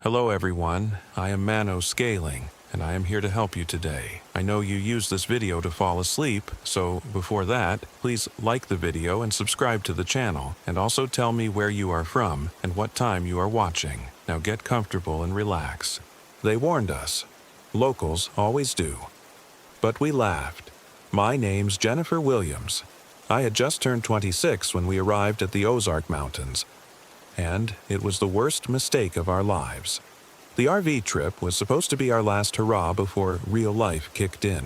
Hello everyone, I am Mano Scaling, and I am here to help you today. I know you use this video to fall asleep, so before that, please like the video and subscribe to the channel, and also tell me where you are from and what time you are watching. Now get comfortable and relax. They warned us. Locals always do. But we laughed. My name's Jennifer Williams. I had just turned 26 when we arrived at the Ozark Mountains, and it was the worst mistake of our lives. The RV trip was supposed to be our last hurrah before real life kicked in.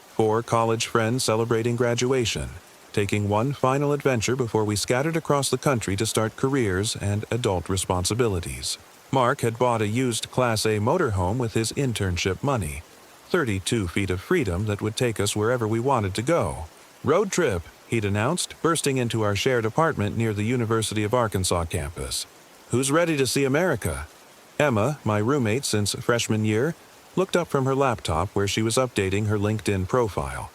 4 college friends celebrating graduation, taking one final adventure before we scattered across the country to start careers and adult responsibilities. Mark had bought a used Class A motorhome with his internship money, 32 feet of freedom that would take us wherever we wanted to go. Road trip, he'd announced, bursting into our shared apartment near the University of Arkansas campus. Who's ready to see America? Emma, my roommate since freshman year, looked up from her laptop where she was updating her LinkedIn profile.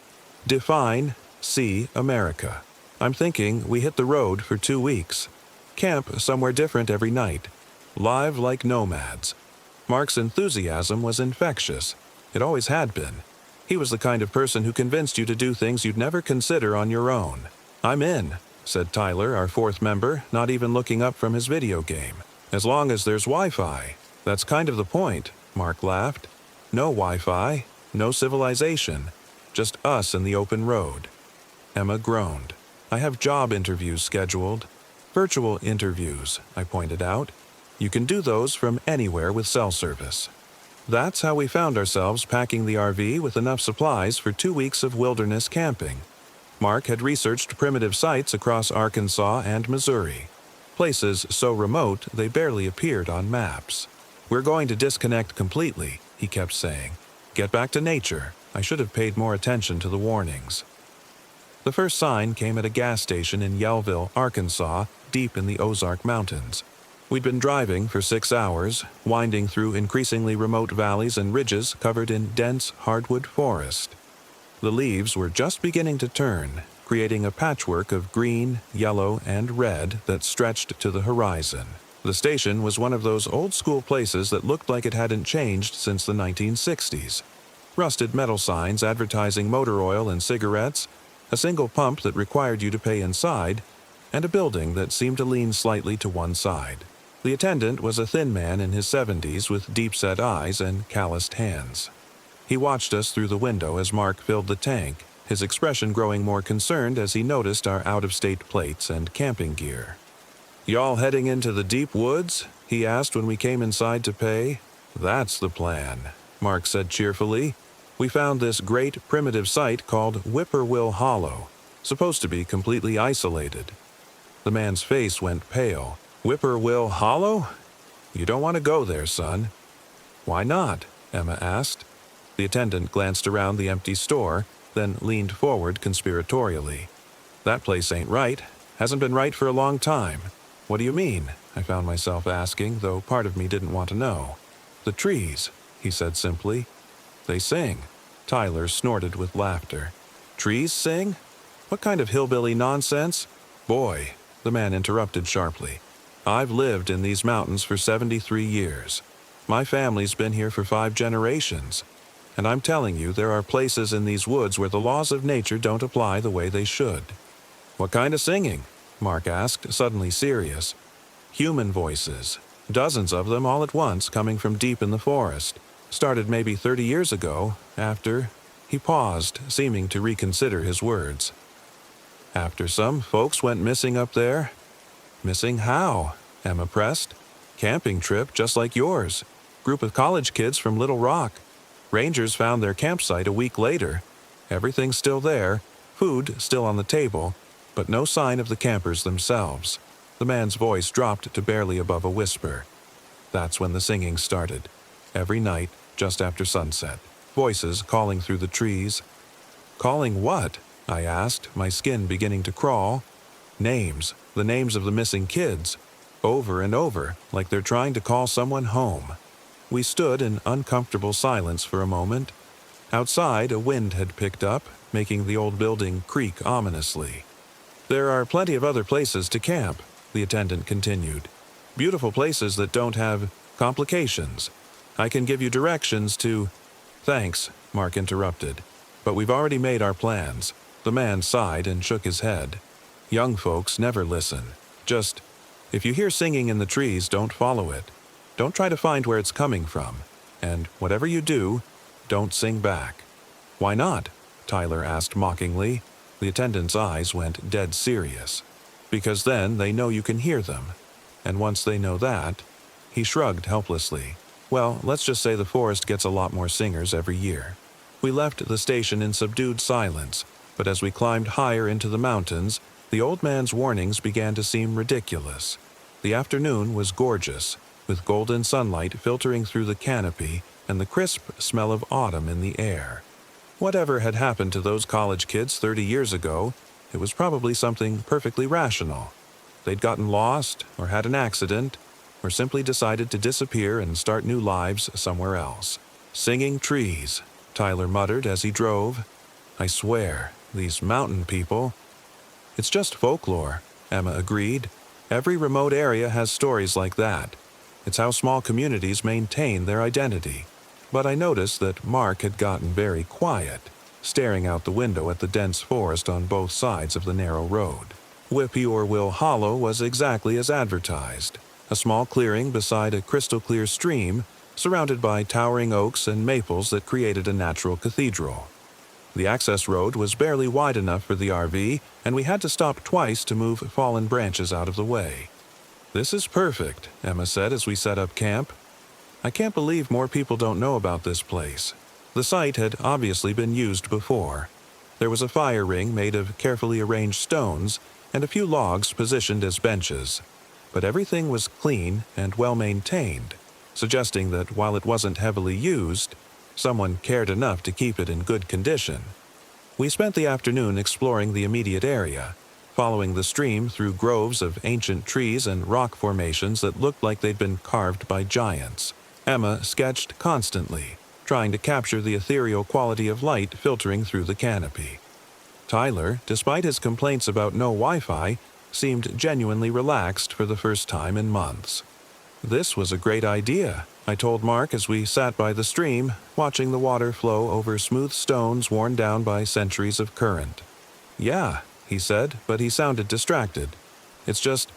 Define, see America. I'm thinking we hit the road for 2 weeks. Camp somewhere different every night. Live like nomads. Mark's enthusiasm was infectious. It always had been. He was the kind of person who convinced you to do things you'd never consider on your own. I'm in, said Tyler, our 4th member, not even looking up from his video game. As long as there's Wi-Fi. That's kind of the point, Mark laughed. No Wi-Fi, no civilization, just us and the open road. Emma groaned. I have job interviews scheduled. Virtual interviews, I pointed out. You can do those from anywhere with cell service. That's how we found ourselves packing the RV with enough supplies for 2 weeks of wilderness camping. Mark had researched primitive sites across Arkansas and Missouri, places so remote they barely appeared on maps. We're going to disconnect completely, he kept saying. Get back to nature. I should have paid more attention to the warnings. The first sign came at a gas station in Yellville, Arkansas, deep in the Ozark Mountains. We'd been driving for 6 hours, winding through increasingly remote valleys and ridges covered in dense hardwood forest. The leaves were just beginning to turn, creating a patchwork of green, yellow, and red that stretched to the horizon. The station was one of those old-school places that looked like it hadn't changed since the 1960s. Rusted metal signs advertising motor oil and cigarettes, a single pump that required you to pay inside, and a building that seemed to lean slightly to one side. The attendant was a thin man in his 70s with deep-set eyes and calloused hands. He watched us through the window as Mark filled the tank, his expression growing more concerned as he noticed our out-of-state plates and camping gear. "Y'all heading into the deep woods?" he asked when we came inside to pay. "That's the plan," Mark said cheerfully. "We found this great primitive site called Whippoorwill Hollow, supposed to be completely isolated." The man's face went pale. "Whippoorwill Hollow? You don't want to go there, son." "Why not?" Emma asked. The attendant glanced around the empty store, then leaned forward conspiratorially. "That place ain't right. Hasn't been right for a long time." "What do you mean?" I found myself asking, though part of me didn't want to know. "The trees," he said simply. "They sing." Tyler snorted with laughter. "Trees sing? What kind of hillbilly nonsense?" "Boy," the man interrupted sharply. "I've lived in these mountains for 73 years. My family's been here for 5 generations. And I'm telling you, there are places in these woods where the laws of nature don't apply the way they should." "What kind of singing?" Mark asked, suddenly serious. "Human voices. Dozens of them all at once coming from deep in the forest. Started maybe 30 years ago, after..." He paused, seeming to reconsider his words. "After some folks went missing up there." "Missing how?" Emma pressed. "Camping trip just like yours. Group of college kids from Little Rock. Rangers found their campsite a week later. Everything's still there, food still on the table, but no sign of the campers themselves." The man's voice dropped to barely above a whisper. That's when the singing started. Every night, just after sunset. Voices calling through the trees. "Calling what?" I asked, my skin beginning to crawl. "Names. The names of the missing kids. Over and over, like they're trying to call someone home." We stood in uncomfortable silence for a moment. Outside, a wind had picked up, making the old building creak ominously. "There are plenty of other places to camp," the attendant continued. "Beautiful places that don't have Complications. I can give you directions to—" "Thanks," Mark interrupted. "But we've already made our plans." The man sighed and shook his head. "Young folks never listen. Just, if you hear singing in the trees, don't follow it. Don't try to find where it's coming from. And whatever you do, don't sing back." "Why not?" Tyler asked mockingly. The attendant's eyes went dead serious. "Because then they know you can hear them. And once they know that—" He shrugged helplessly. "Well, let's just say the forest gets a lot more singers every year." We left the station in subdued silence, but as we climbed higher into the mountains, the old man's warnings began to seem ridiculous. The afternoon was gorgeous, with golden sunlight filtering through the canopy and the crisp smell of autumn in the air. Whatever had happened to those college kids 30 years ago, it was probably something perfectly rational. They'd gotten lost, or had an accident, or simply decided to disappear and start new lives somewhere else. "Singing trees," Tyler muttered as he drove. "I swear, these mountain people—" "It's just folklore," Emma agreed. "Every remote area has stories like that. It's how small communities maintain their identity." But I noticed that Mark had gotten very quiet, staring out the window at the dense forest on both sides of the narrow road. Whippoorwill Hollow was exactly as advertised, a small clearing beside a crystal-clear stream, surrounded by towering oaks and maples that created a natural cathedral. The access road was barely wide enough for the RV, and we had to stop twice to move fallen branches out of the way. "This is perfect," Emma said as we set up camp. "I can't believe more people don't know about this place." The site had obviously been used before. There was a fire ring made of carefully arranged stones and a few logs positioned as benches. But everything was clean and well-maintained, suggesting that while it wasn't heavily used, someone cared enough to keep it in good condition. We spent the afternoon exploring the immediate area, following the stream through groves of ancient trees and rock formations that looked like they'd been carved by giants. Emma sketched constantly, trying to capture the ethereal quality of light filtering through the canopy. Tyler, despite his complaints about no Wi-Fi, seemed genuinely relaxed for the first time in months. "This was a great idea," I told Mark as we sat by the stream, watching the water flow over smooth stones worn down by centuries of current. "Yeah," he said, but he sounded distracted. "It's just,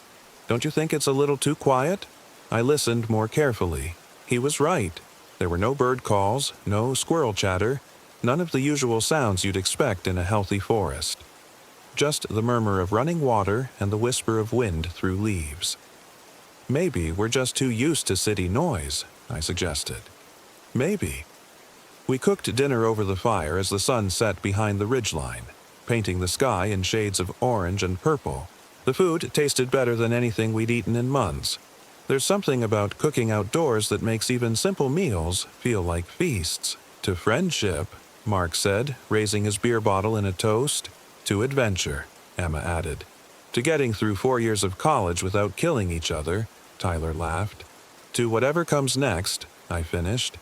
don't you think it's a little too quiet?" I listened more carefully. He was right. There were no bird calls, no squirrel chatter, none of the usual sounds you'd expect in a healthy forest. Just the murmur of running water and the whisper of wind through leaves. "Maybe we're just too used to city noise," I suggested. "Maybe." We cooked dinner over the fire as the sun set behind the ridgeline, painting the sky in shades of orange and purple. The food tasted better than anything we'd eaten in months. There's something about cooking outdoors that makes even simple meals feel like feasts. "To friendship," Mark said, raising his beer bottle in a toast. "To adventure," Emma added. "To getting through 4 years of college without killing each other," Tyler laughed. "To whatever comes next," I finished.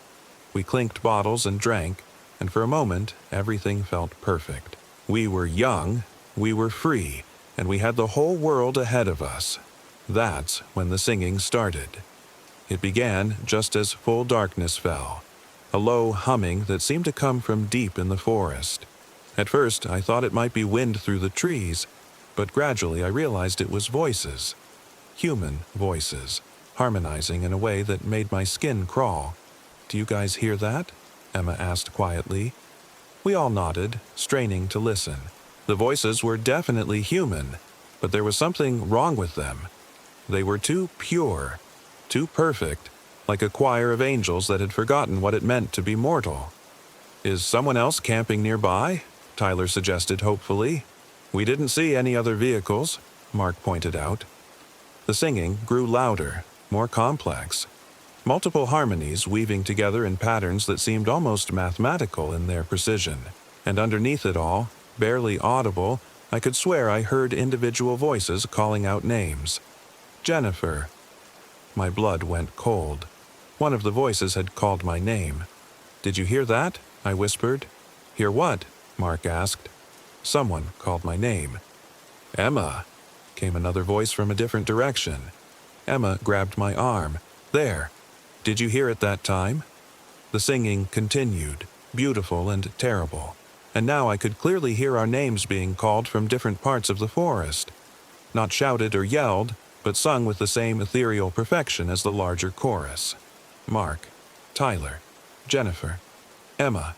We clinked bottles and drank, and for a moment, everything felt perfect. We were young, we were free, and we had the whole world ahead of us. That's when the singing started. It began just as full darkness fell, a low humming that seemed to come from deep in the forest. At first, I thought it might be wind through the trees, but gradually I realized it was voices. Human voices, harmonizing in a way that made my skin crawl. "Do you guys hear that?" Emma asked quietly. We all nodded, straining to listen. The voices were definitely human, but there was something wrong with them. They were too pure, too perfect, like a choir of angels that had forgotten what it meant to be mortal. "Is someone else camping nearby?" Tyler suggested hopefully. "We didn't see any other vehicles," Mark pointed out. The singing grew louder, more complex. Multiple harmonies weaving together in patterns that seemed almost mathematical in their precision. And underneath it all, barely audible, I could swear I heard individual voices calling out names. "Jennifer." My blood went cold. One of the voices had called my name. "Did you hear that?" I whispered. "Hear what?" Mark asked. Someone called my name. "Emma," came another voice from a different direction. Emma grabbed my arm. "There." Did you hear it that time? The singing continued, beautiful and terrible, and now I could clearly hear our names being called from different parts of the forest. Not shouted or yelled, but sung with the same ethereal perfection as the larger chorus. Mark, Tyler, Jennifer, Emma.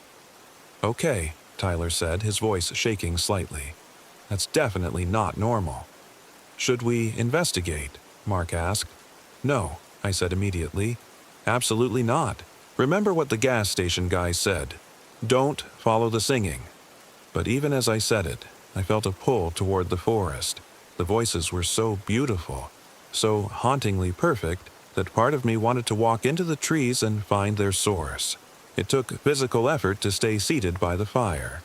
Okay, Tyler said, his voice shaking slightly. That's definitely not normal. Should we investigate? Mark asked. No, I said immediately. Absolutely not. Remember what the gas station guy said. Don't follow the singing. But even as I said it, I felt a pull toward the forest. The voices were so beautiful, so hauntingly perfect, that part of me wanted to walk into the trees and find their source. It took physical effort to stay seated by the fire.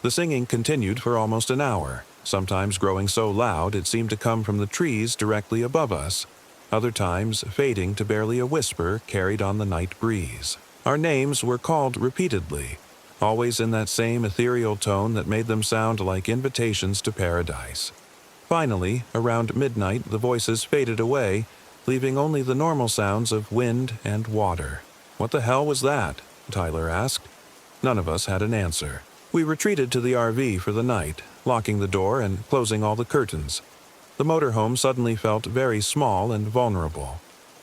The singing continued for almost an hour, sometimes growing so loud it seemed to come from the trees directly above us, other times fading to barely a whisper carried on the night breeze. Our names were called repeatedly, always in that same ethereal tone that made them sound like invitations to paradise. Finally, around midnight, the voices faded away, leaving only the normal sounds of wind and water. What the hell was that? Tyler asked. None of us had an answer. We retreated to the RV for the night, locking the door and closing all the curtains. The motorhome suddenly felt very small and vulnerable,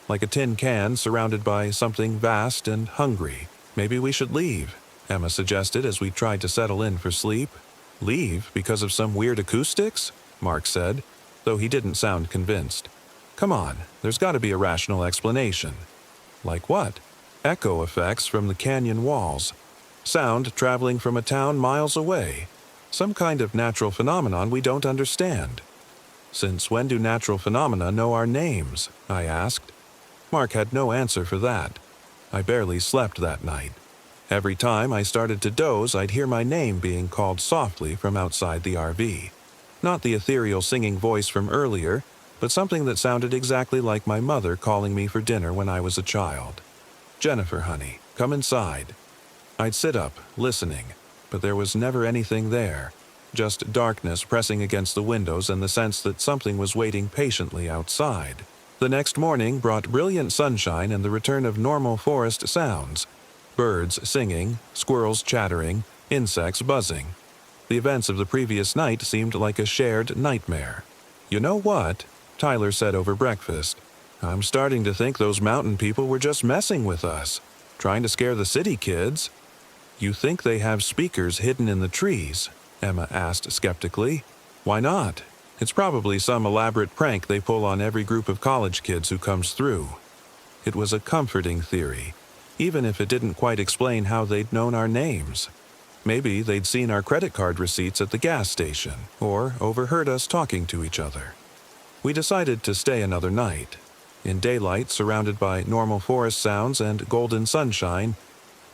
like a tin can surrounded by something vast and hungry. Maybe we should leave, Emma suggested as we tried to settle in for sleep. Leave because of some weird acoustics? Mark said, though he didn't sound convinced. Come on, there's got to be a rational explanation. Like what? Echo effects from the canyon walls. Sound traveling from a town miles away. Some kind of natural phenomenon we don't understand. Since when do natural phenomena know our names? I asked. Mark had no answer for that. I barely slept that night. Every time I started to doze, I'd hear my name being called softly from outside the RV. Not the ethereal singing voice from earlier, but something that sounded exactly like my mother calling me for dinner when I was a child. Jennifer, honey, come inside. I'd sit up, listening, but there was never anything there. Just darkness pressing against the windows and the sense that something was waiting patiently outside. The next morning brought brilliant sunshine and the return of normal forest sounds. Birds singing, squirrels chattering, insects buzzing. The events of the previous night seemed like a shared nightmare. You know what? Tyler said over breakfast. I'm starting to think those mountain people were just messing with us, trying to scare the city kids. You think they have speakers hidden in the trees? Emma asked skeptically. Why not? It's probably some elaborate prank they pull on every group of college kids who comes through. It was a comforting theory, even if it didn't quite explain how they'd known our names. Maybe they'd seen our credit card receipts at the gas station, or overheard us talking to each other. We decided to stay another night. In daylight, surrounded by normal forest sounds and golden sunshine,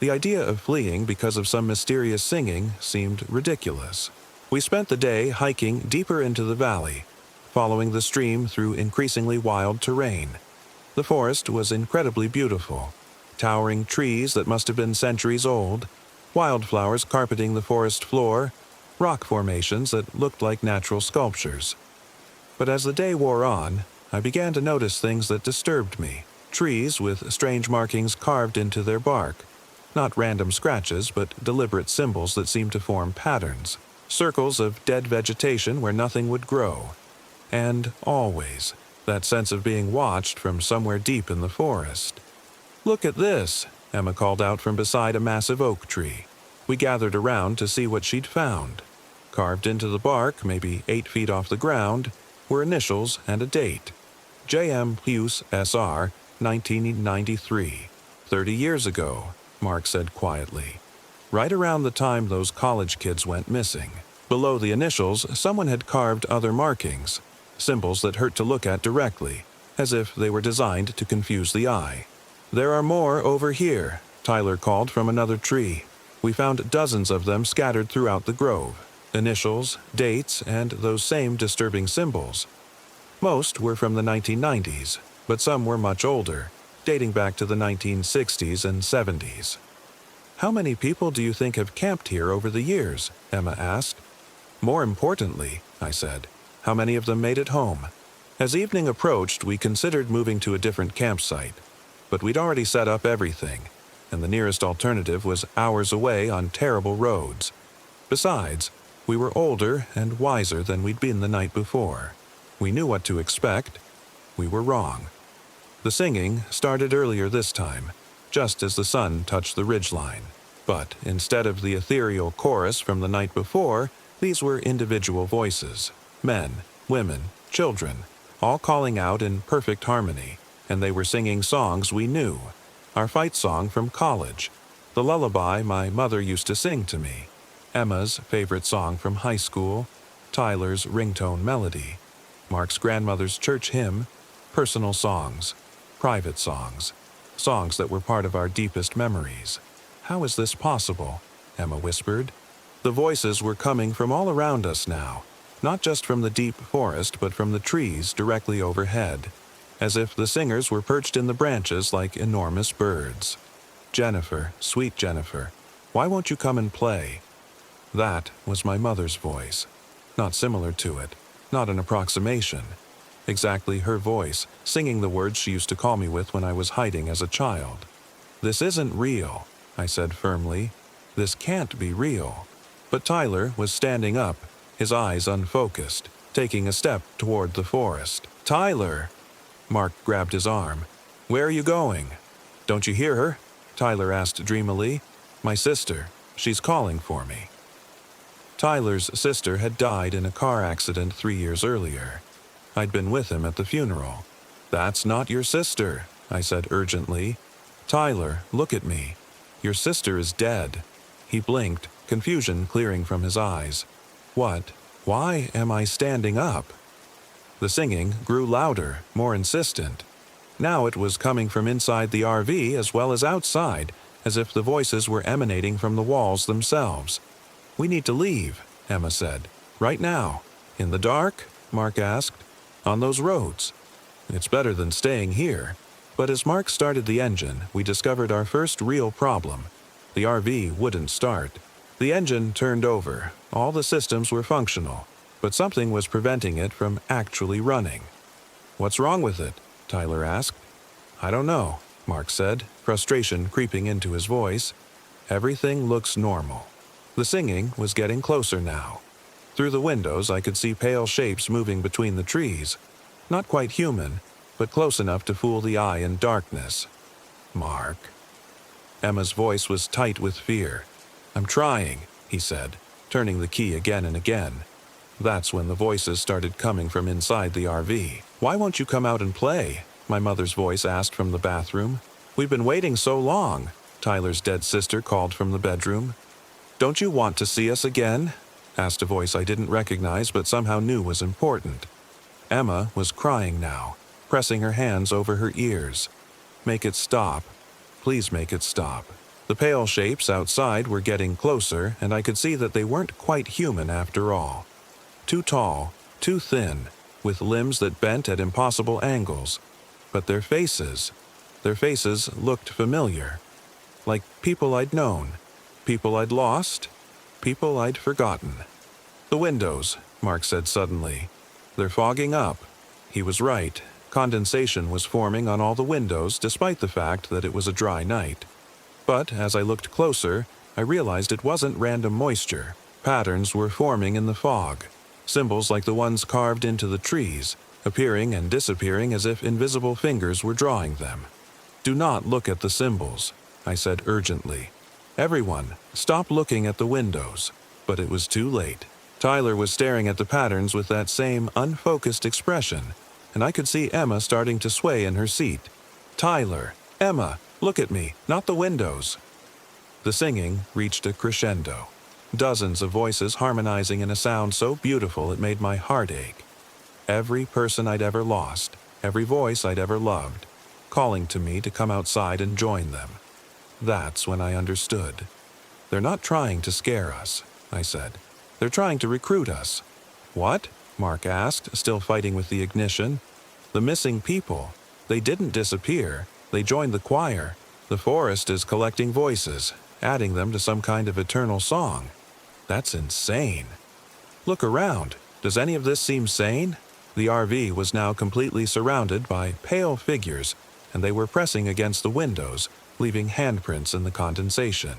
the idea of fleeing because of some mysterious singing seemed ridiculous. We spent the day hiking deeper into the valley, following the stream through increasingly wild terrain. The forest was incredibly beautiful. Towering trees that must have been centuries old, wildflowers carpeting the forest floor, rock formations that looked like natural sculptures. But as the day wore on, I began to notice things that disturbed me. Trees with strange markings carved into their bark. Not random scratches, but deliberate symbols that seemed to form patterns. Circles of dead vegetation where nothing would grow. And always, that sense of being watched from somewhere deep in the forest. Look at this, Emma called out from beside a massive oak tree. We gathered around to see what she'd found. Carved into the bark, maybe 8 feet off the ground, were initials and a date. J.M. Hughes, S.R., 1993. 30 years ago, Mark said quietly. Right around the time those college kids went missing. Below the initials, someone had carved other markings, symbols that hurt to look at directly, as if they were designed to confuse the eye. There are more over here, Tyler called from another tree. We found dozens of them scattered throughout the grove. Initials, dates, and those same disturbing symbols. Most were from the 1990s, but some were much older, dating back to the 1960s and 70s. How many people do you think have camped here over the years? Emma asked. More importantly, I said, how many of them made it home? As evening approached, we considered moving to a different campsite. but we'd already set up everything, and the nearest alternative was hours away on terrible roads. Besides, we were older and wiser than we'd been the night before. We knew what to expect. We were wrong. The singing started earlier this time, just as the sun touched the ridgeline. But instead of the ethereal chorus from the night before, these were individual voices. Men, women, children, all calling out in perfect harmony, and they were singing songs we knew. Our fight song from college, the lullaby my mother used to sing to me, Emma's favorite song from high school, Tyler's ringtone melody, Mark's grandmother's church hymn, personal songs, private songs, songs that were part of our deepest memories. "How is this possible?" Emma whispered. The voices were coming from all around us now, not just from the deep forest but from the trees directly overhead, as if the singers were perched in the branches like enormous birds. "Jennifer, sweet Jennifer, why won't you come and play?" That was my mother's voice. Not similar to it, not an approximation. Exactly her voice, singing the words she used to call me with when I was hiding as a child. "This isn't real," I said firmly. "This can't be real." But Tyler was standing up, his eyes unfocused, taking a step toward the forest. "Tyler!" Mark grabbed his arm. "Where are you going?" "Don't you hear her?" Tyler asked dreamily. "My sister. She's calling for me." Tyler's sister had died in a car accident 3 years earlier. I'd been with him at the funeral. "That's not your sister," I said urgently. "Tyler, look at me. Your sister is dead." He blinked, confusion clearing from his eyes. "What? Why am I standing up?" The singing grew louder, more insistent. Now it was coming from inside the RV as well as outside, as if the voices were emanating from the walls themselves. "We need to leave," Emma said. "Right now." "In the dark?" Mark asked. "On those roads." "It's better than staying here." But as Mark started the engine, we discovered our first real problem. The RV wouldn't start. The engine turned over. All the systems were functional, but something was preventing it from actually running. "What's wrong with it?" Tyler asked. "I don't know," Mark said, frustration creeping into his voice. "Everything looks normal." The singing was getting closer now. Through the windows I could see pale shapes moving between the trees. Not quite human, but close enough to fool the eye in darkness. "Mark." Emma's voice was tight with fear. "I'm trying," he said, turning the key again and again. That's when the voices started coming from inside the RV. "Why won't you come out and play?" my mother's voice asked from the bathroom. "We've been waiting so long," Tyler's dead sister called from the bedroom. "Don't you want to see us again?" asked a voice I didn't recognize but somehow knew was important. Emma was crying now, pressing her hands over her ears. "Make it stop. Please make it stop." The pale shapes outside were getting closer, and I could see that they weren't quite human after all. Too tall, too thin, with limbs that bent at impossible angles. But their faces looked familiar. Like people I'd known, people I'd lost, people I'd forgotten. "The windows," Mark said suddenly. "They're fogging up." He was right. Condensation was forming on all the windows despite the fact that it was a dry night. But as I looked closer, I realized it wasn't random moisture. Patterns were forming in the fog. Symbols like the ones carved into the trees, appearing and disappearing as if invisible fingers were drawing them. "Do not look at the symbols," I said urgently. "Everyone, stop looking at the windows." But it was too late. Tyler was staring at the patterns with that same unfocused expression, and I could see Emma starting to sway in her seat. "Tyler, Emma, look at me, not the windows." The singing reached a crescendo. Dozens of voices harmonizing in a sound so beautiful it made my heart ache. Every person I'd ever lost, every voice I'd ever loved, calling to me to come outside and join them. That's when I understood. "They're not trying to scare us," I said. "They're trying to recruit us." "What?" Mark asked, still fighting with the ignition. "The missing people. They didn't disappear. They joined the choir. The forest is collecting voices, adding them to some kind of eternal song. That's insane. Look around. Does any of this seem sane?" The RV was now completely surrounded by pale figures, and they were pressing against the windows, leaving handprints in the condensation.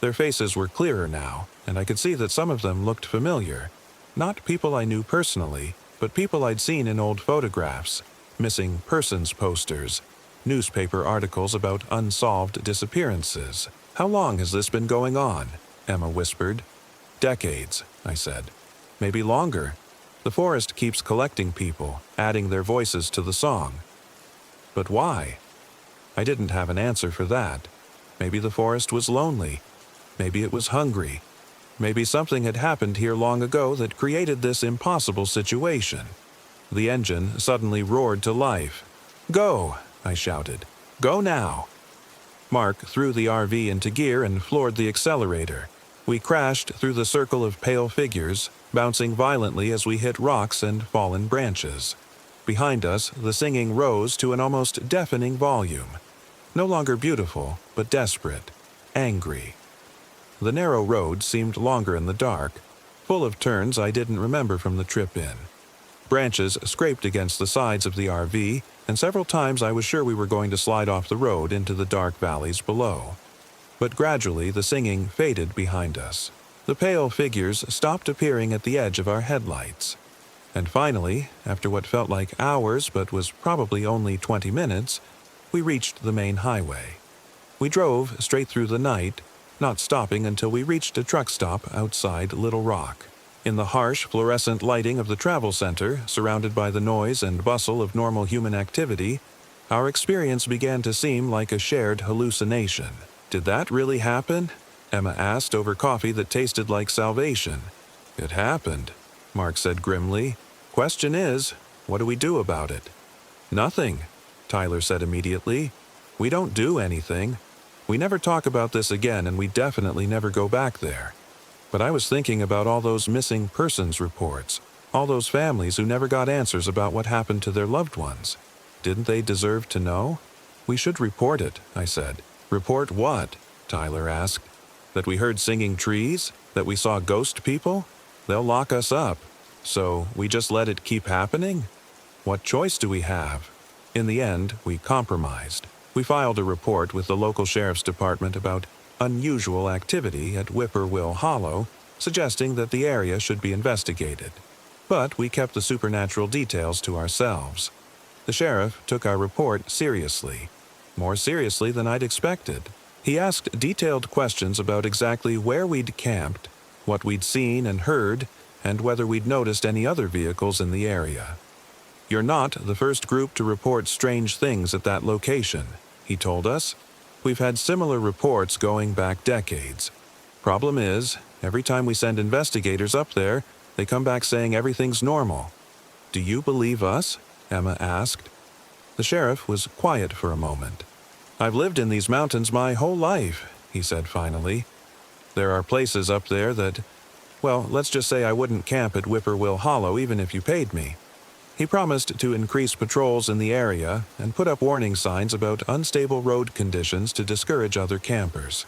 Their faces were clearer now, and I could see that some of them looked familiar. Not people I knew personally, but people I'd seen in old photographs, missing persons posters, newspaper articles about unsolved disappearances. "How long has this been going on?" Emma whispered. "Decades," I said. "Maybe longer. The forest keeps collecting people, adding their voices to the song." "But why?" I didn't have an answer for that. Maybe the forest was lonely. Maybe it was hungry. Maybe something had happened here long ago that created this impossible situation. The engine suddenly roared to life. "Go!" I shouted. "Go now!" Mark threw the RV into gear and floored the accelerator. We crashed through the circle of pale figures, bouncing violently as we hit rocks and fallen branches. Behind us, the singing rose to an almost deafening volume. No longer beautiful, but desperate, angry. The narrow road seemed longer in the dark, full of turns I didn't remember from the trip in. Branches scraped against the sides of the RV, and several times I was sure we were going to slide off the road into the dark valleys below. But gradually the singing faded behind us. The pale figures stopped appearing at the edge of our headlights. And finally, after what felt like hours but was probably only 20 minutes, we reached the main highway. We drove straight through the night, not stopping until we reached a truck stop outside Little Rock. In the harsh, fluorescent lighting of the travel center, surrounded by the noise and bustle of normal human activity, our experience began to seem like a shared hallucination. "Did that really happen?" Emma asked over coffee that tasted like salvation. "It happened," Mark said grimly. "Question is, what do we do about it?" "Nothing," Tyler said immediately. "We don't do anything. We never talk about this again, and we definitely never go back there. But I was thinking about all those missing persons reports, all those families who never got answers about what happened to their loved ones. Didn't they deserve to know?" "We should report it," I said. "Report what?" Tyler asked. "That we heard singing trees? That we saw ghost people? They'll lock us up. So we just let it keep happening? What choice do we have?" In the end, we compromised. We filed a report with the local sheriff's department about unusual activity at Whippoorwill Hollow, suggesting that the area should be investigated. But we kept the supernatural details to ourselves. The sheriff took our report seriously, more seriously than I'd expected. He asked detailed questions about exactly where we'd camped, what we'd seen and heard, and whether we'd noticed any other vehicles in the area. "You're not the first group to report strange things at that location," he told us. "We've had similar reports going back decades. Problem is, every time we send investigators up there, they come back saying everything's normal." "Do you believe us?" Emma asked. The sheriff was quiet for a moment. "I've lived in these mountains my whole life," he said finally. "There are places up there that, well, let's just say I wouldn't camp at Whippoorwill Hollow even if you paid me." He promised to increase patrols in the area and put up warning signs about unstable road conditions to discourage other campers.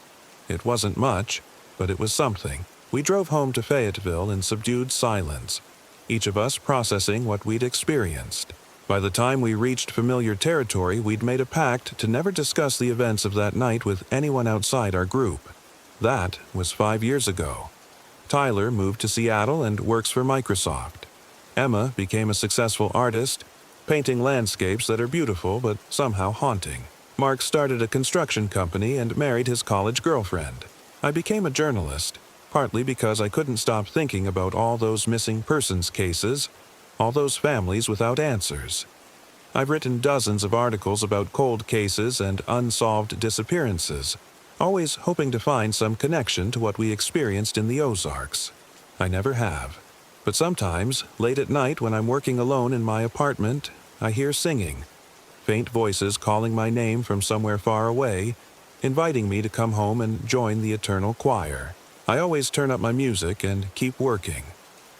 It wasn't much, but it was something. We drove home to Fayetteville in subdued silence, each of us processing what we'd experienced. By the time we reached familiar territory, we'd made a pact to never discuss the events of that night with anyone outside our group. That was 5 years ago. Tyler moved to Seattle and works for Microsoft. Emma became a successful artist, painting landscapes that are beautiful but somehow haunting. Mark started a construction company and married his college girlfriend. I became a journalist, partly because I couldn't stop thinking about all those missing persons cases, all those families without answers. I've written dozens of articles about cold cases and unsolved disappearances, always hoping to find some connection to what we experienced in the Ozarks. I never have. But sometimes, late at night when I'm working alone in my apartment, I hear singing, faint voices calling my name from somewhere far away, inviting me to come home and join the eternal choir. I always turn up my music and keep working.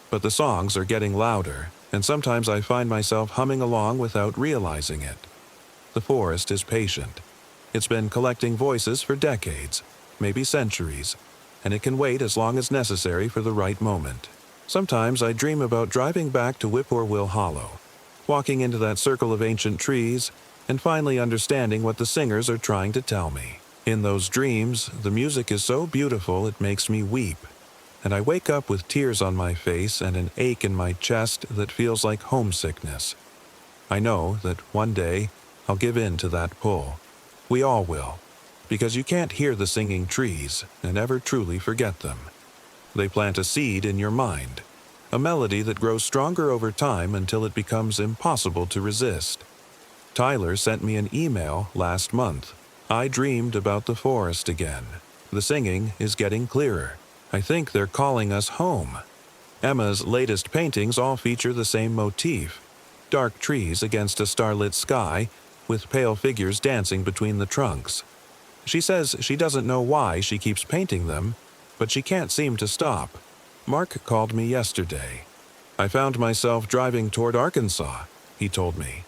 But the songs are getting louder, and sometimes I find myself humming along without realizing it. The forest is patient. It's been collecting voices for decades, maybe centuries, and it can wait as long as necessary for the right moment. Sometimes I dream about driving back to Whippoorwill Hollow, walking into that circle of ancient trees, and finally understanding what the singers are trying to tell me. In those dreams, the music is so beautiful it makes me weep, and I wake up with tears on my face and an ache in my chest that feels like homesickness. I know that one day I'll give in to that pull. We all will, because you can't hear the singing trees and ever truly forget them. They plant a seed in your mind, a melody that grows stronger over time until it becomes impossible to resist. Tyler sent me an email last month. I dreamed about the forest again. The singing is getting clearer. I think they're calling us home. Emma's latest paintings all feature the same motif: dark trees against a starlit sky, with pale figures dancing between the trunks. She says she doesn't know why she keeps painting them, but she can't seem to stop. Mark called me yesterday. I found myself driving toward Arkansas, he told me.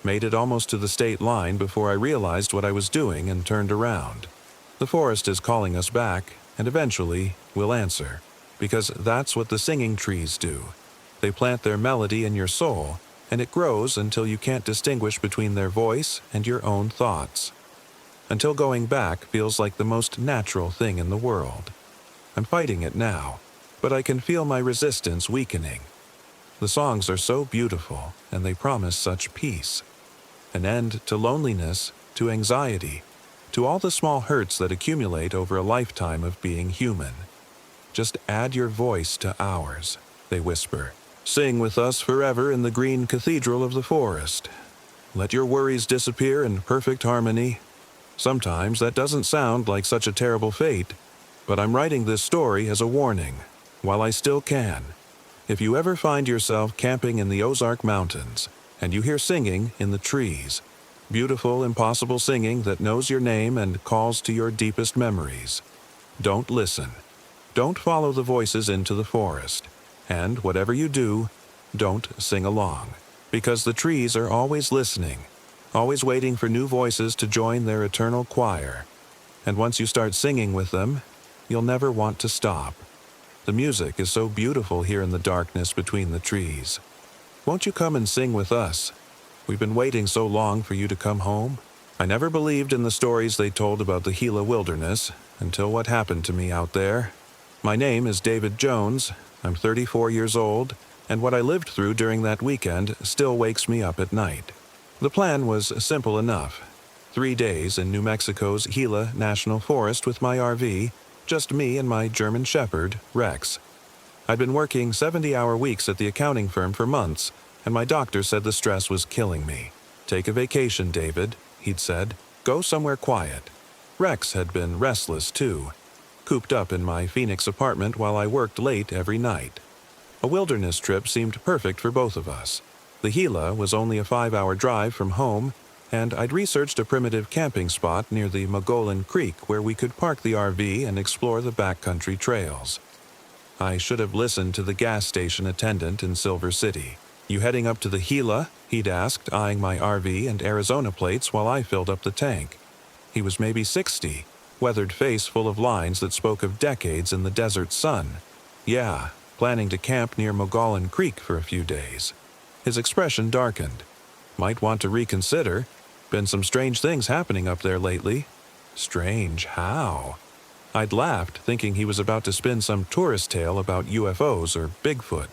Made it almost to the state line before I realized what I was doing and turned around. The forest is calling us back, and eventually we'll answer, because that's what the singing trees do. They plant their melody in your soul, and it grows until you can't distinguish between their voice and your own thoughts. Until going back feels like the most natural thing in the world. I'm fighting it now, but I can feel my resistance weakening. The songs are so beautiful, and they promise such peace. An end to loneliness, to anxiety, to all the small hurts that accumulate over a lifetime of being human. Just add your voice to ours, they whisper. Sing with us forever in the green cathedral of the forest. Let your worries disappear in perfect harmony. Sometimes that doesn't sound like such a terrible fate, but I'm writing this story as a warning, while I still can. If you ever find yourself camping in the Ozark Mountains, and you hear singing in the trees, beautiful, impossible singing that knows your name and calls to your deepest memories, don't listen. Don't follow the voices into the forest. And whatever you do, don't sing along, because the trees are always listening, always waiting for new voices to join their eternal choir. And once you start singing with them, you'll never want to stop. The music is so beautiful here in the darkness between the trees. Won't you come and sing with us? We've been waiting so long for you to come home. I never believed in the stories they told about the Gila wilderness until what happened to me out there. My name is David Jones. I'm 34 years old, and what I lived through during that weekend still wakes me up at night. The plan was simple enough. 3 days in New Mexico's Gila National Forest with my RV, just me and my German Shepherd, Rex. I'd been working 70-hour weeks at the accounting firm for months, and my doctor said the stress was killing me. Take a vacation, David, he'd said. Go somewhere quiet. Rex had been restless, too, cooped up in my Phoenix apartment while I worked late every night. A wilderness trip seemed perfect for both of us. The Gila was only a 5-hour drive from home, and I'd researched a primitive camping spot near the Mogollon Creek where we could park the RV and explore the backcountry trails. I should have listened to the gas station attendant in Silver City. You heading up to the Gila? He'd asked, eyeing my RV and Arizona plates while I filled up the tank. He was maybe 60, weathered face full of lines that spoke of decades in the desert sun. Yeah, planning to camp near Mogollon Creek for a few days. His expression darkened. Might want to reconsider. Been some strange things happening up there lately. Strange how? I'd laughed, thinking he was about to spin some tourist tale about UFOs or Bigfoot.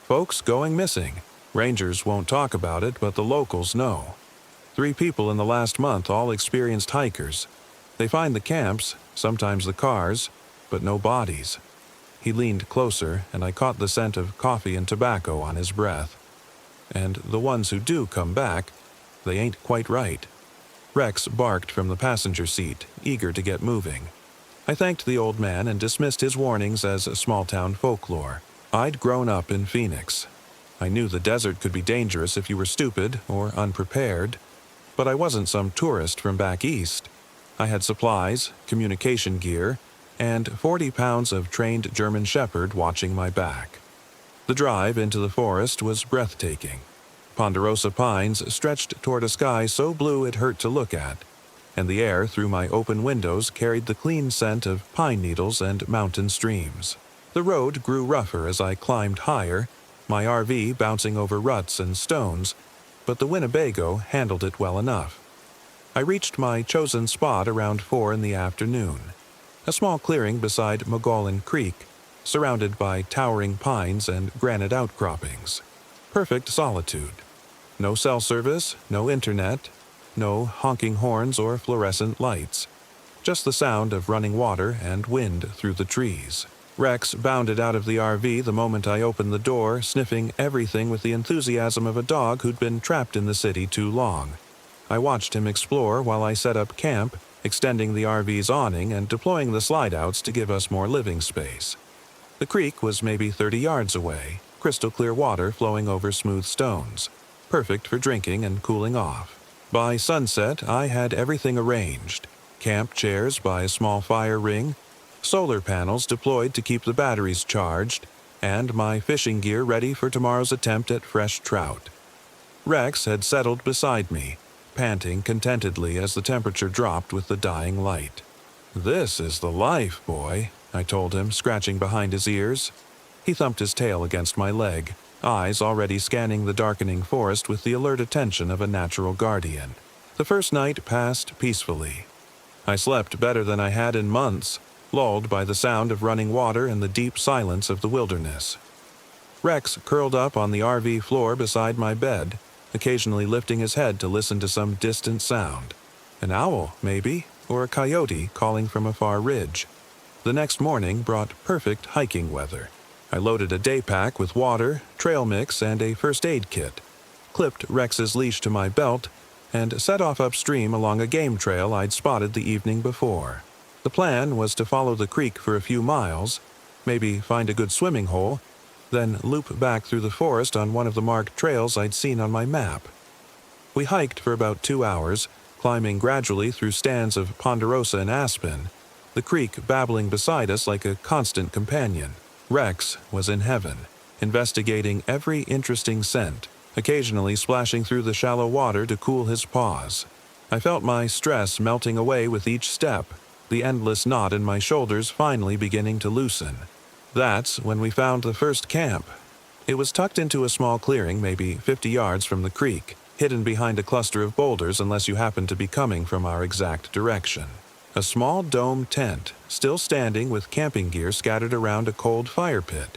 Folks going missing. Rangers won't talk about it, but the locals know. 3 people in the last month, all experienced hikers. They find the camps, sometimes the cars, but no bodies. He leaned closer, and I caught the scent of coffee and tobacco on his breath. And the ones who do come back, they ain't quite right. Rex barked from the passenger seat, eager to get moving. I thanked the old man and dismissed his warnings as small-town folklore. I'd grown up in Phoenix. I knew the desert could be dangerous if you were stupid or unprepared, but I wasn't some tourist from back east. I had supplies, communication gear, and 40 pounds of trained German Shepherd watching my back. The drive into the forest was breathtaking. Ponderosa pines stretched toward a sky so blue it hurt to look at, and the air through my open windows carried the clean scent of pine needles and mountain streams. The road grew rougher as I climbed higher, my RV bouncing over ruts and stones, but the Winnebago handled it well enough. I reached my chosen spot around 4 in the afternoon, a small clearing beside Mogollon Creek, surrounded by towering pines and granite outcroppings. Perfect solitude. No cell service, no internet, no honking horns or fluorescent lights. Just the sound of running water and wind through the trees. Rex bounded out of the RV the moment I opened the door, sniffing everything with the enthusiasm of a dog who'd been trapped in the city too long. I watched him explore while I set up camp, extending the RV's awning and deploying the slide-outs to give us more living space. The creek was maybe 30 yards away, crystal clear water flowing over smooth stones, perfect for drinking and cooling off. By sunset, I had everything arranged. Camp chairs by a small fire ring, solar panels deployed to keep the batteries charged, and my fishing gear ready for tomorrow's attempt at fresh trout. Rex had settled beside me, panting contentedly as the temperature dropped with the dying light. "This is the life, boy," I told him, scratching behind his ears. He thumped his tail against my leg, eyes already scanning the darkening forest with the alert attention of a natural guardian. The first night passed peacefully. I slept better than I had in months, lulled by the sound of running water and the deep silence of the wilderness. Rex curled up on the RV floor beside my bed, occasionally lifting his head to listen to some distant sound. An owl, maybe, or a coyote calling from a far ridge. The next morning brought perfect hiking weather. I loaded a day pack with water, trail mix, and a first aid kit, clipped Rex's leash to my belt, and set off upstream along a game trail I'd spotted the evening before. The plan was to follow the creek for a few miles, maybe find a good swimming hole, then loop back through the forest on one of the marked trails I'd seen on my map. We hiked for about 2 hours, climbing gradually through stands of ponderosa and aspen, the creek babbling beside us like a constant companion. Rex was in heaven, investigating every interesting scent, occasionally splashing through the shallow water to cool his paws. I felt my stress melting away with each step, the endless knot in my shoulders finally beginning to loosen. That's when we found the first camp. It was tucked into a small clearing maybe 50 yards from the creek, hidden behind a cluster of boulders unless you happened to be coming from our exact direction. A small dome tent, still standing with camping gear scattered around a cold fire pit.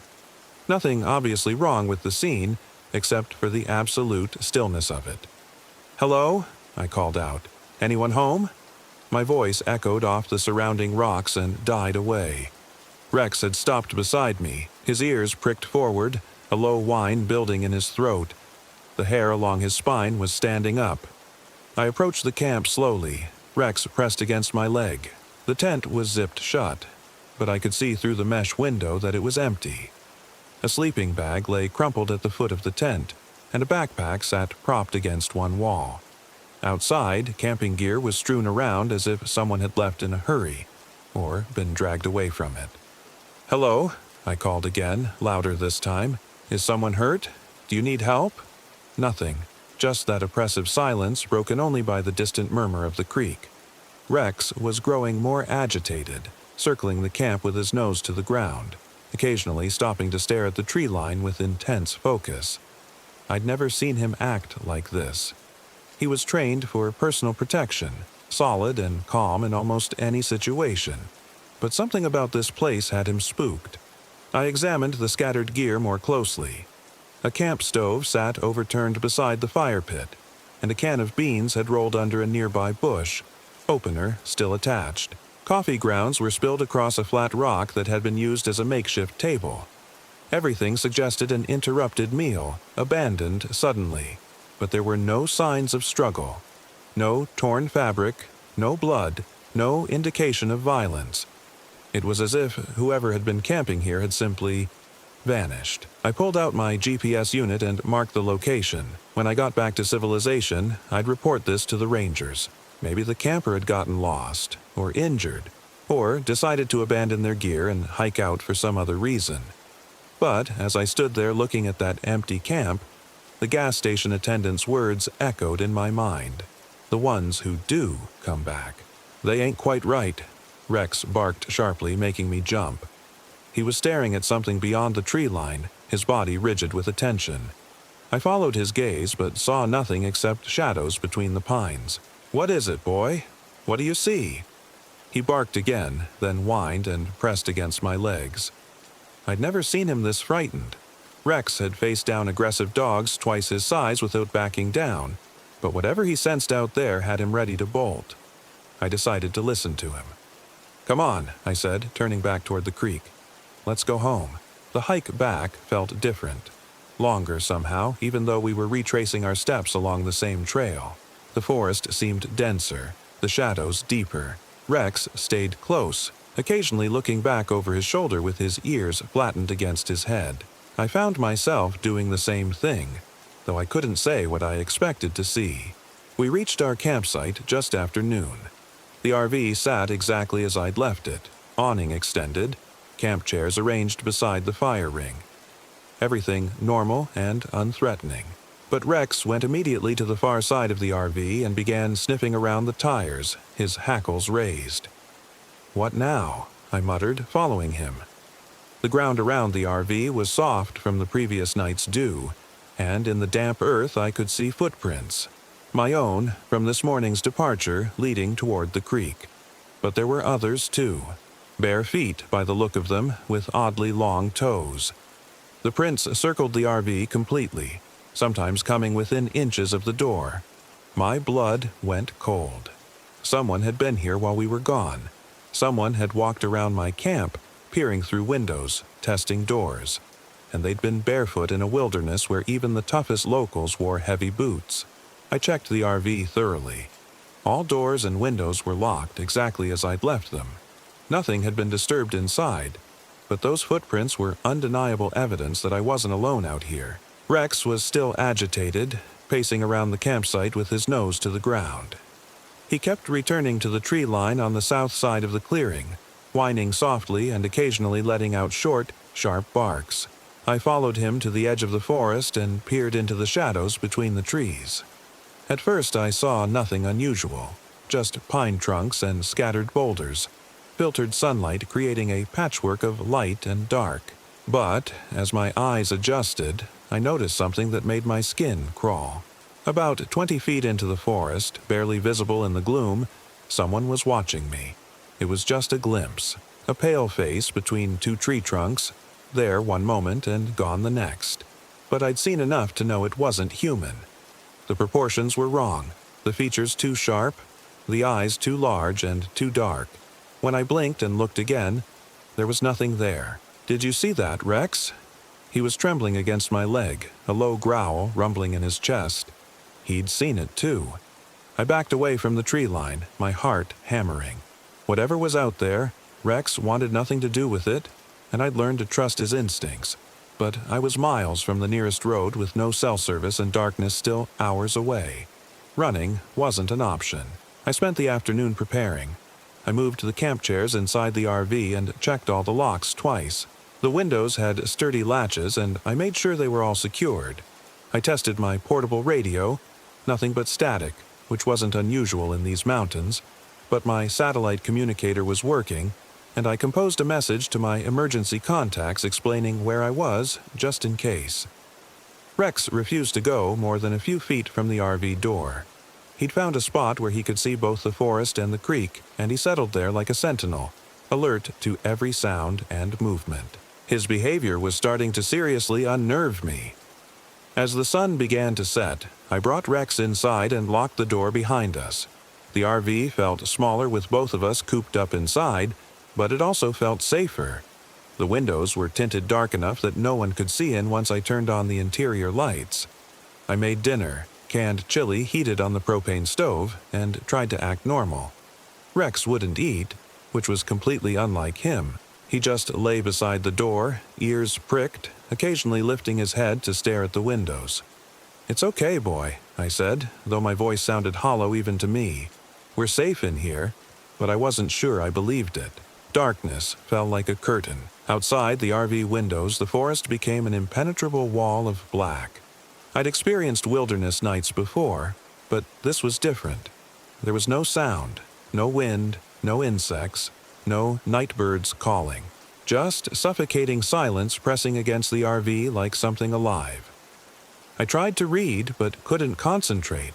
Nothing obviously wrong with the scene, except for the absolute stillness of it. "Hello?" I called out. "Anyone home?" My voice echoed off the surrounding rocks and died away. Rex had stopped beside me, his ears pricked forward, a low whine building in his throat. The hair along his spine was standing up. I approached the camp slowly, Rex pressed against my leg. The tent was zipped shut, but I could see through the mesh window that it was empty. A sleeping bag lay crumpled at the foot of the tent, and a backpack sat propped against one wall. Outside, camping gear was strewn around as if someone had left in a hurry, or been dragged away from it. "Hello?" I called again, louder this time. "Is someone hurt? Do you need help?" Nothing, just that oppressive silence broken only by the distant murmur of the creek. Rex was growing more agitated, circling the camp with his nose to the ground, occasionally stopping to stare at the tree line with intense focus. I'd never seen him act like this. He was trained for personal protection, solid and calm in almost any situation. But something about this place had him spooked. I examined the scattered gear more closely. A camp stove sat overturned beside the fire pit, and a can of beans had rolled under a nearby bush, opener still attached. Coffee grounds were spilled across a flat rock that had been used as a makeshift table. Everything suggested an interrupted meal, abandoned suddenly, but there were no signs of struggle. No torn fabric, no blood, no indication of violence. It was as if whoever had been camping here had simply vanished. I pulled out my GPS unit and marked the location. When I got back to civilization, I'd report this to the rangers. Maybe the camper had gotten lost, or injured, or decided to abandon their gear and hike out for some other reason. But as I stood there looking at that empty camp, the gas station attendant's words echoed in my mind. The ones who do come back. "They ain't quite right," Rex barked sharply, making me jump. He was staring at something beyond the tree line, his body rigid with attention. I followed his gaze but saw nothing except shadows between the pines. "What is it, boy? What do you see?" He barked again, then whined and pressed against my legs. I'd never seen him this frightened. Rex had faced down aggressive dogs twice his size without backing down, but whatever he sensed out there had him ready to bolt. I decided to listen to him. "Come on," I said, turning back toward the creek. "Let's go home." The hike back felt different. Longer somehow, even though we were retracing our steps along the same trail. The forest seemed denser, the shadows deeper. Rex stayed close, occasionally looking back over his shoulder with his ears flattened against his head. I found myself doing the same thing, though I couldn't say what I expected to see. We reached our campsite just after noon. The RV sat exactly as I'd left it, awning extended, camp chairs arranged beside the fire ring. Everything normal and unthreatening. But Rex went immediately to the far side of the RV and began sniffing around the tires, his hackles raised. "What now?" I muttered, following him. The ground around the RV was soft from the previous night's dew, and in the damp earth I could see footprints. My own, from this morning's departure, leading toward the creek. But there were others too. Bare feet by the look of them, with oddly long toes. The prints circled the RV completely, sometimes coming within inches of the door. My blood went cold. Someone had been here while we were gone. Someone had walked around my camp, peering through windows, testing doors. And they'd been barefoot in a wilderness where even the toughest locals wore heavy boots. I checked the RV thoroughly. All doors and windows were locked exactly as I'd left them. Nothing had been disturbed inside, but those footprints were undeniable evidence that I wasn't alone out here. Rex was still agitated, pacing around the campsite with his nose to the ground. He kept returning to the tree line on the south side of the clearing, whining softly and occasionally letting out short, sharp barks. I followed him to the edge of the forest and peered into the shadows between the trees. At first I saw nothing unusual, just pine trunks and scattered boulders, filtered sunlight creating a patchwork of light and dark. But, as my eyes adjusted, I noticed something that made my skin crawl. About 20 feet into the forest, barely visible in the gloom, someone was watching me. It was just a glimpse, a pale face between two tree trunks, there one moment and gone the next. But I'd seen enough to know it wasn't human. The proportions were wrong, the features too sharp, the eyes too large and too dark. When I blinked and looked again, there was nothing there. "Did you see that, Rex?" He was trembling against my leg, a low growl rumbling in his chest. He'd seen it too. I backed away from the tree line, my heart hammering. Whatever was out there, Rex wanted nothing to do with it, and I'd learned to trust his instincts. But I was miles from the nearest road with no cell service and darkness still hours away. Running wasn't an option. I spent the afternoon preparing. I moved the camp chairs inside the RV and checked all the locks twice. The windows had sturdy latches and I made sure they were all secured. I tested my portable radio, nothing but static, which wasn't unusual in these mountains, but my satellite communicator was working, and I composed a message to my emergency contacts explaining where I was, just in case. Rex refused to go more than a few feet from the RV door. He'd found a spot where he could see both the forest and the creek, and he settled there like a sentinel, alert to every sound and movement. His behavior was starting to seriously unnerve me. As the sun began to set, I brought Rex inside and locked the door behind us. The RV felt smaller with both of us cooped up inside, but it also felt safer. The windows were tinted dark enough that no one could see in once I turned on the interior lights. I made dinner, canned chili heated on the propane stove, and tried to act normal. Rex wouldn't eat, which was completely unlike him. He just lay beside the door, ears pricked, occasionally lifting his head to stare at the windows. "It's okay, boy," I said, though my voice sounded hollow even to me. "We're safe in here," but I wasn't sure I believed it. Darkness fell like a curtain. Outside the RV windows, the forest became an impenetrable wall of black. I'd experienced wilderness nights before, but this was different. There was no sound, no wind, no insects, no night birds calling. Just suffocating silence pressing against the RV like something alive. I tried to read, but couldn't concentrate.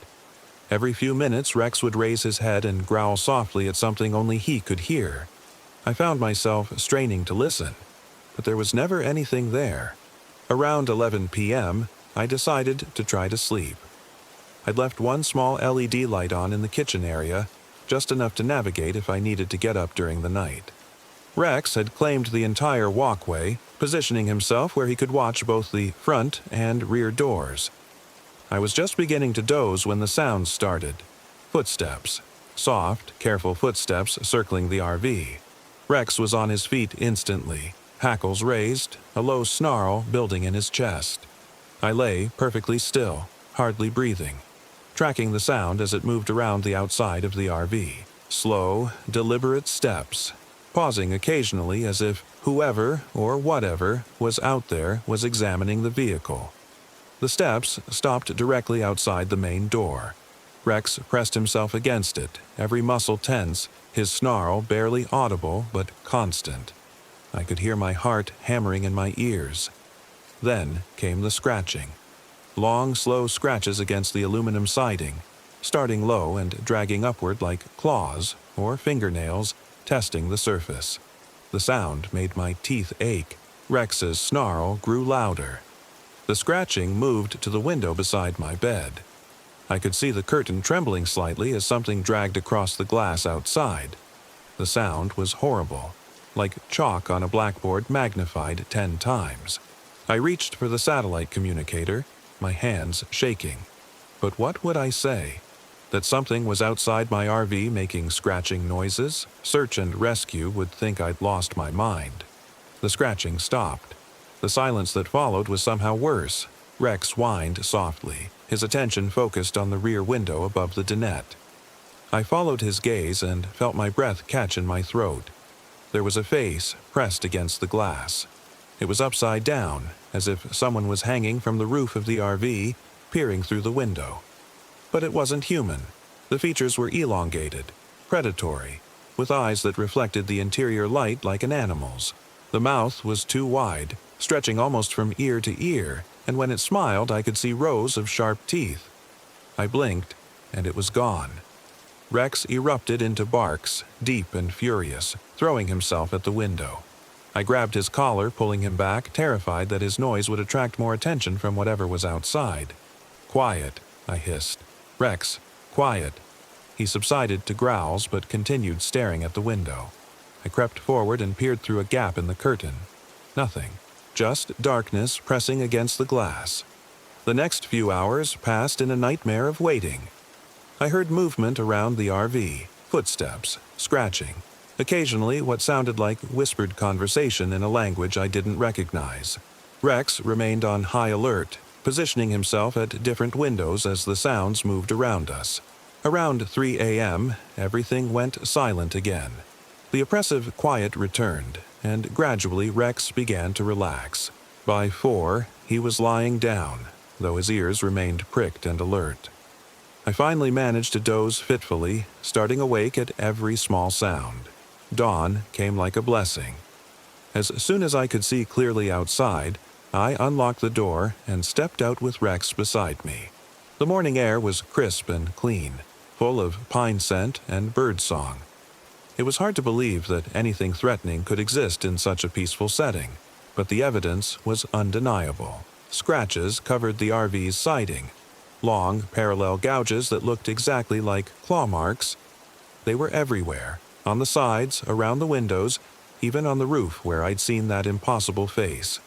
Every few minutes, Rex would raise his head and growl softly at something only he could hear. I found myself straining to listen, but there was never anything there. Around 11 p.m., I decided to try to sleep. I'd left one small LED light on in the kitchen area, just enough to navigate if I needed to get up during the night. Rex had claimed the entire walkway, positioning himself where he could watch both the front and rear doors. I was just beginning to doze when the sounds started. Footsteps. Soft, careful footsteps circling the RV. Rex was on his feet instantly, hackles raised, a low snarl building in his chest. I lay perfectly still, hardly breathing, tracking the sound as it moved around the outside of the RV. Slow, deliberate steps, pausing occasionally as if whoever or whatever was out there was examining the vehicle. The steps stopped directly outside the main door. Rex pressed himself against it, every muscle tense, his snarl barely audible but constant. I could hear my heart hammering in my ears. Then came the scratching. Long, slow scratches against the aluminum siding, starting low and dragging upward like claws or fingernails, testing the surface. The sound made my teeth ache. Rex's snarl grew louder. The scratching moved to the window beside my bed. I could see the curtain trembling slightly as something dragged across the glass outside. The sound was horrible, like chalk on a blackboard magnified 10 times. I reached for the satellite communicator, my hands shaking. But what would I say? That something was outside my RV making scratching noises? Search and rescue would think I'd lost my mind. The scratching stopped. The silence that followed was somehow worse. Rex whined softly, his attention focused on the rear window above the dinette. I followed his gaze and felt my breath catch in my throat. There was a face pressed against the glass. It was upside down, as if someone was hanging from the roof of the RV, peering through the window. But it wasn't human. The features were elongated, predatory, with eyes that reflected the interior light like an animal's. The mouth was too wide, stretching almost from ear to ear, and when it smiled I could see rows of sharp teeth. I blinked, and it was gone. Rex erupted into barks, deep and furious, throwing himself at the window. I grabbed his collar, pulling him back, terrified that his noise would attract more attention from whatever was outside. "Quiet," I hissed. "Rex, quiet." He subsided to growls but continued staring at the window. I crept forward and peered through a gap in the curtain. Nothing. Just darkness pressing against the glass. The next few hours passed in a nightmare of waiting. I heard movement around the RV, footsteps, scratching, occasionally what sounded like whispered conversation in a language I didn't recognize. Rex remained on high alert, positioning himself at different windows as the sounds moved around us. Around 3 a.m., everything went silent again. The oppressive quiet returned, and gradually Rex began to relax. By 4, he was lying down, though his ears remained pricked and alert. I finally managed to doze fitfully, starting awake at every small sound. Dawn came like a blessing. As soon as I could see clearly outside, I unlocked the door and stepped out with Rex beside me. The morning air was crisp and clean, full of pine scent and bird song. It was hard to believe that anything threatening could exist in such a peaceful setting, but the evidence was undeniable. Scratches covered the RV's siding, long, parallel gouges that looked exactly like claw marks. They were everywhere, on the sides, around the windows, even on the roof where I'd seen that impossible face.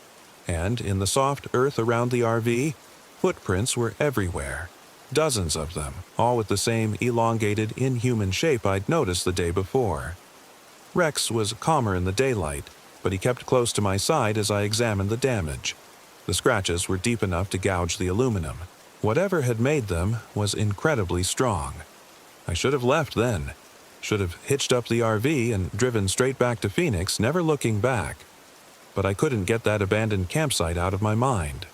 And in the soft earth around the RV, footprints were everywhere. Dozens of them, all with the same elongated, inhuman shape I'd noticed the day before. Rex was calmer in the daylight, but he kept close to my side as I examined the damage. The scratches were deep enough to gouge the aluminum. Whatever had made them was incredibly strong. I should have left then. Should have hitched up the RV and driven straight back to Phoenix, never looking back. But I couldn't get that abandoned campsite out of my mind.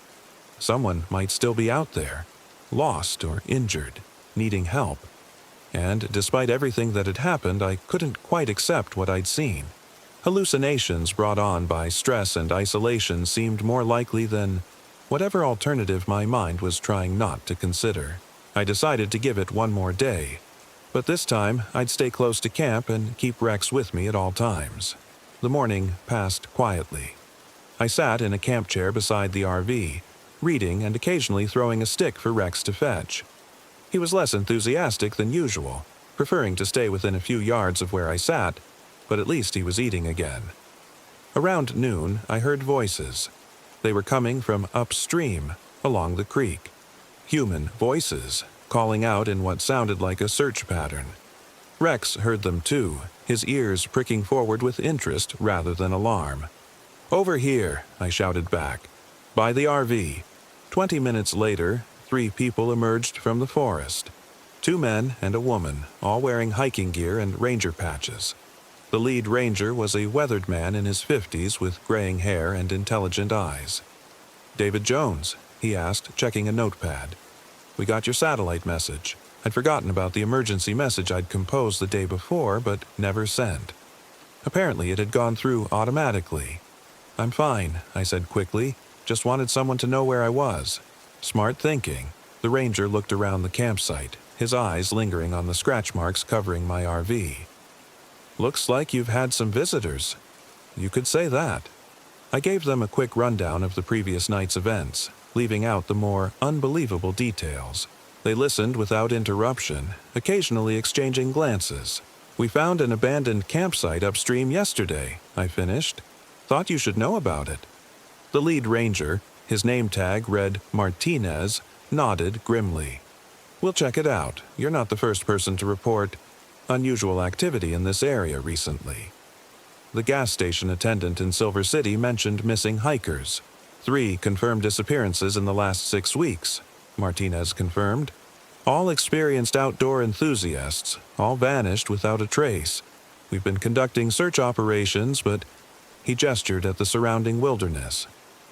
Someone might still be out there, lost or injured, needing help. And despite everything that had happened, I couldn't quite accept what I'd seen. Hallucinations brought on by stress and isolation seemed more likely than whatever alternative my mind was trying not to consider. I decided to give it one more day, but this time I'd stay close to camp and keep Rex with me at all times. The morning passed quietly. I sat in a camp chair beside the RV, reading and occasionally throwing a stick for Rex to fetch. He was less enthusiastic than usual, preferring to stay within a few yards of where I sat, but at least he was eating again. Around noon, I heard voices. They were coming from upstream, along the creek. Human voices, calling out in what sounded like a search pattern. Rex heard them too, his ears pricking forward with interest rather than alarm. "Over here," I shouted back. "By the RV." 20 minutes later, 3 people emerged from the forest. 2 men and a woman, all wearing hiking gear and ranger patches. The lead ranger was a weathered man in his 50s with graying hair and intelligent eyes. "David Jones?" he asked, checking a notepad. "We got your satellite message. I'd forgotten about the emergency message I'd composed the day before, but never sent. Apparently it had gone through automatically." "I'm fine," I said quickly. "Just wanted someone to know where I was." Smart thinking. The ranger looked around the campsite, his eyes lingering on the scratch marks covering my RV. "Looks like you've had some visitors." "You could say that." I gave them a quick rundown of the previous night's events, leaving out the more unbelievable details. They listened without interruption, occasionally exchanging glances. "We found an abandoned campsite upstream yesterday," I finished. "Thought you should know about it." The lead ranger, his name tag read Martinez, nodded grimly. "We'll check it out. You're not the first person to report unusual activity in this area recently." The gas station attendant in Silver City mentioned missing hikers. 3 confirmed disappearances in the last 6 weeks, Martinez confirmed. "All experienced outdoor enthusiasts, all vanished without a trace. We've been conducting search operations, but..." He gestured at the surrounding wilderness.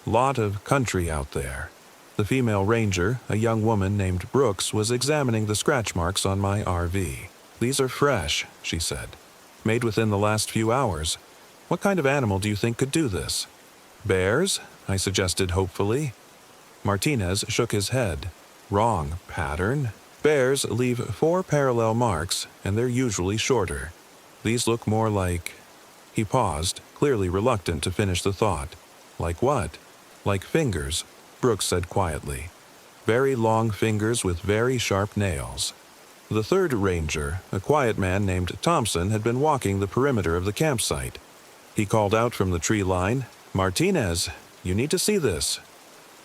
"Lot of country out there." The female ranger, a young woman named Brooks, was examining the scratch marks on my RV. "These are fresh," she said. "Made within the last few hours. What kind of animal do you think could do this?" "Bears?" I suggested hopefully. Martinez shook his head. "Wrong pattern. Bears leave 4 parallel marks, and they're usually shorter. These look more like..." He paused, clearly reluctant to finish the thought. "Like what?" "Like fingers," Brooks said quietly. "Very long fingers with very sharp nails." The third ranger, a quiet man named Thompson, had been walking the perimeter of the campsite. He called out from the tree line, "Martinez, you need to see this."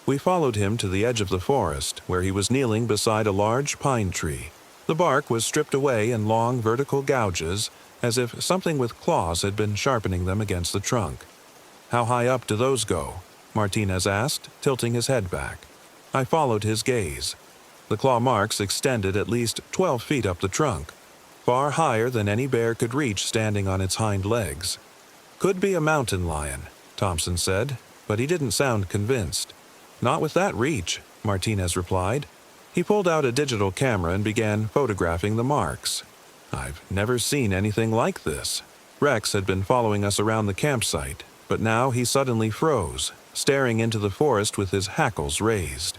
We followed him to the edge of the forest, where he was kneeling beside a large pine tree. The bark was stripped away in long vertical gouges, as if something with claws had been sharpening them against the trunk. "How high up do those go?" Martinez asked, tilting his head back. I followed his gaze. The claw marks extended at least 12 feet up the trunk, far higher than any bear could reach standing on its hind legs. "Could be a mountain lion," Thompson said, but he didn't sound convinced. "Not with that reach," Martinez replied. He pulled out a digital camera and began photographing the marks. I've never seen anything like this. Rex had been following us around the campsite, but now he suddenly froze, staring into the forest with his hackles raised.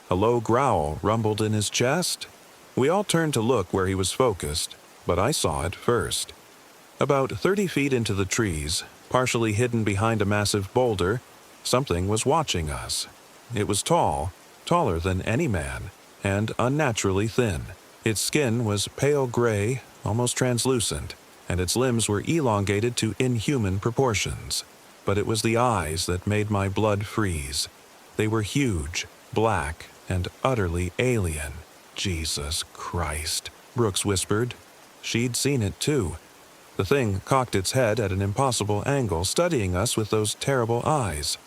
A low growl rumbled in his chest. We all turned to look where he was focused, but I saw it first. About 30 feet into the trees, partially hidden behind a massive boulder, something was watching us. It was tall, taller than any man, and unnaturally thin. Its skin was pale gray, almost translucent, and its limbs were elongated to inhuman proportions. But it was the eyes that made my blood freeze. They were huge, black, and utterly alien. "Jesus Christ," Brooks whispered. She'd seen it too. The thing cocked its head at an impossible angle, studying us with those terrible eyes.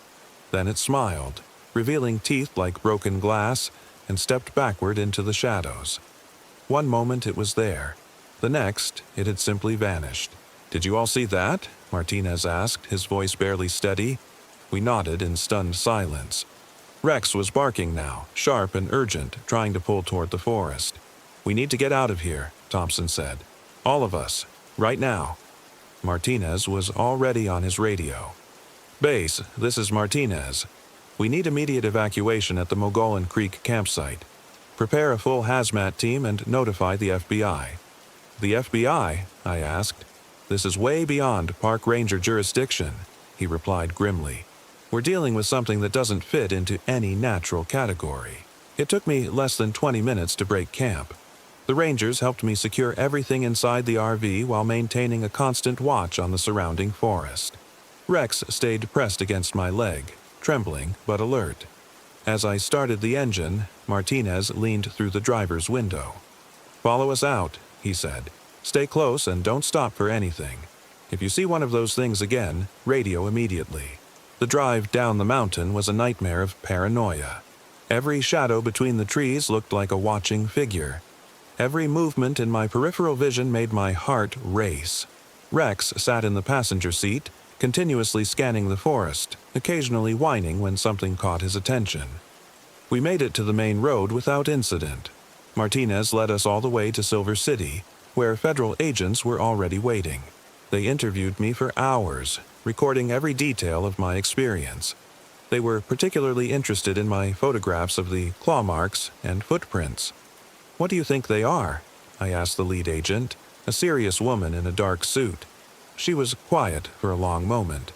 Then it smiled, revealing teeth like broken glass, and stepped backward into the shadows. One moment it was there. The next, it had simply vanished. "Did you all see that?" Martinez asked, his voice barely steady. We nodded in stunned silence. Rex was barking now, sharp and urgent, trying to pull toward the forest. "We need to get out of here," Thompson said. "All of us. Right now." Martinez was already on his radio. "Base, this is Martinez. We need immediate evacuation at the Mogollon Creek campsite. Prepare a full hazmat team and notify the FBI. The FBI? I asked. This is way beyond park ranger jurisdiction, he replied grimly. We're dealing with something that doesn't fit into any natural category. It took me less than 20 minutes to break camp. The rangers helped me secure everything inside the RV while maintaining a constant watch on the surrounding forest. Rex stayed pressed against my leg, trembling but alert. As I started the engine, Martinez leaned through the driver's window. "Follow us out," he said. "Stay close and don't stop for anything. If you see one of those things again, radio immediately." The drive down the mountain was a nightmare of paranoia. Every shadow between the trees looked like a watching figure. Every movement in my peripheral vision made my heart race. Rex sat in the passenger seat, continuously scanning the forest, occasionally whining when something caught his attention. We made it to the main road without incident. Martinez led us all the way to Silver City, where federal agents were already waiting. They interviewed me for hours, recording every detail of my experience. They were particularly interested in my photographs of the claw marks and footprints. "What do you think they are?" I asked the lead agent, a serious woman in a dark suit. She was quiet for a long moment.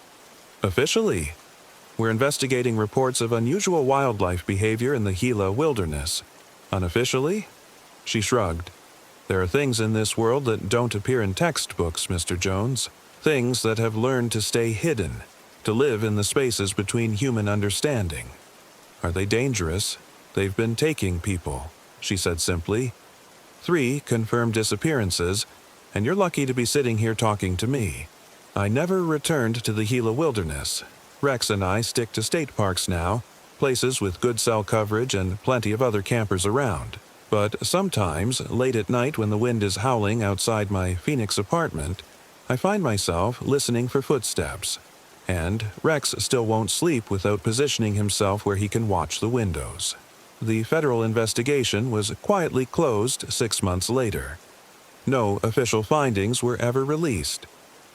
"Officially, we're investigating reports of unusual wildlife behavior in the Gila wilderness. Unofficially?" She shrugged. "There are things in this world that don't appear in textbooks, Mr. Jones. Things that have learned to stay hidden, to live in the spaces between human understanding. Are they dangerous? They've been taking people," she said simply. 3 confirmed disappearances, and you're lucky to be sitting here talking to me. I never returned to the Gila wilderness. Rex and I stick to state parks now, places with good cell coverage and plenty of other campers around. But sometimes, late at night when the wind is howling outside my Phoenix apartment, I find myself listening for footsteps. And Rex still won't sleep without positioning himself where he can watch the windows. The federal investigation was quietly closed 6 months later. No official findings were ever released,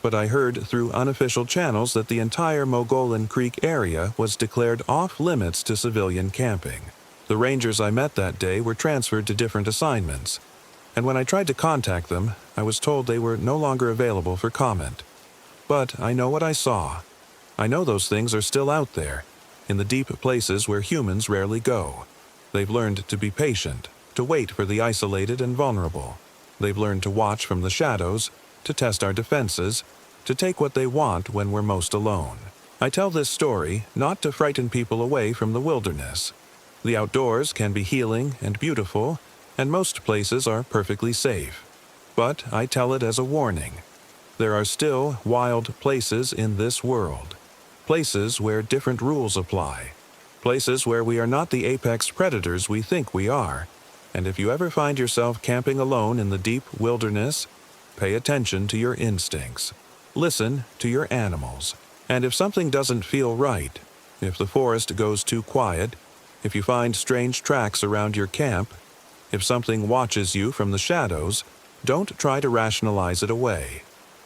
but I heard through unofficial channels that the entire Mogollon Creek area was declared off-limits to civilian camping. The rangers I met that day were transferred to different assignments, and when I tried to contact them, I was told they were no longer available for comment. But I know what I saw. I know those things are still out there, in the deep places where humans rarely go. They've learned to be patient, to wait for the isolated and vulnerable. They've learned to watch from the shadows, to test our defenses, to take what they want when we're most alone. I tell this story not to frighten people away from the wilderness. The outdoors can be healing and beautiful, and most places are perfectly safe. But I tell it as a warning. There are still wild places in this world. Places where different rules apply. Places where we are not the apex predators we think we are. And if you ever find yourself camping alone in the deep wilderness, pay attention to your instincts. Listen to your animals. And if something doesn't feel right, if the forest goes too quiet, if you find strange tracks around your camp, if something watches you from the shadows, don't try to rationalize it away.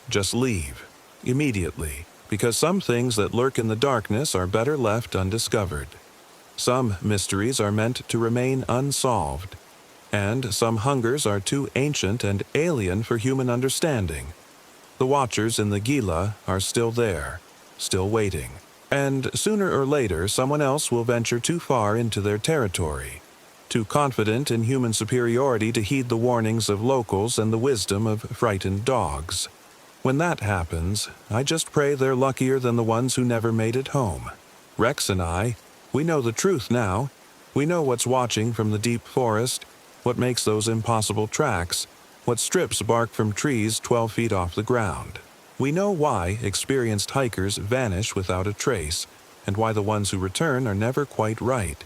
Just leave, immediately, because some things that lurk in the darkness are better left undiscovered. Some mysteries are meant to remain unsolved, and some hungers are too ancient and alien for human understanding. The watchers in the Gila are still there, still waiting, and sooner or later someone else will venture too far into their territory, too confident in human superiority to heed the warnings of locals and the wisdom of frightened dogs. When that happens, I just pray they're luckier than the ones who never made it home. Rex and I, we know the truth now. We know what's watching from the deep forest, what makes those impossible tracks, what strips bark from trees 12 feet off the ground. We know why experienced hikers vanish without a trace, and why the ones who return are never quite right.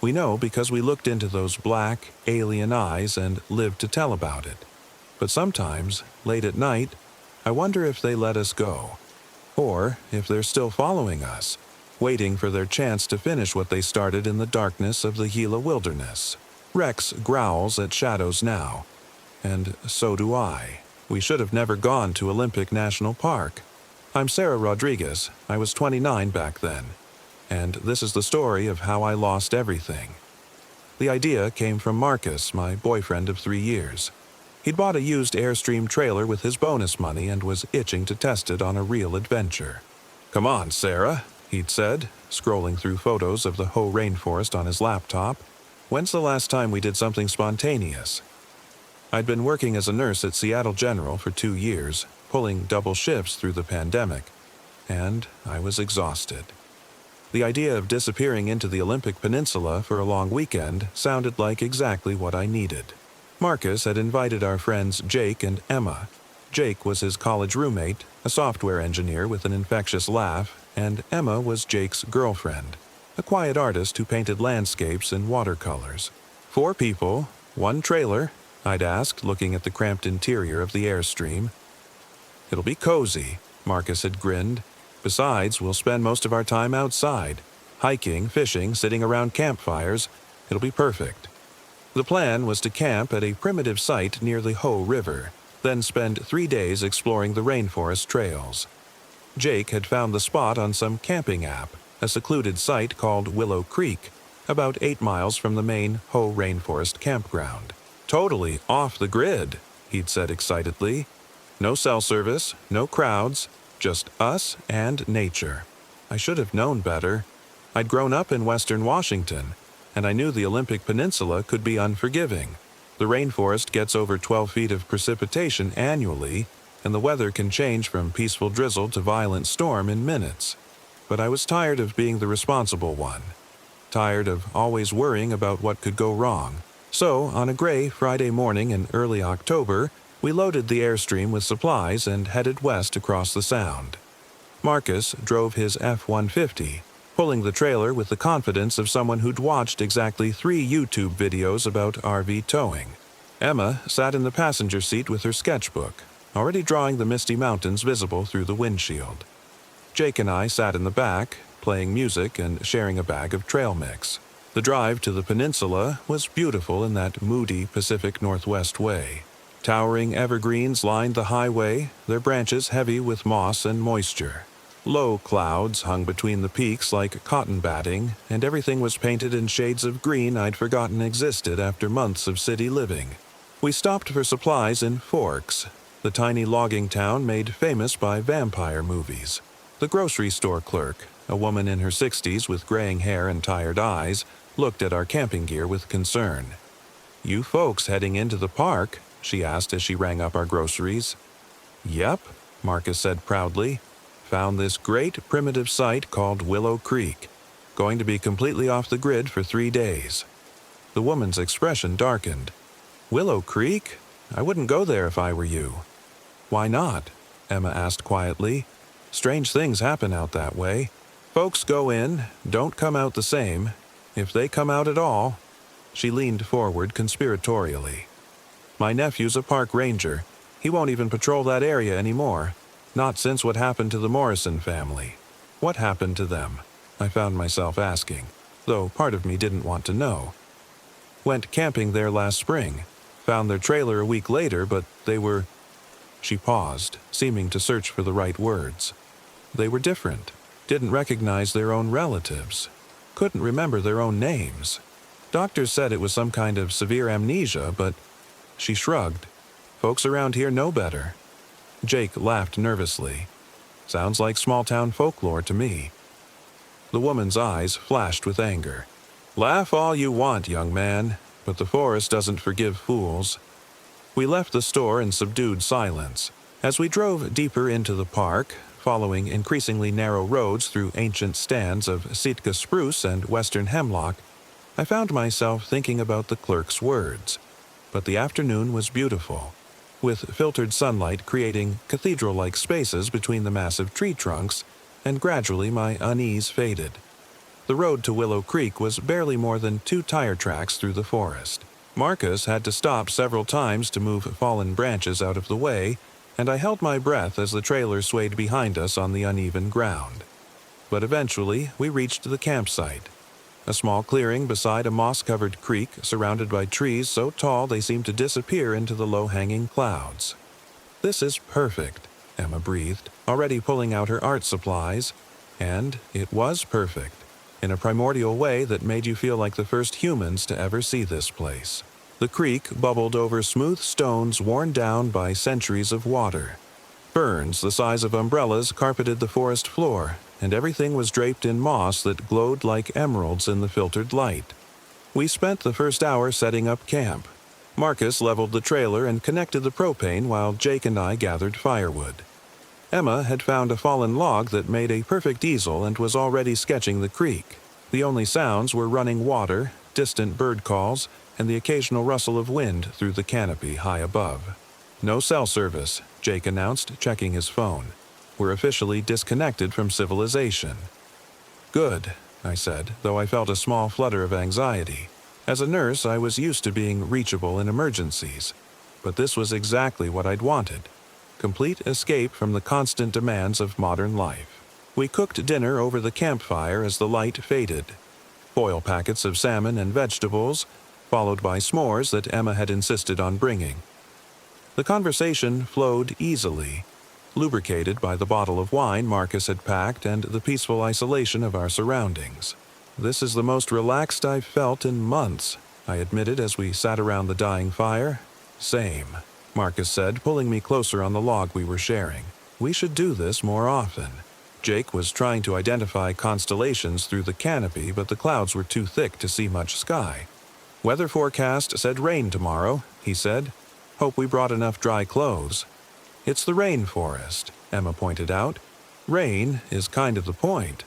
We know because we looked into those black, alien eyes and lived to tell about it. But sometimes, late at night, I wonder if they let us go, or if they're still following us, waiting for their chance to finish what they started in the darkness of the Gila wilderness. Rex growls at shadows now, and so do I. We should have never gone to Olympic National Park. I'm Sarah Rodriguez. I was 29 back then. and this is the story of how I lost everything. The idea came from Marcus, my boyfriend of 3 years. He'd bought a used Airstream trailer with his bonus money and was itching to test it on a real adventure. "Come on, Sarah," he'd said, scrolling through photos of the Hoh rainforest on his laptop. "When's the last time we did something spontaneous?" I'd been working as a nurse at Seattle General for 2 years, pulling double shifts through the pandemic, and I was exhausted. The idea of disappearing into the Olympic Peninsula for a long weekend sounded like exactly what I needed. Marcus had invited our friends Jake and Emma. Jake was his college roommate, a software engineer with an infectious laugh, and Emma was Jake's girlfriend, a quiet artist who painted landscapes in watercolors. 4 people, 1 trailer, I'd asked, looking at the cramped interior of the Airstream. "It'll be cozy," Marcus had grinned. "Besides, we'll spend most of our time outside, hiking, fishing, sitting around campfires. It'll be perfect." The plan was to camp at a primitive site near the Hoh River, then spend 3 days exploring the rainforest trails. Jake had found the spot on some camping app, a secluded site called Willow Creek, about 8 miles from the main Hoh Rainforest campground. "Totally off the grid," he'd said excitedly. "No cell service, no crowds, just us and nature." I should have known better. I'd grown up in western Washington, and I knew the Olympic Peninsula could be unforgiving. The rainforest gets over 12 feet of precipitation annually, and the weather can change from peaceful drizzle to violent storm in minutes. But I was tired of being the responsible one. Tired of always worrying about what could go wrong. So, on a gray Friday morning in early October, we loaded the Airstream with supplies and headed west across the Sound. Marcus drove his F-150, pulling the trailer with the confidence of someone who'd watched exactly 3 YouTube videos about RV towing. Emma sat in the passenger seat with her sketchbook, already drawing the misty mountains visible through the windshield. Jake and I sat in the back, playing music and sharing a bag of trail mix. The drive to the peninsula was beautiful in that moody Pacific Northwest way. Towering evergreens lined the highway, their branches heavy with moss and moisture. Low clouds hung between the peaks like cotton batting, and everything was painted in shades of green I'd forgotten existed after months of city living. We stopped for supplies in Forks, the tiny logging town made famous by vampire movies. The grocery store clerk, a woman in her 60s with graying hair and tired eyes, looked at our camping gear with concern. "You folks heading into the park?" she asked as she rang up our groceries. "Yep," Marcus said proudly. "Found this great primitive site called Willow Creek. Going to be completely off the grid for 3 days." The woman's expression darkened. "Willow Creek? I wouldn't go there if I were you." "Why not?" Emma asked quietly. "Strange things happen out that way. Folks go in, don't come out the same. If they come out at all." She leaned forward conspiratorially. "My nephew's a park ranger. He won't even patrol that area anymore. Not since what happened to the Morrison family." What happened to them? I found myself asking, though part of me didn't want to know. "Went camping there last spring. Found their trailer a week later, but they were..." She paused, seeming to search for the right words. "They were different. Didn't recognize their own relatives. Couldn't remember their own names. Doctors said it was some kind of severe amnesia, but..." She shrugged. "Folks around here know better." Jake laughed nervously. "Sounds like small-town folklore to me." The woman's eyes flashed with anger. "Laugh all you want, young man, but the forest doesn't forgive fools." We left the store in subdued silence. As we drove deeper into the park, following increasingly narrow roads through ancient stands of Sitka spruce and western hemlock, I found myself thinking about the clerk's words. But the afternoon was beautiful, with filtered sunlight creating cathedral-like spaces between the massive tree trunks, and gradually my unease faded. The road to Willow Creek was barely more than 2 tire tracks through the forest. Marcus had to stop several times to move fallen branches out of the way, and I held my breath as the trailer swayed behind us on the uneven ground. But eventually, we reached the campsite. A small clearing beside a moss-covered creek surrounded by trees so tall they seemed to disappear into the low-hanging clouds. "This is perfect," Emma breathed, already pulling out her art supplies. And it was perfect. in a primordial way that made you feel like the first humans to ever see this place. The creek bubbled over smooth stones worn down by centuries of water. Ferns the size of umbrellas carpeted the forest floor, and everything was draped in moss that glowed like emeralds in the filtered light. We spent the first hour setting up camp. Marcus leveled the trailer and connected the propane while Jake and I gathered firewood. Emma had found a fallen log that made a perfect easel and was already sketching the creek. The only sounds were running water, distant bird calls, and the occasional rustle of wind through the canopy high above. "No cell service," Jake announced, checking his phone. "We're officially disconnected from civilization." "Good," I said, though I felt a small flutter of anxiety. As a nurse, I was used to being reachable in emergencies. But this was exactly what I'd wanted. Complete escape from the constant demands of modern life. We cooked dinner over the campfire as the light faded. Foil packets of salmon and vegetables, followed by s'mores that Emma had insisted on bringing. The conversation flowed easily, lubricated by the bottle of wine Marcus had packed and the peaceful isolation of our surroundings. "This is the most relaxed I've felt in months," I admitted as we sat around the dying fire. "Same," Marcus said, pulling me closer on the log we were sharing. "We should do this more often." Jake was trying to identify constellations through the canopy, but the clouds were too thick to see much sky. "Weather forecast said rain tomorrow," he said. "Hope we brought enough dry clothes." "It's the rainforest," Emma pointed out. "Rain is kind of the point."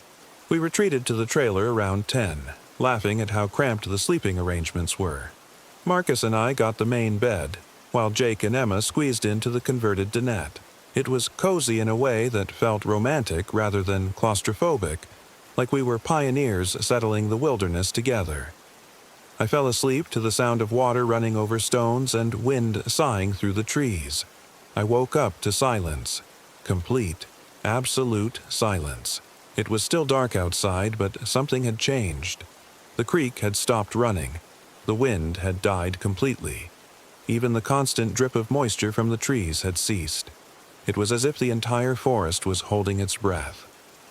We retreated to the trailer around 10, laughing at how cramped the sleeping arrangements were. Marcus and I got the main bed, while Jake and Emma squeezed into the converted dinette. It was cozy in a way that felt romantic rather than claustrophobic, like we were pioneers settling the wilderness together. I fell asleep to the sound of water running over stones and wind sighing through the trees. I woke up to silence. Complete, absolute silence. It was still dark outside, but something had changed. The creek had stopped running. The wind had died completely. Even the constant drip of moisture from the trees had ceased. It was as if the entire forest was holding its breath.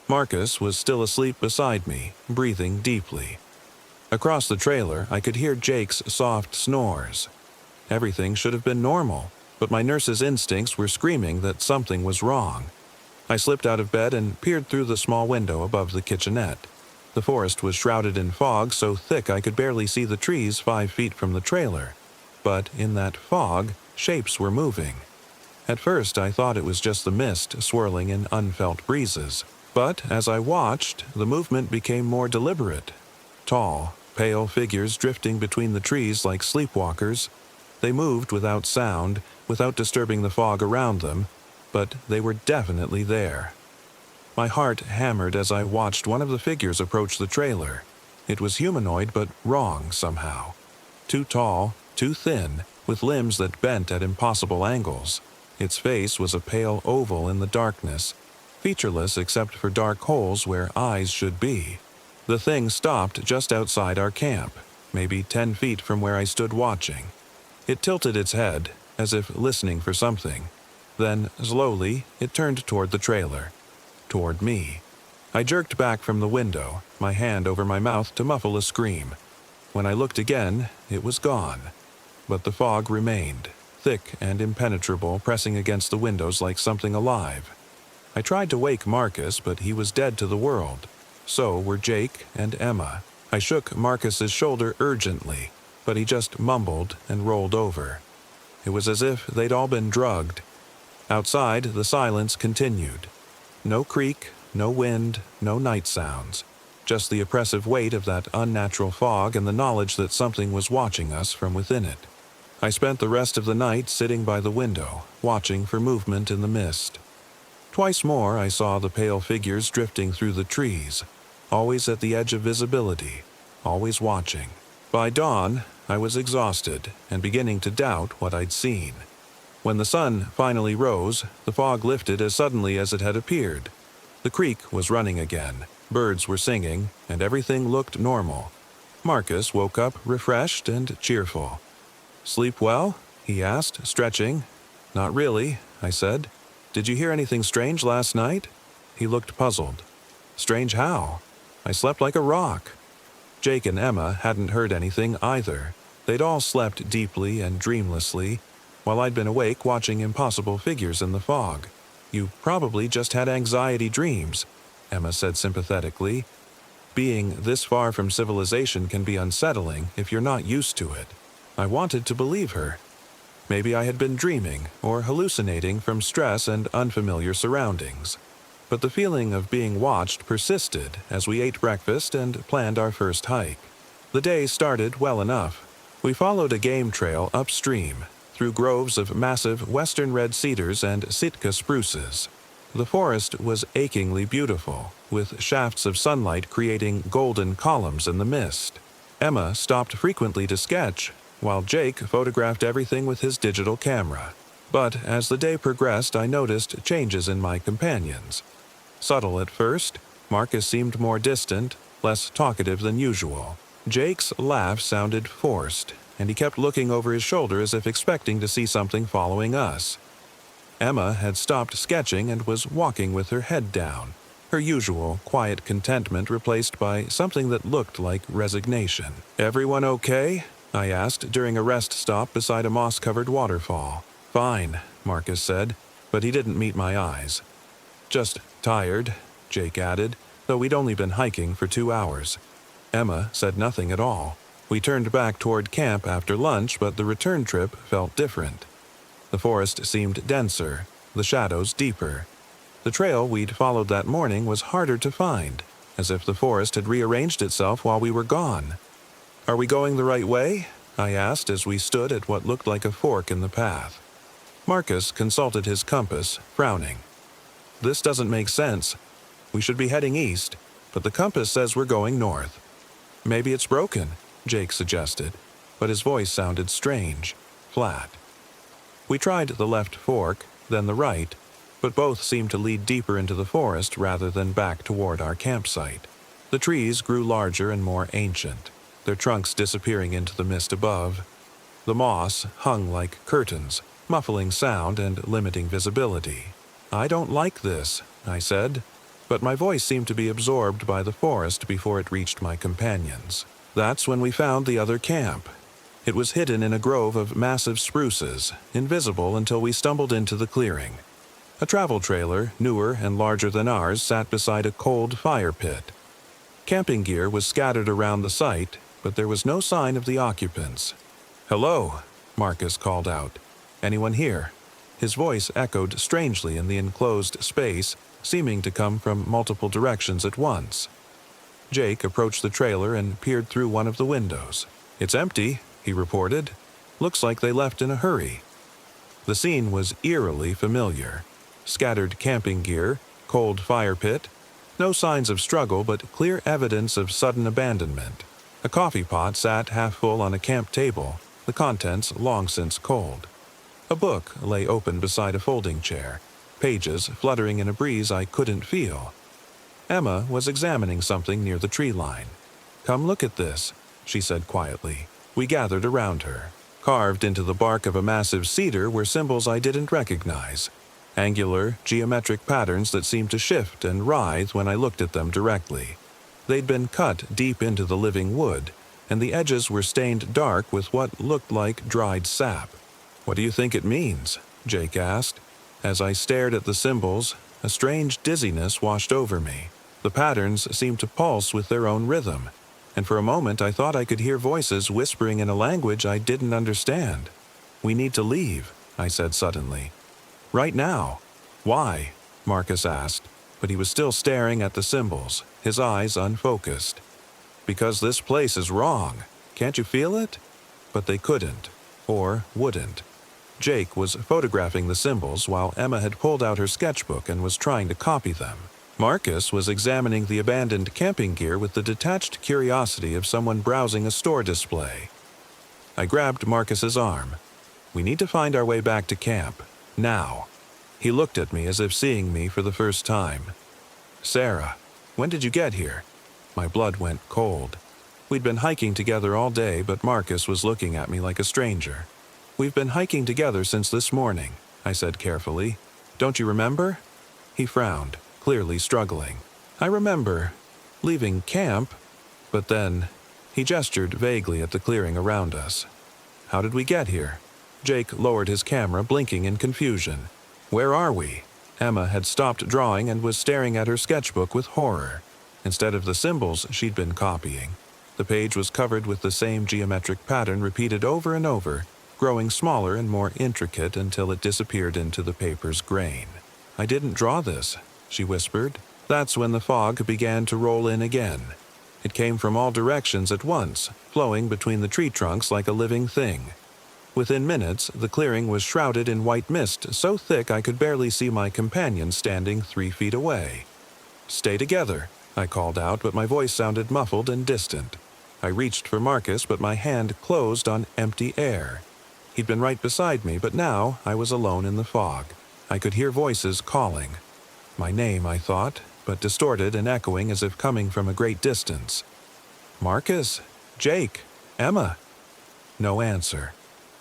Marcus was still asleep beside me, breathing deeply. Across the trailer, I could hear Jake's soft snores. Everything should have been normal, but my nurse's instincts were screaming that something was wrong. I slipped out of bed and peered through the small window above the kitchenette. The forest was shrouded in fog so thick I could barely see the trees 5 feet from the trailer. But in that fog, shapes were moving. At first, I thought it was just the mist swirling in unfelt breezes. But as I watched, the movement became more deliberate. Tall, pale figures drifting between the trees like sleepwalkers. They moved without sound, without disturbing the fog around them, but they were definitely there. My heart hammered as I watched one of the figures approach the trailer. It was humanoid, but wrong somehow. Too tall, too thin, with limbs that bent at impossible angles. Its face was a pale oval in the darkness, featureless except for dark holes where eyes should be. The thing stopped just outside our camp, maybe 10 feet from where I stood watching. It tilted its head, as if listening for something. Then, slowly, it turned toward the trailer. Toward me. I jerked back from the window, my hand over my mouth to muffle a scream. When I looked again, it was gone. But the fog remained, thick and impenetrable, pressing against the windows like something alive. I tried to wake Marcus, but he was dead to the world. So were Jake and Emma. I shook Marcus's shoulder urgently, but he just mumbled and rolled over. It was as if they'd all been drugged. Outside, the silence continued. No creek, no wind, no night sounds. Just the oppressive weight of that unnatural fog and the knowledge that something was watching us from within it. I spent the rest of the night sitting by the window, watching for movement in the mist. Twice more I saw the pale figures drifting through the trees, always at the edge of visibility, always watching. By dawn, I was exhausted and beginning to doubt what I'd seen. When the sun finally rose, the fog lifted as suddenly as it had appeared. The creek was running again, birds were singing, and everything looked normal. Marcus woke up refreshed and cheerful. "Sleep well?" he asked, stretching. "Not really," I said. "Did you hear anything strange last night?" He looked puzzled. "Strange how?" I slept like a rock. Jake and Emma hadn't heard anything either. They'd all slept deeply and dreamlessly, while I'd been awake watching impossible figures in the fog. You probably just had anxiety dreams, Emma said sympathetically. Being this far from civilization can be unsettling if you're not used to it. I wanted to believe her. Maybe I had been dreaming or hallucinating from stress and unfamiliar surroundings. But the feeling of being watched persisted as we ate breakfast and planned our first hike. The day started well enough. We followed a game trail upstream, through groves of massive western red cedars and Sitka spruces. The forest was achingly beautiful, with shafts of sunlight creating golden columns in the mist. Emma stopped frequently to sketch, while Jake photographed everything with his digital camera. But as the day progressed, I noticed changes in my companions. Subtle at first, Marcus seemed more distant, less talkative than usual. Jake's laugh sounded forced, and he kept looking over his shoulder as if expecting to see something following us. Emma had stopped sketching and was walking with her head down, her usual quiet contentment replaced by something that looked like resignation. "Everyone okay?" I asked during a rest stop beside a moss-covered waterfall. "Fine," Marcus said, but he didn't meet my eyes. "Just tired," Jake added, though we'd only been hiking for 2 hours. Emma said nothing at all. We turned back toward camp after lunch, but the return trip felt different. The forest seemed denser, the shadows deeper. The trail we'd followed that morning was harder to find, as if the forest had rearranged itself while we were gone. "Are we going the right way?" I asked as we stood at what looked like a fork in the path. Marcus consulted his compass, frowning. "This doesn't make sense. We should be heading east, but the compass says we're going north." "Maybe it's broken," Jake suggested, but his voice sounded strange, flat. We tried the left fork, then the right, but both seemed to lead deeper into the forest rather than back toward our campsite. The trees grew larger and more ancient, their trunks disappearing into the mist above. The moss hung like curtains, muffling sound and limiting visibility. "I don't like this," I said, but my voice seemed to be absorbed by the forest before it reached my companions. That's when we found the other camp. It was hidden in a grove of massive spruces, invisible until we stumbled into the clearing. A travel trailer, newer and larger than ours, sat beside a cold fire pit. Camping gear was scattered around the site, but there was no sign of the occupants. "Hello," Marcus called out. "Anyone here?" His voice echoed strangely in the enclosed space, seeming to come from multiple directions at once. Jake approached the trailer and peered through one of the windows. "It's empty," he reported. "Looks like they left in a hurry." The scene was eerily familiar. Scattered camping gear, cold fire pit, no signs of struggle but clear evidence of sudden abandonment. A coffee pot sat half full on a camp table, the contents long since cold. A book lay open beside a folding chair, pages fluttering in a breeze I couldn't feel. Emma was examining something near the tree line. "Come look at this," she said quietly. We gathered around her. Carved into the bark of a massive cedar were symbols I didn't recognize. Angular, geometric patterns that seemed to shift and writhe when I looked at them directly. They'd been cut deep into the living wood, and the edges were stained dark with what looked like dried sap. "What do you think it means?" Jake asked. As I stared at the symbols, a strange dizziness washed over me. The patterns seemed to pulse with their own rhythm, and for a moment I thought I could hear voices whispering in a language I didn't understand. "We need to leave," I said suddenly. "Right now." "Why?" Marcus asked, but he was still staring at the symbols, his eyes unfocused. "Because this place is wrong. Can't you feel it?" But they couldn't, or wouldn't. Jake was photographing the symbols while Emma had pulled out her sketchbook and was trying to copy them. Marcus was examining the abandoned camping gear with the detached curiosity of someone browsing a store display. I grabbed Marcus's arm. "We need to find our way back to camp. Now." He looked at me as if seeing me for the first time. "Sarah, when did you get here?" My blood went cold. We'd been hiking together all day, but Marcus was looking at me like a stranger. "We've been hiking together since this morning," I said carefully. "Don't you remember?" He frowned, clearly struggling. "I remember. Leaving camp? But then, he gestured vaguely at the clearing around us. How did we get here? Jake lowered his camera, blinking in confusion. Where are we? Emma had stopped drawing and was staring at her sketchbook with horror. Instead of the symbols she'd been copying, the page was covered with the same geometric pattern repeated over and over, growing smaller and more intricate until it disappeared into the paper's grain. I didn't draw this, she whispered. That's when the fog began to roll in again. It came from all directions at once, flowing between the tree trunks like a living thing. Within minutes, the clearing was shrouded in white mist so thick I could barely see my companion standing 3 feet away. Stay together, I called out, but my voice sounded muffled and distant. I reached for Marcus, but my hand closed on empty air. He'd been right beside me, but now I was alone in the fog. I could hear voices calling. My name, I thought, but distorted and echoing as if coming from a great distance. Marcus, Jake, Emma. No answer.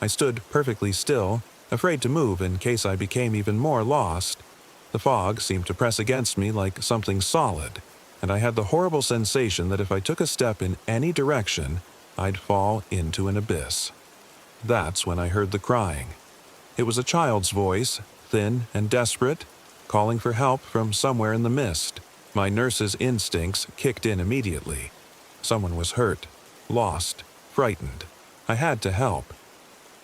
I stood perfectly still, afraid to move in case I became even more lost. The fog seemed to press against me like something solid, and I had the horrible sensation that if I took a step in any direction, I'd fall into an abyss. That's when I heard the crying. It was a child's voice, thin and desperate, calling for help from somewhere in the mist. My nurse's instincts kicked in immediately. Someone was hurt, lost, frightened. I had to help.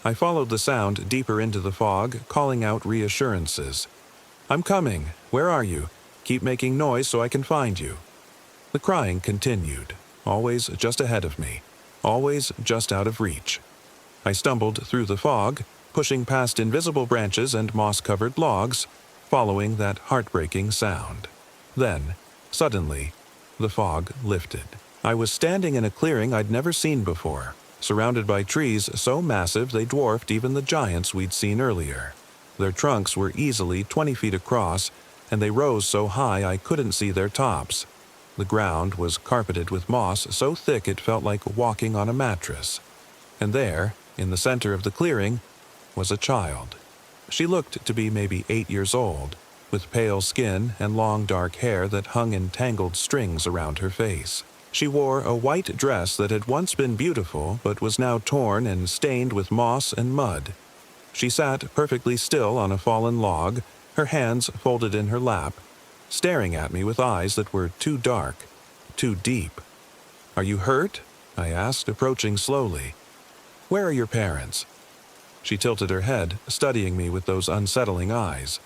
I followed the sound deeper into the fog, calling out reassurances. I'm coming. Where are you? Keep making noise so I can find you. The crying continued, always just ahead of me, always just out of reach. I stumbled through the fog, pushing past invisible branches and moss-covered logs, following that heartbreaking sound. Then, suddenly, the fog lifted. I was standing in a clearing I'd never seen before, surrounded by trees so massive they dwarfed even the giants we'd seen earlier. Their trunks were easily 20 feet across, and they rose so high I couldn't see their tops. The ground was carpeted with moss so thick it felt like walking on a mattress. And there, in the center of the clearing, was a child. She looked to be maybe 8 years old, with pale skin and long dark hair that hung in tangled strings around her face. She wore a white dress that had once been beautiful but was now torn and stained with moss and mud. She sat perfectly still on a fallen log, her hands folded in her lap, staring at me with eyes that were too dark, too deep. Are you hurt? I asked, approaching slowly. Where are your parents? She tilted her head, studying me with those unsettling eyes.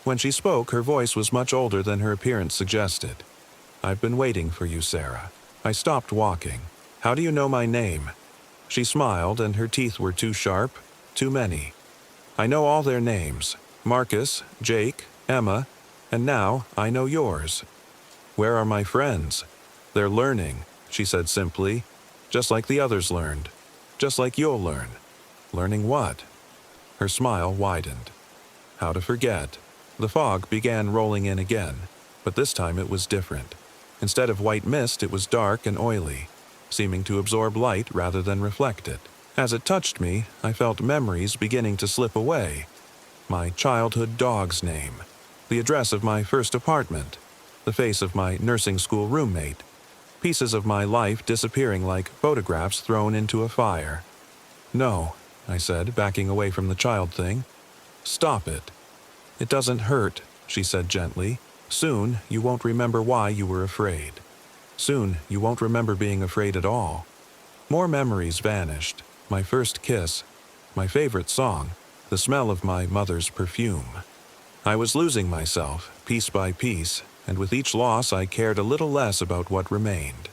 When she spoke, her voice was much older than her appearance suggested. I've been waiting for you, Sarah. I stopped walking. How do you know my name? She smiled, and her teeth were too sharp, too many. I know all their names. Marcus, Jake, Emma, and now I know yours. Where are my friends? They're learning, she said simply, just like the others learned. Just like you'll learn. Learning what? Her smile widened. How to forget. The fog began rolling in again, but this time it was different. Instead of white mist, it was dark and oily, seeming to absorb light rather than reflect it. As it touched me, I felt memories beginning to slip away. My childhood dog's name, the address of my first apartment, the face of my nursing school roommate, pieces of my life disappearing like photographs thrown into a fire. No, I said, backing away from the child thing. Stop it. It doesn't hurt, she said gently. Soon, you won't remember why you were afraid. Soon, you won't remember being afraid at all. More memories vanished. My first kiss, my favorite song, the smell of my mother's perfume. I was losing myself, piece by piece, and with each loss I cared a little less about what remained.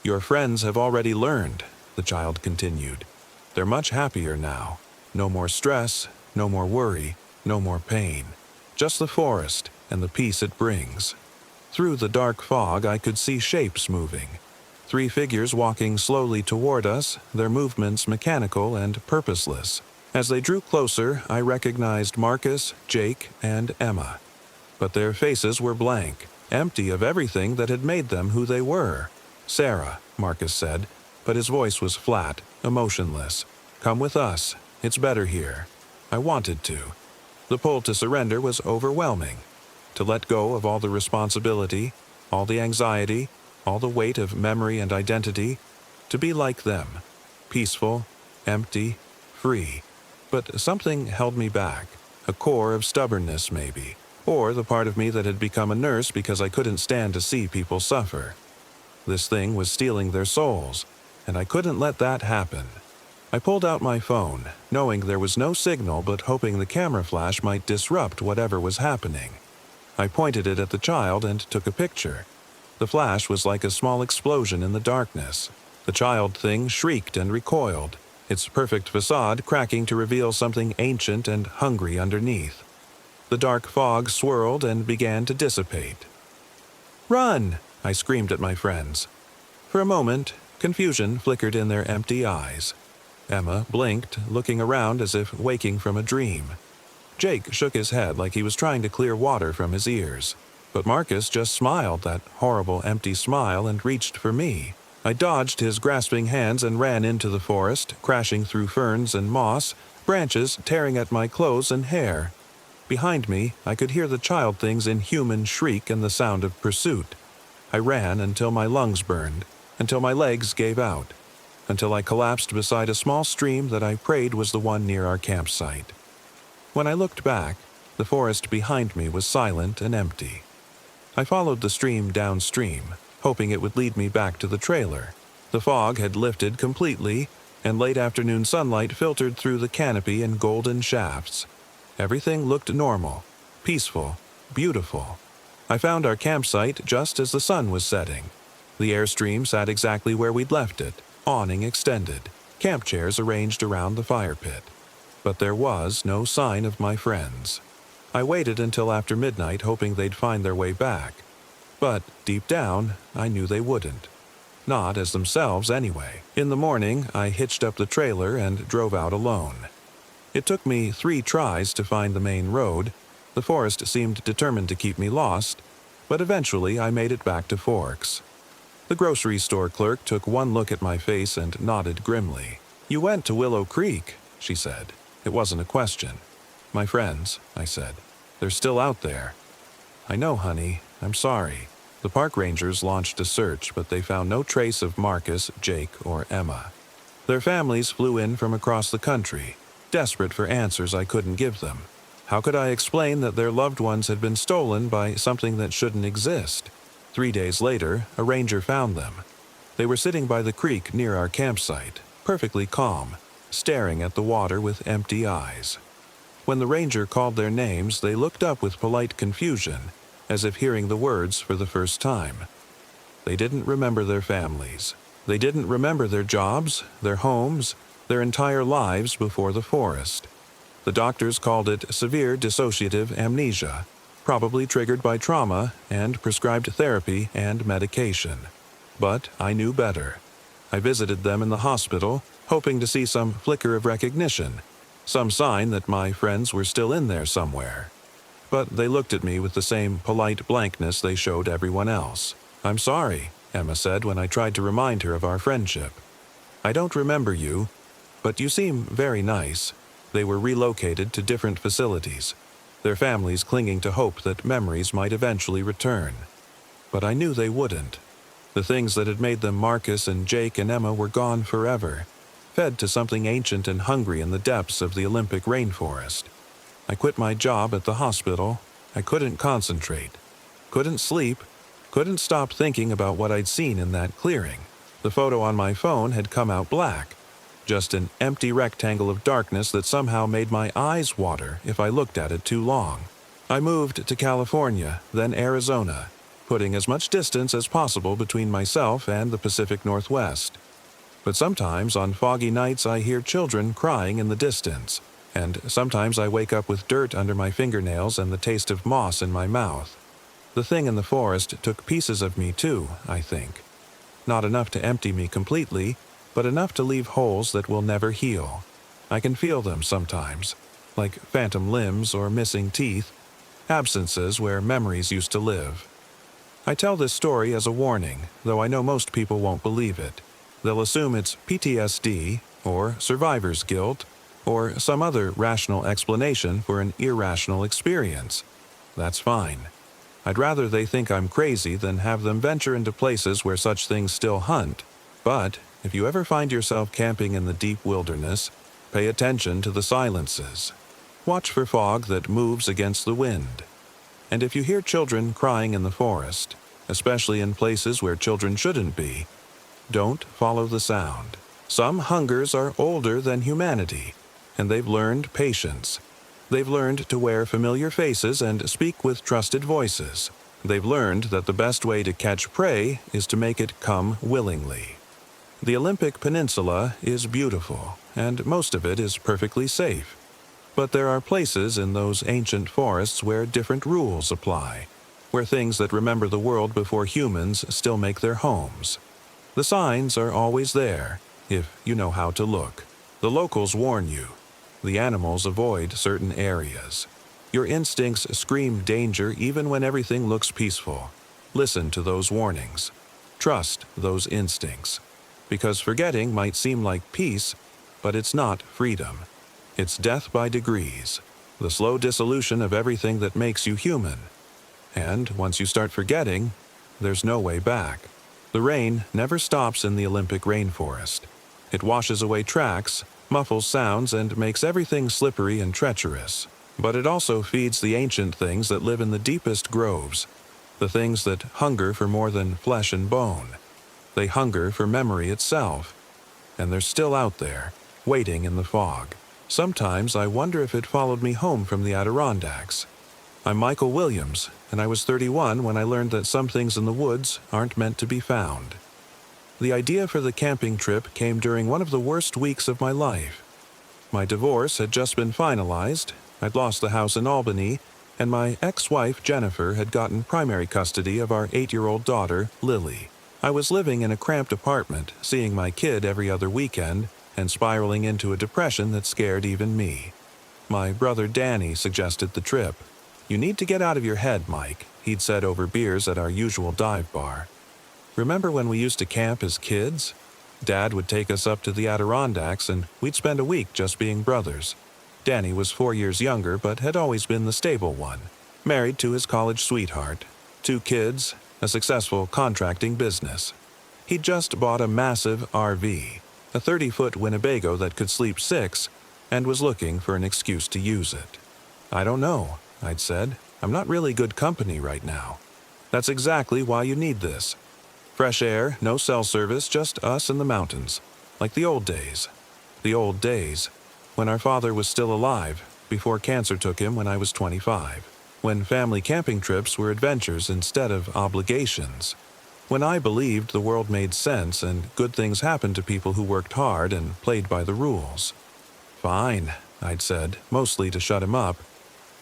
Your friends have already learned, the child continued. They're much happier now. No more stress, no more worry, no more pain. Just the forest and the peace it brings. Through the dark fog I could see shapes moving. 3 figures walking slowly toward us, their movements mechanical and purposeless. As they drew closer, I recognized Marcus, Jake, and Emma. But their faces were blank, empty of everything that had made them who they were. Sarah, Marcus said, but his voice was flat, emotionless. Come with us. It's better here. I wanted to. The pull to surrender was overwhelming. To let go of all the responsibility, all the anxiety, all the weight of memory and identity, to be like them, peaceful, empty, free. But something held me back, a core of stubbornness maybe, or the part of me that had become a nurse because I couldn't stand to see people suffer. This thing was stealing their souls, and I couldn't let that happen. I pulled out my phone, knowing there was no signal but hoping the camera flash might disrupt whatever was happening. I pointed it at the child and took a picture. The flash was like a small explosion in the darkness. The child thing shrieked and recoiled, its perfect facade cracking to reveal something ancient and hungry underneath. The dark fog swirled and began to dissipate. "Run!" I screamed at my friends. For a moment, confusion flickered in their empty eyes. Emma blinked, looking around as if waking from a dream. Jake shook his head like he was trying to clear water from his ears. But Marcus just smiled that horrible empty smile and reached for me. I dodged his grasping hands and ran into the forest, crashing through ferns and moss, branches tearing at my clothes and hair. Behind me, I could hear the child thing's inhuman shriek and the sound of pursuit. I ran until my lungs burned, until my legs gave out, until I collapsed beside a small stream that I prayed was the one near our campsite. When I looked back, the forest behind me was silent and empty. I followed the stream downstream, hoping it would lead me back to the trailer. The fog had lifted completely, and late afternoon sunlight filtered through the canopy in golden shafts. Everything looked normal, peaceful, beautiful. I found our campsite just as the sun was setting. The Airstream sat exactly where we'd left it, awning extended, camp chairs arranged around the fire pit. But there was no sign of my friends. I waited until after midnight, hoping they'd find their way back. But deep down, I knew they wouldn't. Not as themselves, anyway. In the morning, I hitched up the trailer and drove out alone. It took me 3 tries to find the main road. The forest seemed determined to keep me lost, but eventually I made it back to Forks. The grocery store clerk took one look at my face and nodded grimly. "You went to Willow Creek," she said. It wasn't a question. "My friends," I said. "They're still out there." "I know, honey. I'm sorry." The park rangers launched a search, but they found no trace of Marcus, Jake, or Emma. Their families flew in from across the country, desperate for answers I couldn't give them. How could I explain that their loved ones had been stolen by something that shouldn't exist? 3 days later, a ranger found them. They were sitting by the creek near our campsite, perfectly calm, staring at the water with empty eyes. When the ranger called their names, they looked up with polite confusion, as if hearing the words for the first time. They didn't remember their families. They didn't remember their jobs, their homes, their entire lives before the forest. The doctors called it severe dissociative amnesia, probably triggered by trauma, and prescribed therapy and medication. But I knew better. I visited them in the hospital, hoping to see some flicker of recognition, some sign that my friends were still in there somewhere. But they looked at me with the same polite blankness they showed everyone else. "I'm sorry," Emma said when I tried to remind her of our friendship. "I don't remember you, but you seem very nice." They were relocated to different facilities, their families clinging to hope that memories might eventually return. But I knew they wouldn't. The things that had made them Marcus and Jake and Emma were gone forever, fed to something ancient and hungry in the depths of the Olympic rainforest. I quit my job at the hospital. I couldn't concentrate, couldn't sleep, couldn't stop thinking about what I'd seen in that clearing. The photo on my phone had come out black, just an empty rectangle of darkness that somehow made my eyes water if I looked at it too long. I moved to California, then Arizona, putting as much distance as possible between myself and the Pacific Northwest. But sometimes on foggy nights I hear children crying in the distance, and sometimes I wake up with dirt under my fingernails and the taste of moss in my mouth. The thing in the forest took pieces of me too, I think. Not enough to empty me completely, but enough to leave holes that will never heal. I can feel them sometimes, like phantom limbs or missing teeth, absences where memories used to live. I tell this story as a warning, though I know most people won't believe it. They'll assume it's PTSD, or survivor's guilt, or some other rational explanation for an irrational experience. That's fine. I'd rather they think I'm crazy than have them venture into places where such things still hunt. But if you ever find yourself camping in the deep wilderness, pay attention to the silences. Watch for fog that moves against the wind. And if you hear children crying in the forest, especially in places where children shouldn't be, don't follow the sound. Some hungers are older than humanity, and they've learned patience. They've learned to wear familiar faces and speak with trusted voices. They've learned that the best way to catch prey is to make it come willingly. The Olympic Peninsula is beautiful, and most of it is perfectly safe. But there are places in those ancient forests where different rules apply, where things that remember the world before humans still make their homes. The signs are always there, if you know how to look. The locals warn you. The animals avoid certain areas. Your instincts scream danger even when everything looks peaceful. Listen to those warnings. Trust those instincts. Because forgetting might seem like peace, but it's not freedom. It's death by degrees, the slow dissolution of everything that makes you human. And once you start forgetting, there's no way back. The rain never stops in the Olympic rainforest. It washes away tracks, muffles sounds, and makes everything slippery and treacherous. But it also feeds the ancient things that live in the deepest groves, the things that hunger for more than flesh and bone. They hunger for memory itself, and they're still out there, waiting in the fog. Sometimes I wonder if it followed me home from the Adirondacks. I'm Michael Williams, and I was 31 when I learned that some things in the woods aren't meant to be found. The idea for the camping trip came during one of the worst weeks of my life. My divorce had just been finalized, I'd lost the house in Albany, and my ex-wife Jennifer had gotten primary custody of our 8-year-old daughter, Lily. I was living in a cramped apartment, seeing my kid every other weekend, and spiraling into a depression that scared even me. My brother Danny suggested the trip. "You need to get out of your head, Mike," he'd said over beers at our usual dive bar. "Remember when we used to camp as kids? Dad would take us up to the Adirondacks and we'd spend a week just being brothers. Danny was 4 years younger but had always been the stable one, married to his college sweetheart, 2 kids, a successful contracting business. He'd just bought a massive RV, a 30-foot Winnebago that could sleep 6, and was looking for an excuse to use it. "I don't know," I'd said. "I'm not really good company right now." "That's exactly why you need this. Fresh air, no cell service, just us and the mountains. Like the old days. The old days, when our father was still alive, before cancer took him when I was 25. When family camping trips were adventures instead of obligations. When I believed the world made sense and good things happened to people who worked hard and played by the rules." "Fine," I'd said, mostly to shut him up.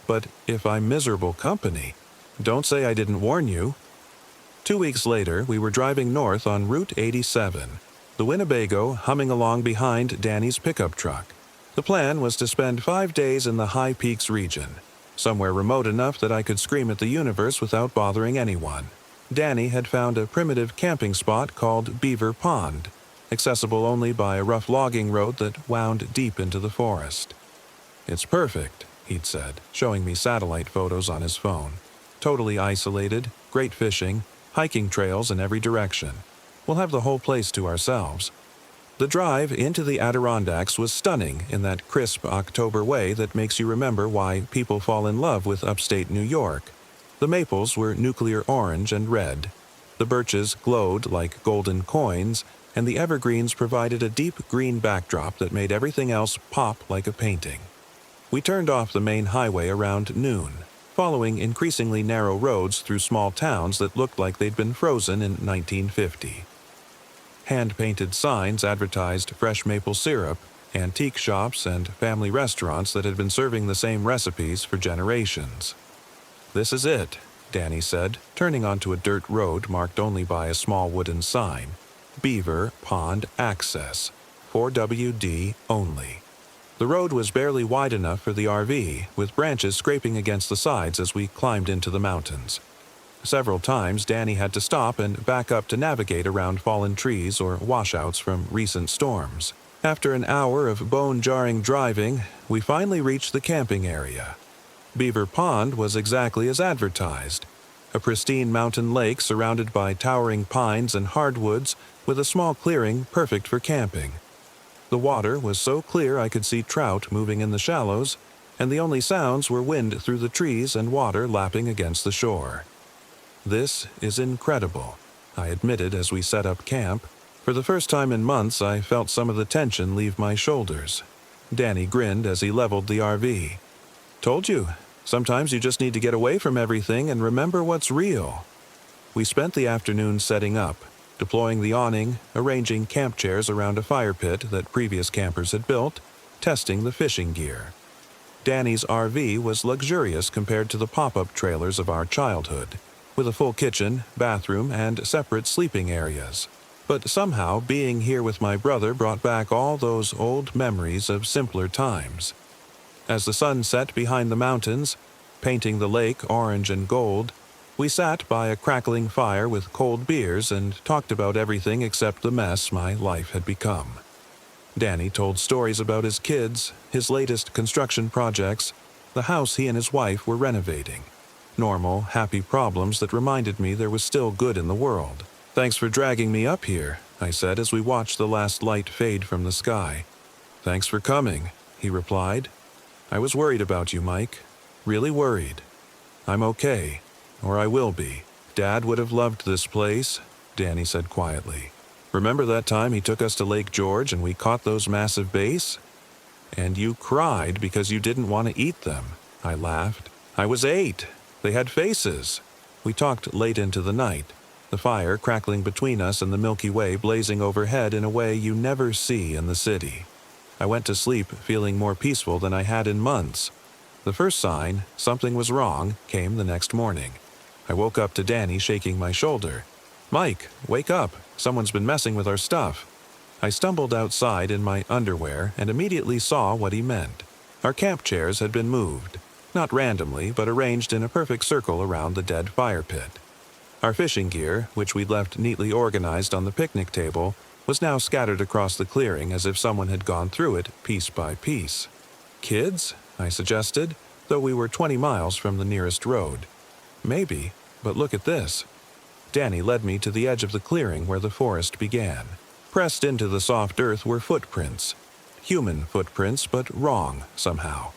"But if I'm miserable company, don't say I didn't warn you." 2 weeks later, we were driving north on Route 87, the Winnebago humming along behind Danny's pickup truck. The plan was to spend 5 days in the High Peaks region, somewhere remote enough that I could scream at the universe without bothering anyone. Danny had found a primitive camping spot called Beaver Pond, accessible only by a rough logging road that wound deep into the forest. "It's perfect," he'd said, showing me satellite photos on his phone. "Totally isolated, great fishing, hiking trails in every direction. We'll have the whole place to ourselves." The drive into the Adirondacks was stunning in that crisp October way that makes you remember why people fall in love with upstate New York. The maples were nuclear orange and red. The birches glowed like golden coins, and the evergreens provided a deep green backdrop that made everything else pop like a painting. We turned off the main highway around noon, following increasingly narrow roads through small towns that looked like they'd been frozen in 1950. Hand-painted signs advertised fresh maple syrup, antique shops, and family restaurants that had been serving the same recipes for generations. "This is it," Danny said, turning onto a dirt road marked only by a small wooden sign. "Beaver Pond Access. 4WD only." The road was barely wide enough for the RV, with branches scraping against the sides as we climbed into the mountains. Several times Danny had to stop and back up to navigate around fallen trees or washouts from recent storms. After an hour of bone-jarring driving, we finally reached the camping area. Beaver Pond was exactly as advertised. a pristine mountain lake surrounded by towering pines and hardwoods with a small clearing perfect for camping. The water was so clear I could see trout moving in the shallows, and the only sounds were wind through the trees and water lapping against the shore. "This is incredible," I admitted as we set up camp. For the first time in months, I felt some of the tension leave my shoulders. Danny grinned as he leveled the RV. "Told you, sometimes you just need to get away from everything and remember what's real." We spent the afternoon setting up, deploying the awning, arranging camp chairs around a fire pit that previous campers had built, testing the fishing gear. Danny's RV was luxurious compared to the pop-up trailers of our childhood, with a full kitchen, bathroom, and separate sleeping areas. But somehow, being here with my brother brought back all those old memories of simpler times. As the sun set behind the mountains, painting the lake orange and gold, we sat by a crackling fire with cold beers and talked about everything except the mess my life had become. Danny told stories about his kids, his latest construction projects, the house he and his wife were renovating. Normal, happy problems that reminded me there was still good in the world. "Thanks for dragging me up here," I said as we watched the last light fade from the sky. "Thanks for coming," he replied. "I was worried about you, Mike. Really worried. I'm okay, or I will be. Dad would have loved this place," Danny said quietly. "Remember that time he took us to Lake George and we caught those massive bass? And you cried because you didn't want to eat them," I laughed. "I was 8. They had faces." We talked late into the night, the fire crackling between us and the Milky Way blazing overhead in a way you never see in the city. I went to sleep feeling more peaceful than I had in months. The first sign something was wrong came the next morning. I woke up to Danny shaking my shoulder. "Mike, wake up. Someone's been messing with our stuff." I stumbled outside in my underwear and immediately saw what he meant. Our camp chairs had been moved, not randomly, but arranged in a perfect circle around the dead fire pit. Our fishing gear, which we'd left neatly organized on the picnic table, was now scattered across the clearing as if someone had gone through it piece by piece. "Kids?" I suggested, though we were 20 miles from the nearest road. "Maybe, but look at this." Danny led me to the edge of the clearing where the forest began. Pressed into the soft earth were footprints. Human footprints, but wrong somehow.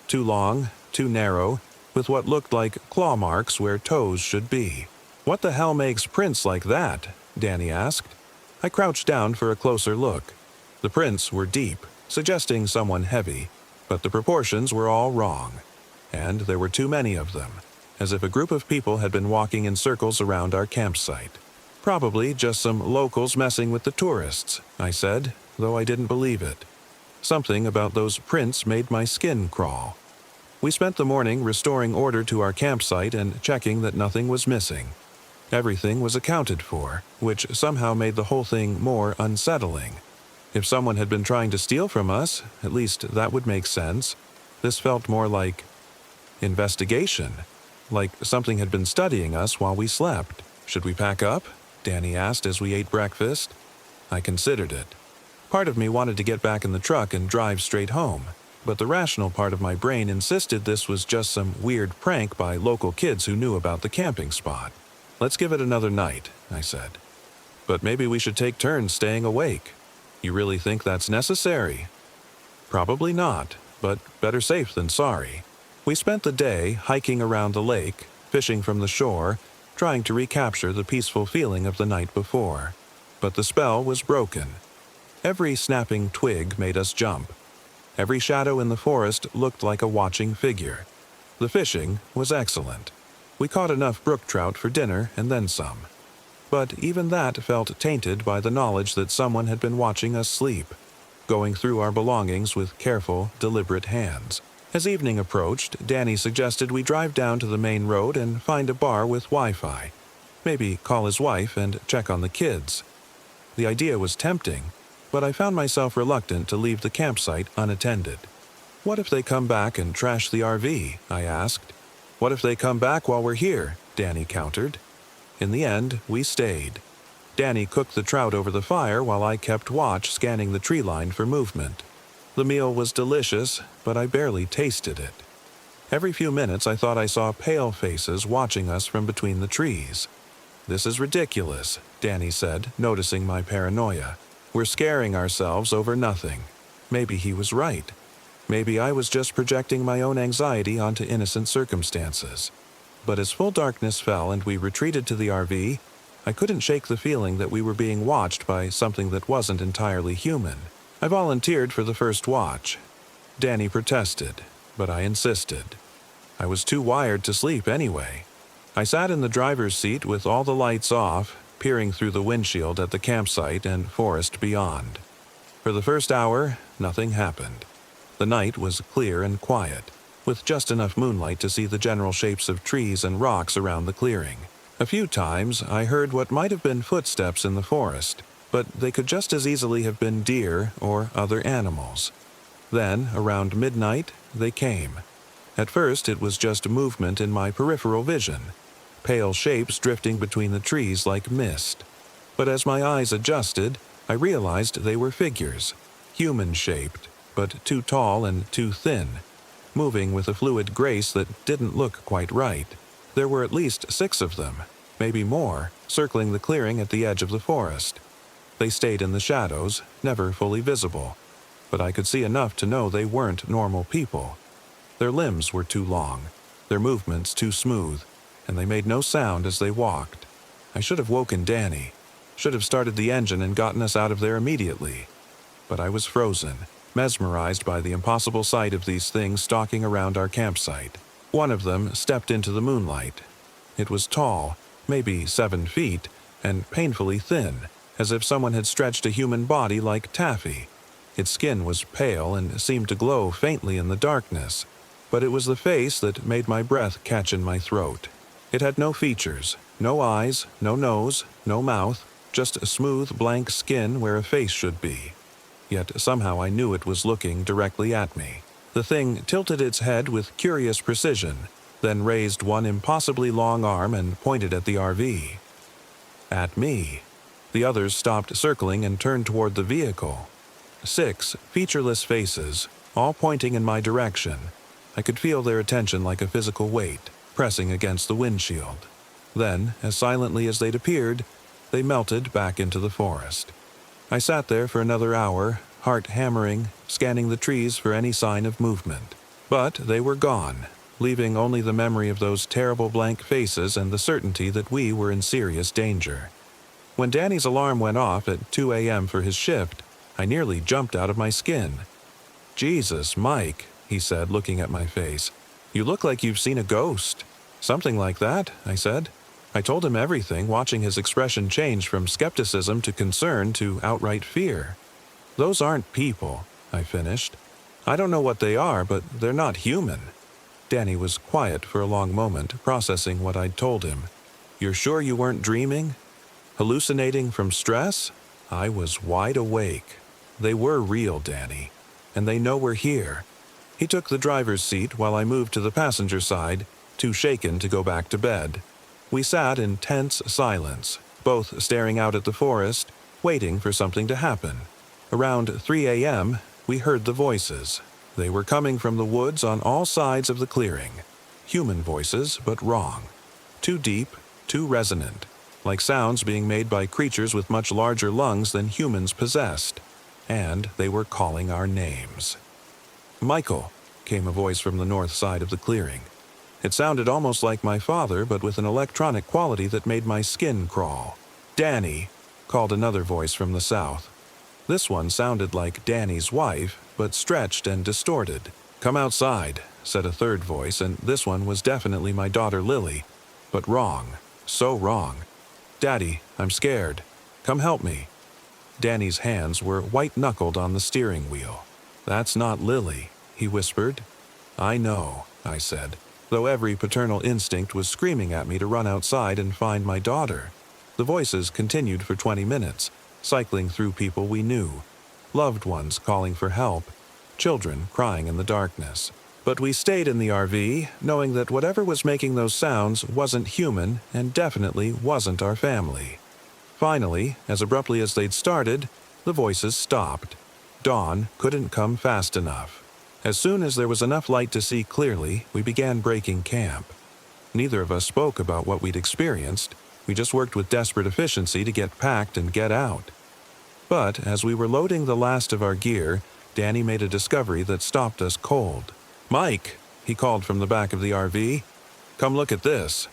Too long, too narrow, with what looked like claw marks where toes should be. "What the hell makes prints like that?" Danny asked. I crouched down for a closer look. The prints were deep, suggesting someone heavy, but the proportions were all wrong. And there were too many of them, as if a group of people had been walking in circles around our campsite. "Probably just some locals messing with the tourists," I said, though I didn't believe it. Something about those prints made my skin crawl. We spent the morning restoring order to our campsite and checking that nothing was missing. Everything was accounted for, which somehow made the whole thing more unsettling. If someone had been trying to steal from us, at least that would make sense. This felt more like investigation, like something had been studying us while we slept. "Should we pack up?" Danny asked as we ate breakfast. I considered it. Part of me wanted to get back in the truck and drive straight home, but the rational part of my brain insisted this was just some weird prank by local kids who knew about the camping spot. "Let's give it another night," I said. "But maybe we should take turns staying awake." "You really think that's necessary?" "Probably not, but better safe than sorry." We spent the day hiking around the lake, fishing from the shore, trying to recapture the peaceful feeling of the night before. But the spell was broken. Every snapping twig made us jump. Every shadow in the forest looked like a watching figure. The fishing was excellent. We caught enough brook trout for dinner and then some. But even that felt tainted by the knowledge that someone had been watching us sleep, going through our belongings with careful, deliberate hands. As evening approached, Danny suggested we drive down to the main road and find a bar with Wi-Fi. Maybe call his wife and check on the kids. The idea was tempting, but I found myself reluctant to leave the campsite unattended. "What if they come back and trash the RV?" I asked. "What if they come back while we're here?" Danny countered. In the end, we stayed. Danny cooked the trout over the fire while I kept watch scanning the tree line for movement. The meal was delicious, but I barely tasted it. Every few minutes I thought I saw pale faces watching us from between the trees. "This is ridiculous," Danny said, noticing my paranoia. "We're scaring ourselves over nothing." Maybe he was right. Maybe I was just projecting my own anxiety onto innocent circumstances. But as full darkness fell and we retreated to the RV, I couldn't shake the feeling that we were being watched by something that wasn't entirely human. I volunteered for the first watch. Danny protested, but I insisted. I was too wired to sleep anyway. I sat in the driver's seat with all the lights off, peering through the windshield at the campsite and forest beyond. For the first hour, nothing happened. The night was clear and quiet, with just enough moonlight to see the general shapes of trees and rocks around the clearing. A few times I heard what might have been footsteps in the forest, but they could just as easily have been deer or other animals. Then, around midnight, they came. At first it was just movement in my peripheral vision, pale shapes drifting between the trees like mist. But as my eyes adjusted, I realized they were figures, human-shaped, but too tall and too thin, moving with a fluid grace that didn't look quite right. There were at least 6 of them, maybe more, circling the clearing at the edge of the forest. They stayed in the shadows, never fully visible, but I could see enough to know they weren't normal people. Their limbs were too long, their movements too smooth, and they made no sound as they walked. I should have woken Danny, should have started the engine and gotten us out of there immediately. But I was frozen, mesmerized by the impossible sight of these things stalking around our campsite. One of them stepped into the moonlight. It was tall, maybe 7 feet, and painfully thin, as if someone had stretched a human body like taffy. Its skin was pale and seemed to glow faintly in the darkness, but it was the face that made my breath catch in my throat. It had no features, no eyes, no nose, no mouth, just a smooth, blank skin where a face should be. Yet somehow I knew it was looking directly at me. The thing tilted its head with curious precision, then raised one impossibly long arm and pointed at the RV. At me. The others stopped circling and turned toward the vehicle. 6 featureless faces, all pointing in my direction. I could feel their attention like a physical weight, pressing against the windshield. Then, as silently as they'd appeared, they melted back into the forest. I sat there for another hour, heart hammering, scanning the trees for any sign of movement. But they were gone, leaving only the memory of those terrible blank faces and the certainty that we were in serious danger. When Danny's alarm went off at 2 a.m. for his shift, I nearly jumped out of my skin. "Jesus, Mike," he said, looking at my face. "You look like you've seen a ghost." "Something like that," I said. I told him everything, watching his expression change from skepticism to concern to outright fear. "Those aren't people," I finished. "I don't know what they are, but they're not human." Danny was quiet for a long moment, processing what I'd told him. "You're sure you weren't dreaming? Hallucinating from stress?" I was wide awake. "They were real, Danny, and they know we're here." He took the driver's seat while I moved to the passenger side, too shaken to go back to bed. We sat in tense silence, both staring out at the forest, waiting for something to happen. Around 3 a.m., we heard the voices. They were coming from the woods on all sides of the clearing. Human voices, but wrong. Too deep, too resonant, like sounds being made by creatures with much larger lungs than humans possessed. And they were calling our names. "Michael," came a voice from the north side of the clearing. It sounded almost like my father, but with an electronic quality that made my skin crawl. "Danny," called another voice from the south. This one sounded like Danny's wife, but stretched and distorted. "Come outside," said a third voice, and this one was definitely my daughter Lily, but wrong, so wrong. "Daddy, I'm scared. Come help me." Danny's hands were white-knuckled on the steering wheel. "That's not Lily," he whispered. "I know," I said, though every paternal instinct was screaming at me to run outside and find my daughter. The voices continued for 20 minutes, cycling through people we knew, loved ones calling for help, children crying in the darkness. But we stayed in the RV, knowing that whatever was making those sounds wasn't human and definitely wasn't our family. Finally, as abruptly as they'd started, the voices stopped. Dawn couldn't come fast enough. As soon as there was enough light to see clearly, we began breaking camp. Neither of us spoke about what we'd experienced. We just worked with desperate efficiency to get packed and get out. But as we were loading the last of our gear, Danny made a discovery that stopped us cold. "Mike," he called from the back of the RV, "come look at this."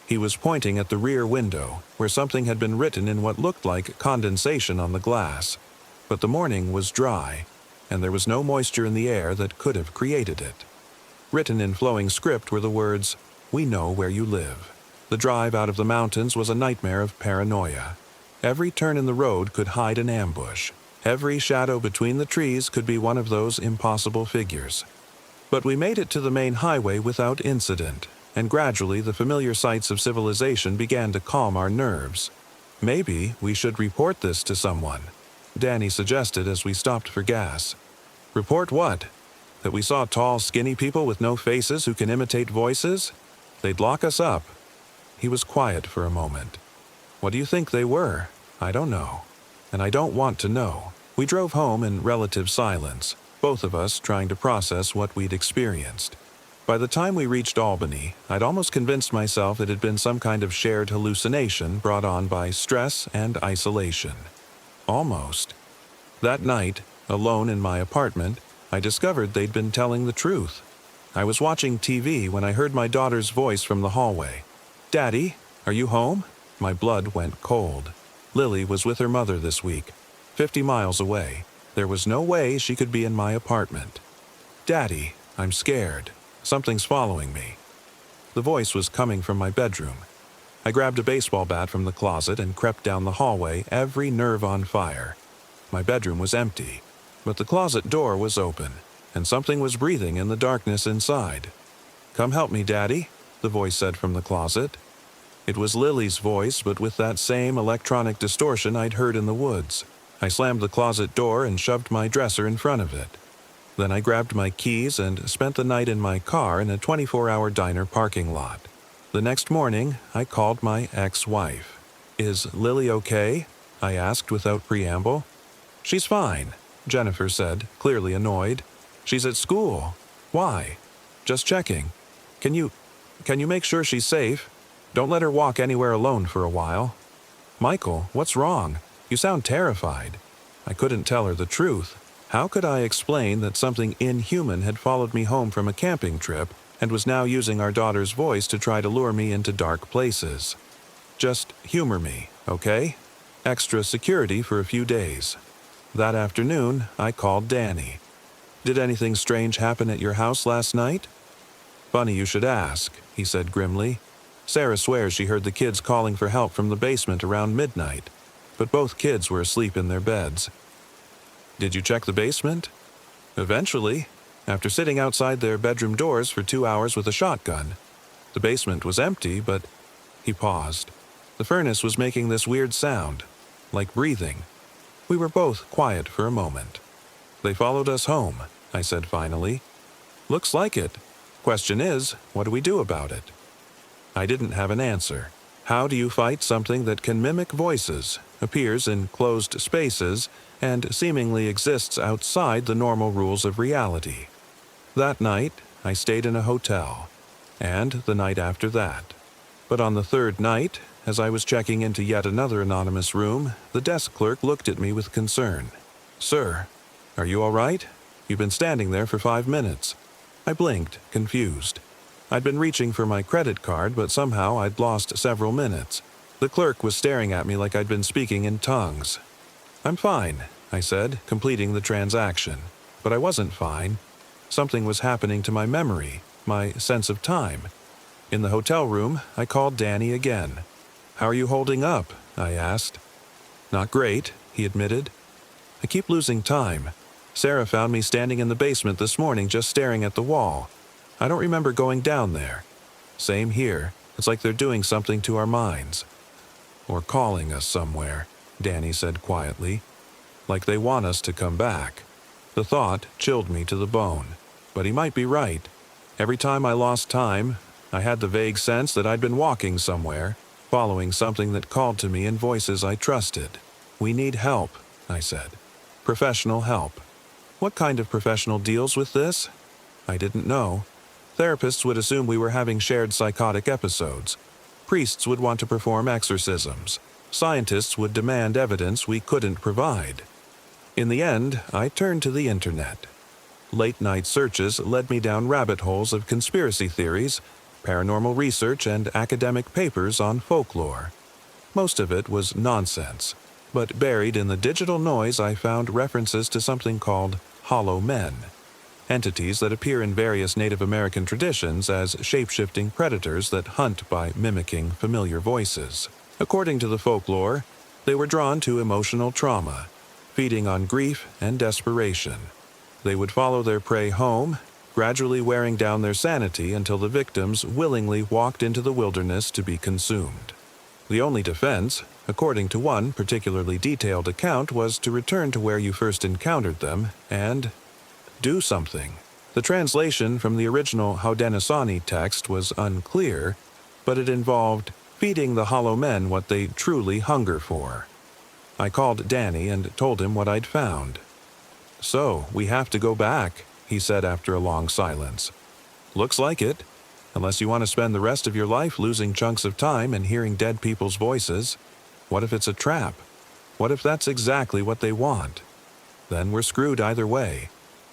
He was pointing at the rear window, where something had been written in what looked like condensation on the glass. But the morning was dry, and there was no moisture in the air that could have created it. Written in flowing script were the words, "We know where you live." The drive out of the mountains was a nightmare of paranoia. Every turn in the road could hide an ambush. Every shadow between the trees could be one of those impossible figures. But we made it to the main highway without incident, and gradually the familiar sights of civilization began to calm our nerves. "Maybe we should report this to someone," Danny suggested as we stopped for gas. "Report what? That we saw tall, skinny people with no faces who can imitate voices? They'd lock us up." He was quiet for a moment. "What do you think they were? I don't know. And I don't want to know." We drove home in relative silence, both of us trying to process what we'd experienced. By the time we reached Albany, I'd almost convinced myself it had been some kind of shared hallucination brought on by stress and isolation. Almost. That night, alone in my apartment, I discovered they'd been telling the truth. I was watching TV when I heard my daughter's voice from the hallway. "Daddy, are you home?" My blood went cold. Lily was with her mother this week, 50 miles away. There was no way she could be in my apartment. "Daddy, I'm scared. Something's following me." The voice was coming from my bedroom. I grabbed a baseball bat from the closet and crept down the hallway, every nerve on fire. My bedroom was empty, but the closet door was open, and something was breathing in the darkness inside. "Come help me, Daddy," the voice said from the closet. It was Lily's voice, but with that same electronic distortion I'd heard in the woods. I slammed the closet door and shoved my dresser in front of it. Then I grabbed my keys and spent the night in my car in a 24-hour diner parking lot. The next morning, I called my ex-wife. "Is Lily okay?" I asked without preamble. "She's fine," Jennifer said, clearly annoyed. "She's at school. Why?" "Just checking. Can you make sure she's safe? Don't let her walk anywhere alone for a while." "Michael, what's wrong? You sound terrified." I couldn't tell her the truth. How could I explain that something inhuman had followed me home from a camping trip and was now using our daughter's voice to try to lure me into dark places? "Just humor me, okay? Extra security for a few days." That afternoon, I called Danny. "Did anything strange happen at your house last night?" "Funny you should ask," he said grimly. "Sarah swears she heard the kids calling for help from the basement around midnight, but both kids were asleep in their beds." "Did you check the basement?" "Eventually, after sitting outside their bedroom doors for 2 hours with a shotgun. The basement was empty, but..." He paused. The furnace was making this weird sound, like breathing. We were both quiet for a moment. "They followed us home," I said finally. "Looks like it. Question is, what do we do about it?" I didn't have an answer. How do you fight something that can mimic voices, appears in closed spaces, and seemingly exists outside the normal rules of reality? That night, I stayed in a hotel, and the night after that. But on the third night, as I was checking into yet another anonymous room, the desk clerk looked at me with concern. "Sir, are you all right? You've been standing there for 5 minutes." I blinked, confused. I'd been reaching for my credit card, but somehow I'd lost several minutes. The clerk was staring at me like I'd been speaking in tongues. "I'm fine," I said, completing the transaction. But I wasn't fine. Something was happening to my memory, my sense of time. In the hotel room, I called Danny again. "How are you holding up?" I asked. "Not great," he admitted. "I keep losing time. Sarah found me standing in the basement this morning just staring at the wall. I don't remember going down there." "Same here. It's like they're doing something to our minds." "Or calling us somewhere," Danny said quietly. "Like they want us to come back." The thought chilled me to the bone. But he might be right. Every time I lost time, I had the vague sense that I'd been walking somewhere, following something that called to me in voices I trusted. "We need help," I said. "Professional help." What kind of professional deals with this? I didn't know. Therapists would assume we were having shared psychotic episodes. Priests would want to perform exorcisms. Scientists would demand evidence we couldn't provide. In the end, I turned to the internet. Late-night searches led me down rabbit holes of conspiracy theories, paranormal research, and academic papers on folklore. Most of it was nonsense, but buried in the digital noise I found references to something called hollow men, entities that appear in various Native American traditions as shape-shifting predators that hunt by mimicking familiar voices. According to the folklore, they were drawn to emotional trauma, feeding on grief and desperation. They would follow their prey home, gradually wearing down their sanity until the victims willingly walked into the wilderness to be consumed. The only defense, according to one particularly detailed account, was to return to where you first encountered them and do something. The translation from the original Haudenosaunee text was unclear, but it involved feeding the hollow men what they truly hunger for. I called Danny and told him what I'd found. "So, we have to go back," he said after a long silence. "Looks like it. Unless you want to spend the rest of your life losing chunks of time and hearing dead people's voices. What if it's a trap? What if that's exactly what they want? Then we're screwed either way."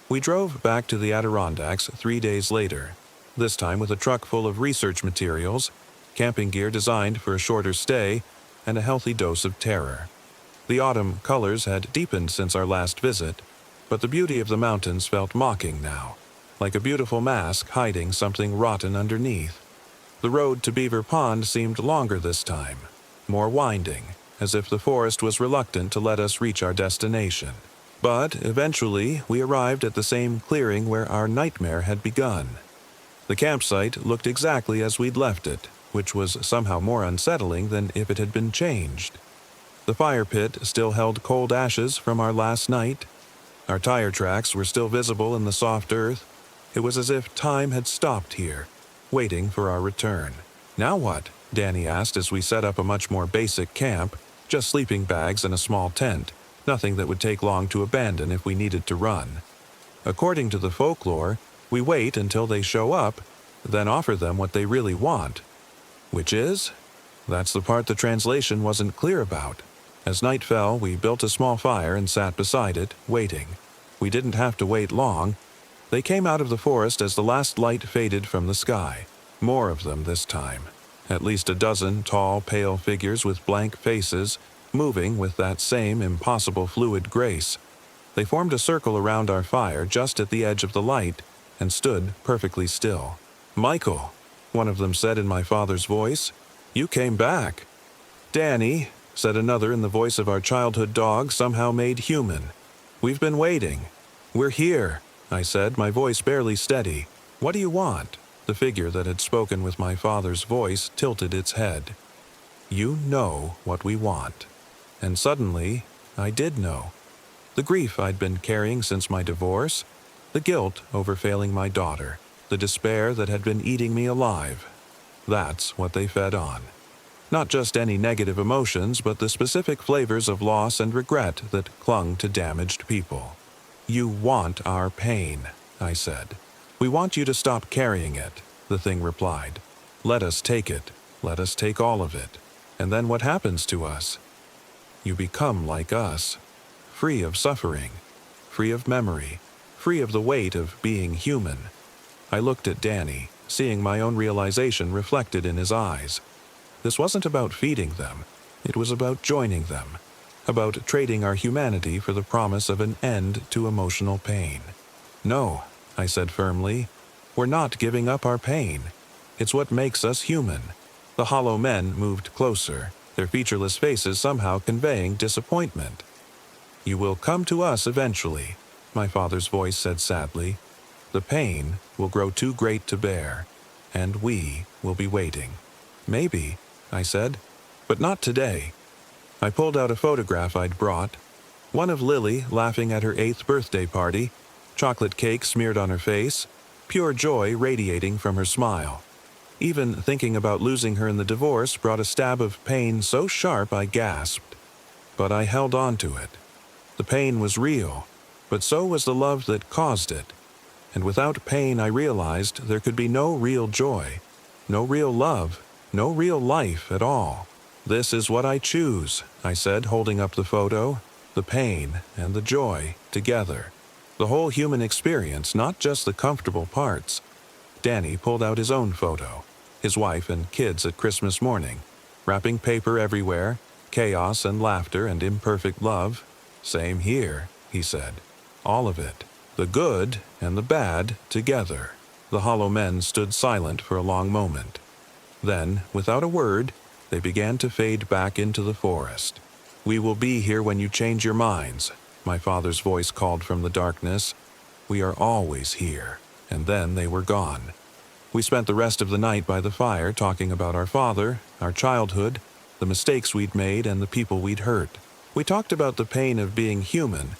We drove back to the Adirondacks 3 days later, this time with a truck full of research materials, camping gear designed for a shorter stay, and a healthy dose of terror. The autumn colors had deepened since our last visit, but the beauty of the mountains felt mocking now, like a beautiful mask hiding something rotten underneath. The road to Beaver Pond seemed longer this time, more winding, as if the forest was reluctant to let us reach our destination. But eventually, we arrived at the same clearing where our nightmare had begun. The campsite looked exactly as we'd left it, which was somehow more unsettling than if it had been changed. The fire pit still held cold ashes from our last night. Our tire tracks were still visible in the soft earth. It was as if time had stopped here, waiting for our return. "Now what?" Danny asked as we set up a much more basic camp, just sleeping bags and a small tent, nothing that would take long to abandon if we needed to run. According to the folklore, we wait until they show up, then offer them what they really want. Which is? That's the part the translation wasn't clear about. As night fell, we built a small fire and sat beside it, waiting. We didn't have to wait long. They came out of the forest as the last light faded from the sky. More of them this time. At least a dozen tall, pale figures with blank faces, moving with that same impossible fluid grace. They formed a circle around our fire just at the edge of the light and stood perfectly still. "Michael," one of them said in my father's voice, "you came back." "Danny," said another in the voice of our childhood dog, somehow made human. "We've been waiting." "We're here," I said, my voice barely steady. "What do you want?" The figure that had spoken with my father's voice tilted its head. "You know what we want." And suddenly, I did know. The grief I'd been carrying since my divorce, the guilt over failing my daughter, the despair that had been eating me alive. That's what they fed on. Not just any negative emotions, but the specific flavors of loss and regret that clung to damaged people. "You want our pain," I said. "We want you to stop carrying it," the thing replied. "Let us take it. Let us take all of it. And then what happens to us? You become like us, free of suffering, free of memory, free of the weight of being human." I looked at Danny, seeing my own realization reflected in his eyes. This wasn't about feeding them. It was about joining them, about trading our humanity for the promise of an end to emotional pain. "No," I said firmly, "we're not giving up our pain. It's what makes us human." The hollow men moved closer, their featureless faces somehow conveying disappointment. "You will come to us eventually," my father's voice said sadly. "The pain will grow too great to bear, and we will be waiting." "Maybe," I said, "but not today." I pulled out a photograph I'd brought, one of Lily laughing at her 8th birthday party, chocolate cake smeared on her face, pure joy radiating from her smile. Even thinking about losing her in the divorce brought a stab of pain so sharp I gasped. But I held on to it. The pain was real. but so was the love that caused it. And without pain, I realized there could be no real joy, no real love, no real life at all. "This is what I choose," I said, holding up the photo, the pain and the joy together. The whole human experience, not just the comfortable parts. Danny pulled out his own photo, his wife and kids at Christmas morning, wrapping paper everywhere, chaos and laughter and imperfect love. "Same here," he said. "All of it. The good and the bad together." The hollow men stood silent for a long moment. Then, without a word, they began to fade back into the forest. "We will be here when you change your minds," my father's voice called from the darkness. "We are always here." And then they were gone. We spent the rest of the night by the fire talking about our father, our childhood, the mistakes we'd made, and the people we'd hurt. We talked about the pain of being human,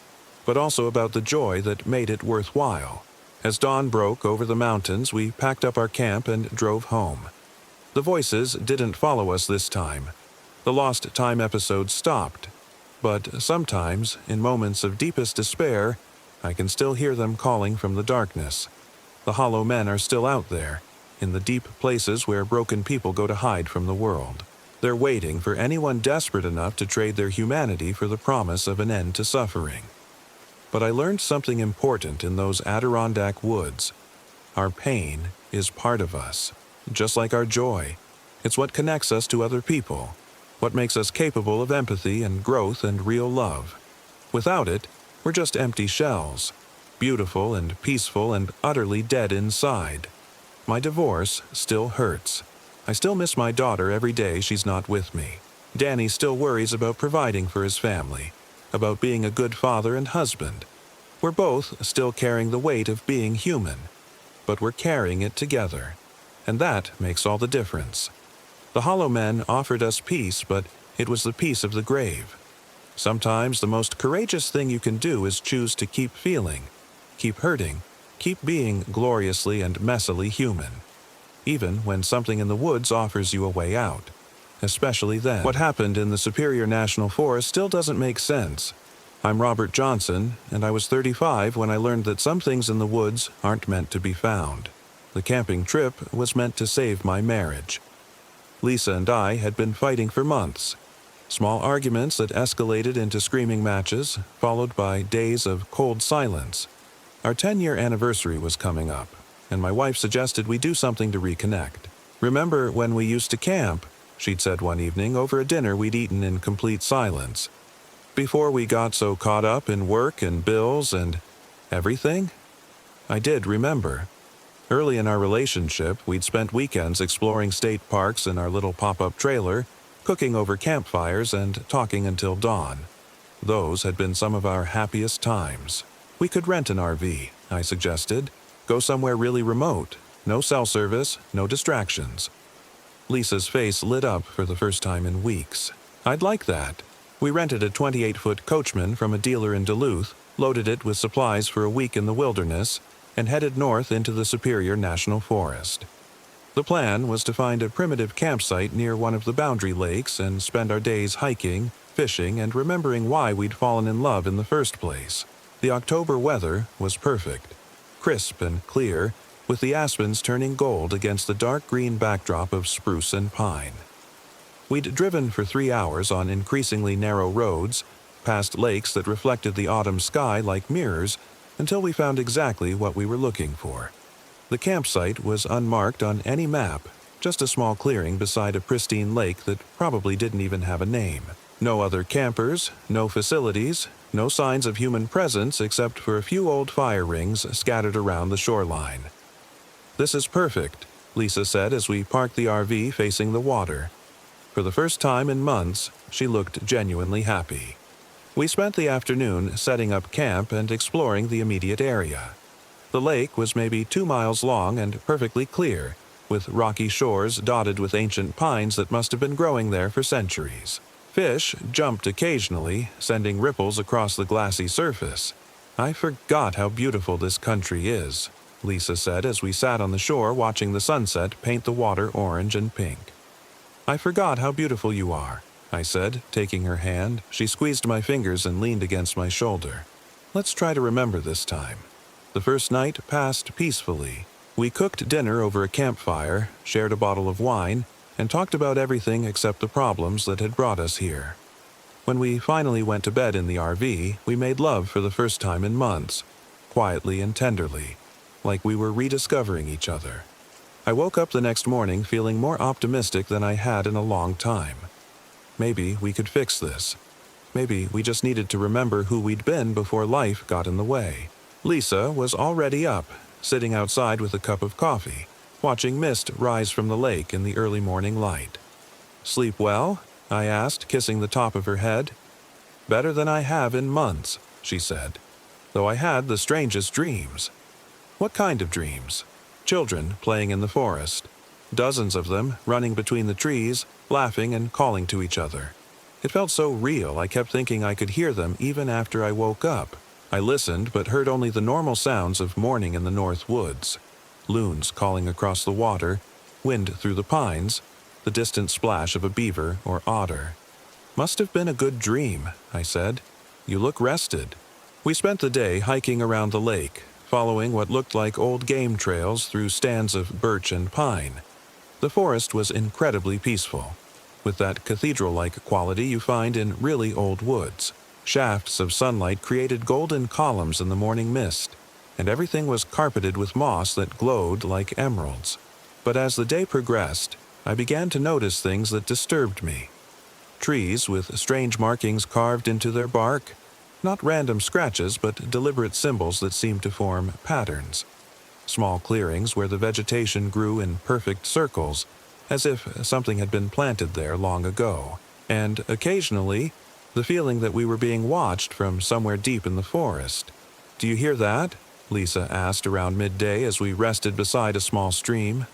but also about the joy that made it worthwhile. As dawn broke over the mountains, we packed up our camp and drove home. The voices didn't follow us this time. The Lost Time episode stopped. But sometimes, in moments of deepest despair, I can still hear them calling from the darkness. The hollow men are still out there, in the deep places where broken people go to hide from the world. They're waiting for anyone desperate enough to trade their humanity for the promise of an end to suffering. But I learned something important in those Adirondack woods. Our pain is part of us, just like our joy. It's what connects us to other people, what makes us capable of empathy and growth and real love. Without it, we're just empty shells, beautiful and peaceful and utterly dead inside. My divorce still hurts. I still miss my daughter every day she's not with me. Danny still worries about providing for his family, about being a good father and husband. We're both still carrying the weight of being human, but we're carrying it together, and that makes all the difference. The hollow men offered us peace, but it was the peace of the grave. Sometimes the most courageous thing you can do is choose to keep feeling, keep hurting, keep being gloriously and messily human, even when something in the woods offers you a way out. Especially then. What happened in the Superior National Forest still doesn't make sense. I'm Robert Johnson, and I was 35 when I learned that some things in the woods aren't meant to be found. The camping trip was meant to save my marriage. Lisa and I had been fighting for months. Small arguments that escalated into screaming matches, followed by days of cold silence. Our 10-year anniversary was coming up, and my wife suggested we do something to reconnect. "Remember when we used to camp?" she'd said one evening over a dinner we'd eaten in complete silence. "Before we got so caught up in work and bills and everything?" I did remember. Early in our relationship, we'd spent weekends exploring state parks in our little pop-up trailer, cooking over campfires and talking until dawn. Those had been some of our happiest times. "We could rent an RV," I suggested. "Go somewhere really remote. No cell service, no distractions." Lisa's face lit up for the first time in weeks. "I'd like that." We rented a 28-foot Coachman from a dealer in Duluth, loaded it with supplies for a week in the wilderness, and headed north into the Superior National Forest. The plan was to find a primitive campsite near one of the boundary lakes and spend our days hiking, fishing, and remembering why we'd fallen in love in the first place. The October weather was perfect, crisp and clear, with the aspens turning gold against the dark green backdrop of spruce and pine. We'd driven for 3 hours on increasingly narrow roads, past lakes that reflected the autumn sky like mirrors, until we found exactly what we were looking for. The campsite was unmarked on any map, just a small clearing beside a pristine lake that probably didn't even have a name. No other campers, no facilities, no signs of human presence except for a few old fire rings scattered around the shoreline. "This is perfect," Lisa said as we parked the RV facing the water. For the first time in months, she looked genuinely happy. We spent the afternoon setting up camp and exploring the immediate area. The lake was maybe 2 miles long and perfectly clear, with rocky shores dotted with ancient pines that must have been growing there for centuries. Fish jumped occasionally, sending ripples across the glassy surface. "I forgot how beautiful this country is," Lisa said as we sat on the shore watching the sunset paint the water orange and pink. "I forgot how beautiful you are," I said, taking her hand. She squeezed my fingers and leaned against my shoulder. Let's try to remember this time. The first night passed peacefully. We cooked dinner over a campfire, shared a bottle of wine, and talked about everything except the problems that had brought us here. When we finally went to bed in the RV, we made love for the first time in months, quietly and tenderly, like we were rediscovering each other. I woke up the next morning feeling more optimistic than I had in a long time. Maybe we could fix this. Maybe we just needed to remember who we'd been before life got in the way. Lisa was already up, sitting outside with a cup of coffee, watching mist rise from the lake in the early morning light. "Sleep well?" I asked, kissing the top of her head. "Better than I have in months," she said, "though I had the strangest dreams." "What kind of dreams?" "Children playing in the forest. Dozens of them running between the trees, laughing and calling to each other. It felt so real I kept thinking I could hear them even after I woke up. I listened but heard only the normal sounds of morning in the north woods. Loons calling across the water, wind through the pines, the distant splash of a beaver or otter. "Must have been a good dream," I said. "You look rested." We spent the day hiking around the lake, following what looked like old game trails through stands of birch and pine. The forest was incredibly peaceful, with that cathedral-like quality you find in really old woods. Shafts of sunlight created golden columns in the morning mist, and everything was carpeted with moss that glowed like emeralds. But as the day progressed, I began to notice things that disturbed me. Trees with strange markings carved into their bark, not random scratches but deliberate symbols that seemed to form patterns. Small clearings where the vegetation grew in perfect circles, as if something had been planted there long ago. And occasionally, the feeling that we were being watched from somewhere deep in the forest. "Do you hear that?" Lisa asked around midday as we rested beside a small stream.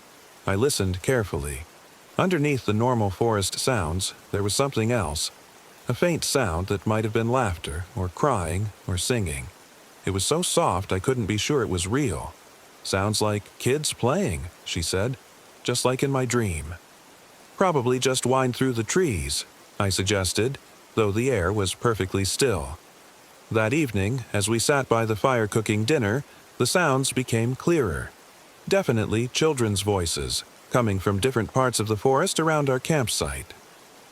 I listened carefully. Underneath the normal forest sounds, there was something else. A faint sound that might have been laughter, or crying, or singing. It was so soft I couldn't be sure it was real. "Sounds like kids playing," she said, "just like in my dream." "Probably just wind through the trees," I suggested, though the air was perfectly still. That evening, as we sat by the fire cooking dinner, the sounds became clearer. Definitely children's voices, coming from different parts of the forest around our campsite.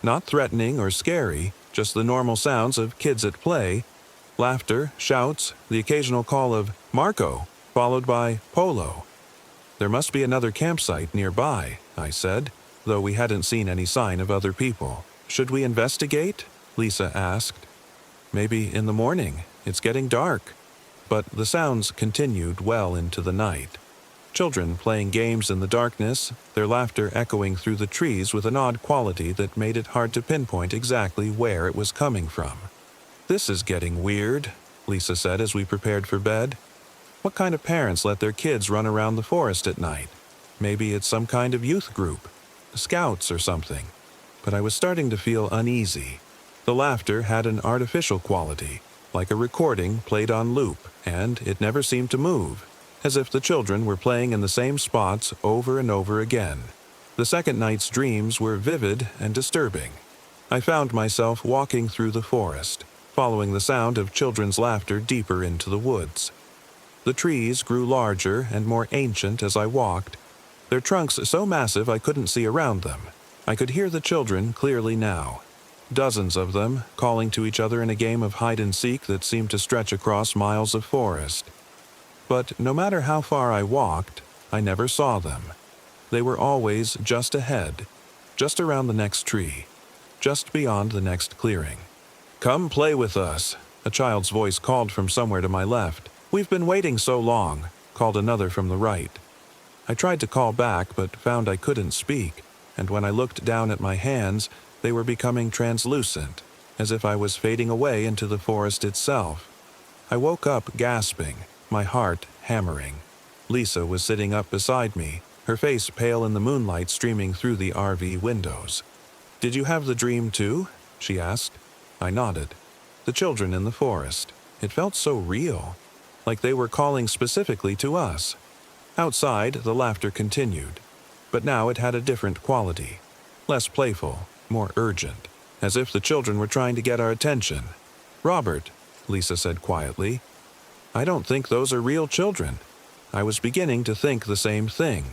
Not threatening or scary, just the normal sounds of kids at play, laughter, shouts, the occasional call of "Marco," followed by "Polo." "There must be another campsite nearby," I said, though we hadn't seen any sign of other people. "Should we investigate?" Lisa asked. "Maybe in the morning. It's getting dark." But the sounds continued well into the night. Children playing games in the darkness, their laughter echoing through the trees with an odd quality that made it hard to pinpoint exactly where it was coming from. "This is getting weird," Lisa said as we prepared for bed. "What kind of parents let their kids run around the forest at night? Maybe it's some kind of youth group, scouts or something." But I was starting to feel uneasy. The laughter had an artificial quality, like a recording played on loop, and it never seemed to move, as if the children were playing in the same spots over and over again. The second night's dreams were vivid and disturbing. I found myself walking through the forest, following the sound of children's laughter deeper into the woods. The trees grew larger and more ancient as I walked, their trunks so massive I couldn't see around them. I could hear the children clearly now. Dozens of them calling to each other in a game of hide-and-seek that seemed to stretch across miles of forest. But no matter how far I walked, I never saw them. They were always just ahead, just around the next tree, just beyond the next clearing. "Come play with us," a child's voice called from somewhere to my left. "We've been waiting so long," called another from the right. I tried to call back but found I couldn't speak, and when I looked down at my hands, they were becoming translucent, as if I was fading away into the forest itself. I woke up gasping, my heart hammering. Lisa was sitting up beside me, her face pale in the moonlight streaming through the RV windows. "Did you have the dream too?" she asked. I nodded. The children in the forest. It felt so real, like they were calling specifically to us. Outside, the laughter continued, but now it had a different quality. Less playful, more urgent, as if the children were trying to get our attention. "Robert," Lisa said quietly, I don't think those are real children. I was beginning to think the same thing.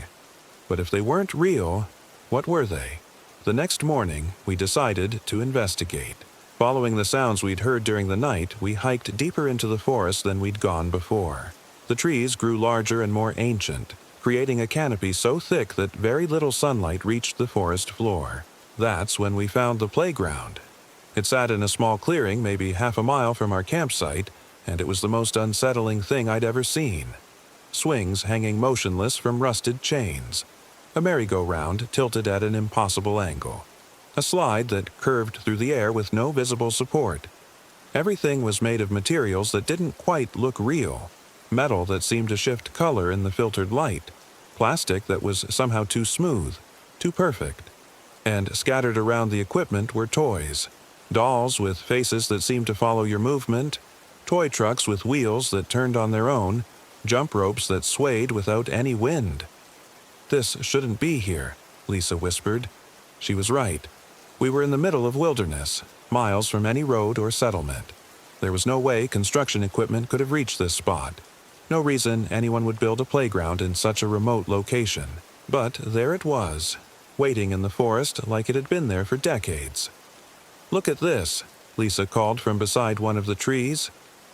But if they weren't real, what were they? The next morning, we decided to investigate. Following the sounds we'd heard during the night, we hiked deeper into the forest than we'd gone before. The trees grew larger and more ancient, creating a canopy so thick that very little sunlight reached the forest floor. That's when we found the playground. It sat in a small clearing maybe half a mile from our campsite, and it was the most unsettling thing I'd ever seen. Swings hanging motionless from rusted chains. A merry-go-round tilted at an impossible angle. A slide that curved through the air with no visible support. Everything was made of materials that didn't quite look real. Metal that seemed to shift color in the filtered light. Plastic that was somehow too smooth, too perfect. And scattered around the equipment were toys. Dolls with faces that seemed to follow your movement. Toy trucks with wheels that turned on their own. Jump ropes that swayed without any wind. "This shouldn't be here," Lisa whispered. She was right. We were in the middle of wilderness, miles from any road or settlement. There was no way construction equipment could have reached this spot. No reason anyone would build a playground in such a remote location. But there it was, waiting in the forest like it had been there for decades. "Look at this," Lisa called from beside one of the trees.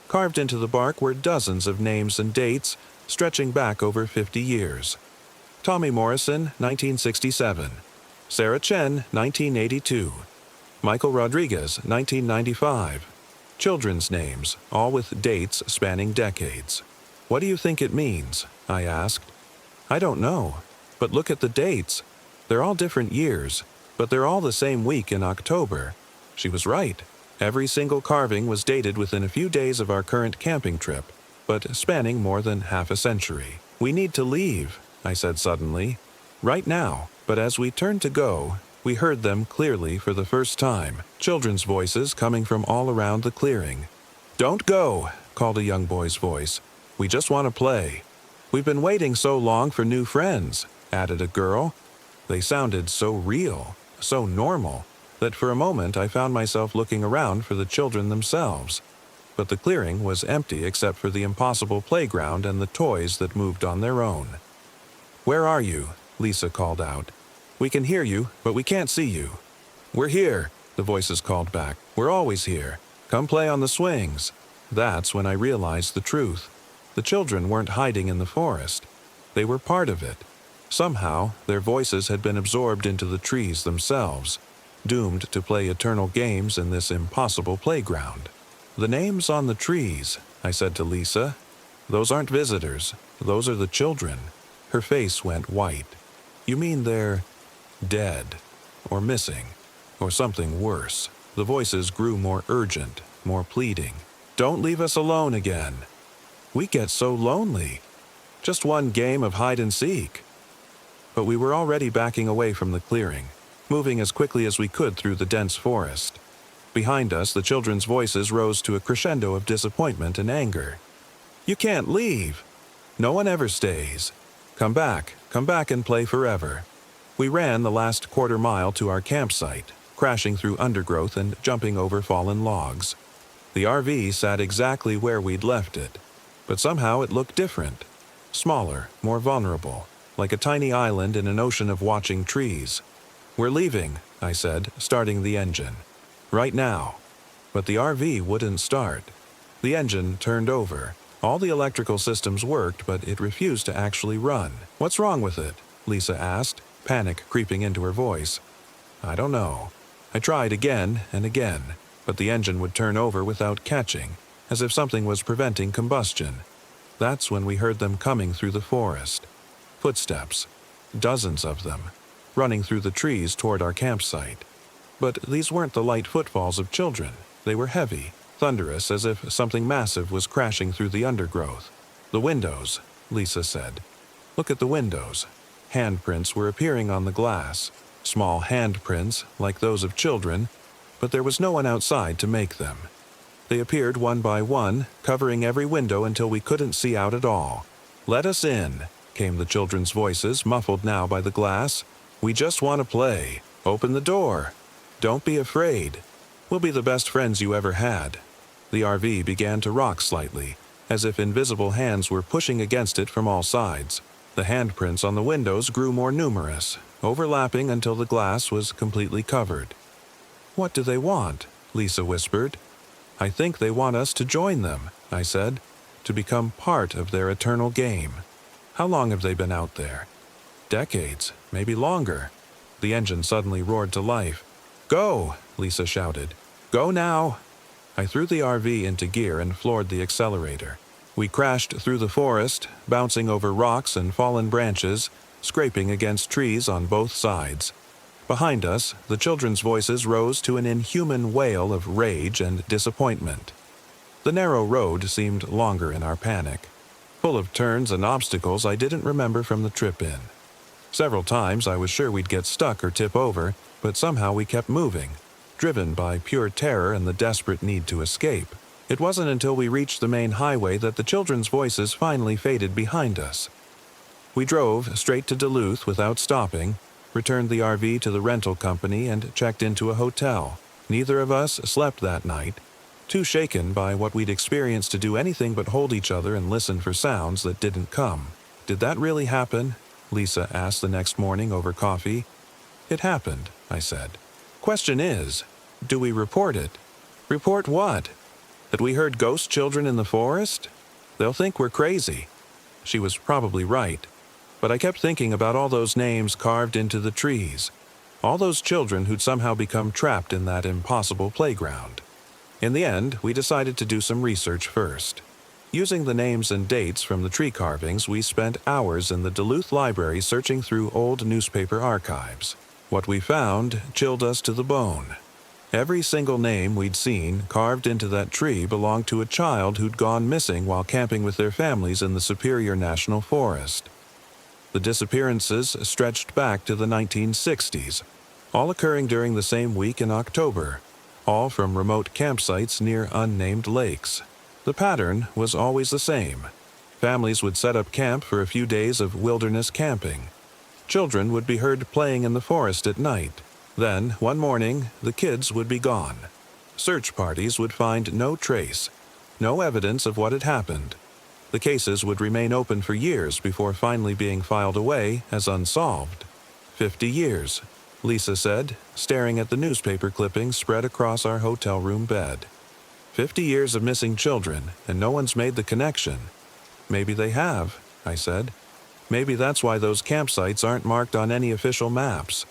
Carved into the bark were dozens of names and dates, stretching back over 50 years. Tommy Morrison, 1967. Sarah Chen, 1982. Michael Rodriguez, 1995. Children's names, all with dates spanning decades. "What do you think it means?" I asked. "I don't know, but look at the dates. They're all different years, but they're all the same week in October." She was right. Every single carving was dated within a few days of our current camping trip, but spanning more than half a century. "We need to leave," I said suddenly. "Right now." But as we turned to go, we heard them clearly for the first time, children's voices coming from all around the clearing. "Don't go," called a young boy's voice. "We just want to play." "We've been waiting so long for new friends," added a girl. They sounded so real, so normal, that for a moment I found myself looking around for the children themselves. But the clearing was empty except for the impossible playground and the toys that moved on their own. "Where are you?" Lisa called out. "We can hear you, but we can't see you." "We're here," the voices called back. "We're always here. Come play on the swings." That's when I realized the truth. The children weren't hiding in the forest. They were part of it. Somehow, their voices had been absorbed into the trees themselves, doomed to play eternal games in this impossible playground. "The names on the trees," I said to Lisa. "Those aren't visitors. Those are the children." Her face went white. "You mean they're dead, or missing, or something worse?" The voices grew more urgent, more pleading. "Don't leave us alone again. We get so lonely. Just one game of hide and seek." But we were already backing away from the clearing, moving as quickly as we could through the dense forest. Behind us, the children's voices rose to a crescendo of disappointment and anger. "You can't leave. No one ever stays. Come back and play forever." We ran the last quarter mile to our campsite, crashing through undergrowth and jumping over fallen logs. The RV sat exactly where we'd left it, but somehow it looked different. Smaller, more vulnerable, like a tiny island in an ocean of watching trees. "We're leaving," I said, starting the engine. "Right now." But the RV wouldn't start. The engine turned over. All the electrical systems worked, but it refused to actually run. "What's wrong with it?" Lisa asked, panic creeping into her voice. "I don't know." I tried again and again, but the engine would turn over without catching, as if something was preventing combustion. That's when we heard them coming through the forest. Footsteps. Dozens of them, running through the trees toward our campsite. But these weren't the light footfalls of children. They were heavy, thunderous, as if something massive was crashing through the undergrowth. "The windows," Lisa said. "Look at the windows." Handprints were appearing on the glass. Small handprints, like those of children, but there was no one outside to make them. They appeared one by one, covering every window until we couldn't see out at all. "Let us in," came the children's voices, muffled now by the glass. "We just want to play. Open the door. Don't be afraid. We'll be the best friends you ever had." The RV began to rock slightly, as if invisible hands were pushing against it from all sides. The handprints on the windows grew more numerous, overlapping until the glass was completely covered. "What do they want?" Lisa whispered. "I think they want us to join them," I said, "to become part of their eternal game." "How long have they been out there?" "Decades, maybe longer." The engine suddenly roared to life. "Go!" Lisa shouted. "Go now!" I threw the RV into gear and floored the accelerator. We crashed through the forest, bouncing over rocks and fallen branches, scraping against trees on both sides. Behind us, the children's voices rose to an inhuman wail of rage and disappointment. The narrow road seemed longer in our panic, full of turns and obstacles I didn't remember from the trip in. Several times I was sure we'd get stuck or tip over, but somehow we kept moving, driven by pure terror and the desperate need to escape. It wasn't until we reached the main highway that the children's voices finally faded behind us. We drove straight to Duluth without stopping, returned the RV to the rental company, and checked into a hotel. Neither of us slept that night, too shaken by what we'd experienced to do anything but hold each other and listen for sounds that didn't come. "Did that really happen?" Lisa asked the next morning over coffee. "It happened," I said. "Question is, do we report it?" "Report what?" "That we heard ghost children in the forest? They'll think we're crazy." She was probably right, but I kept thinking about all those names carved into the trees, all those children who'd somehow become trapped in that impossible playground. In the end, we decided to do some research first. Using the names and dates from the tree carvings, we spent hours in the Duluth library searching through old newspaper archives. What we found chilled us to the bone. Every single name we'd seen carved into that tree belonged to a child who'd gone missing while camping with their families in the Superior National Forest. The disappearances stretched back to the 1960s, all occurring during the same week in October, all from remote campsites near unnamed lakes. The pattern was always the same. Families would set up camp for a few days of wilderness camping. Children would be heard playing in the forest at night. Then, one morning, the kids would be gone. Search parties would find no trace, no evidence of what had happened. The cases would remain open for years before finally being filed away as unsolved. 50 years, Lisa said, staring at the newspaper clippings spread across our hotel room bed. 50 years of missing children, and no one's made the connection. Maybe they have, I said. Maybe that's why those campsites aren't marked on any official maps.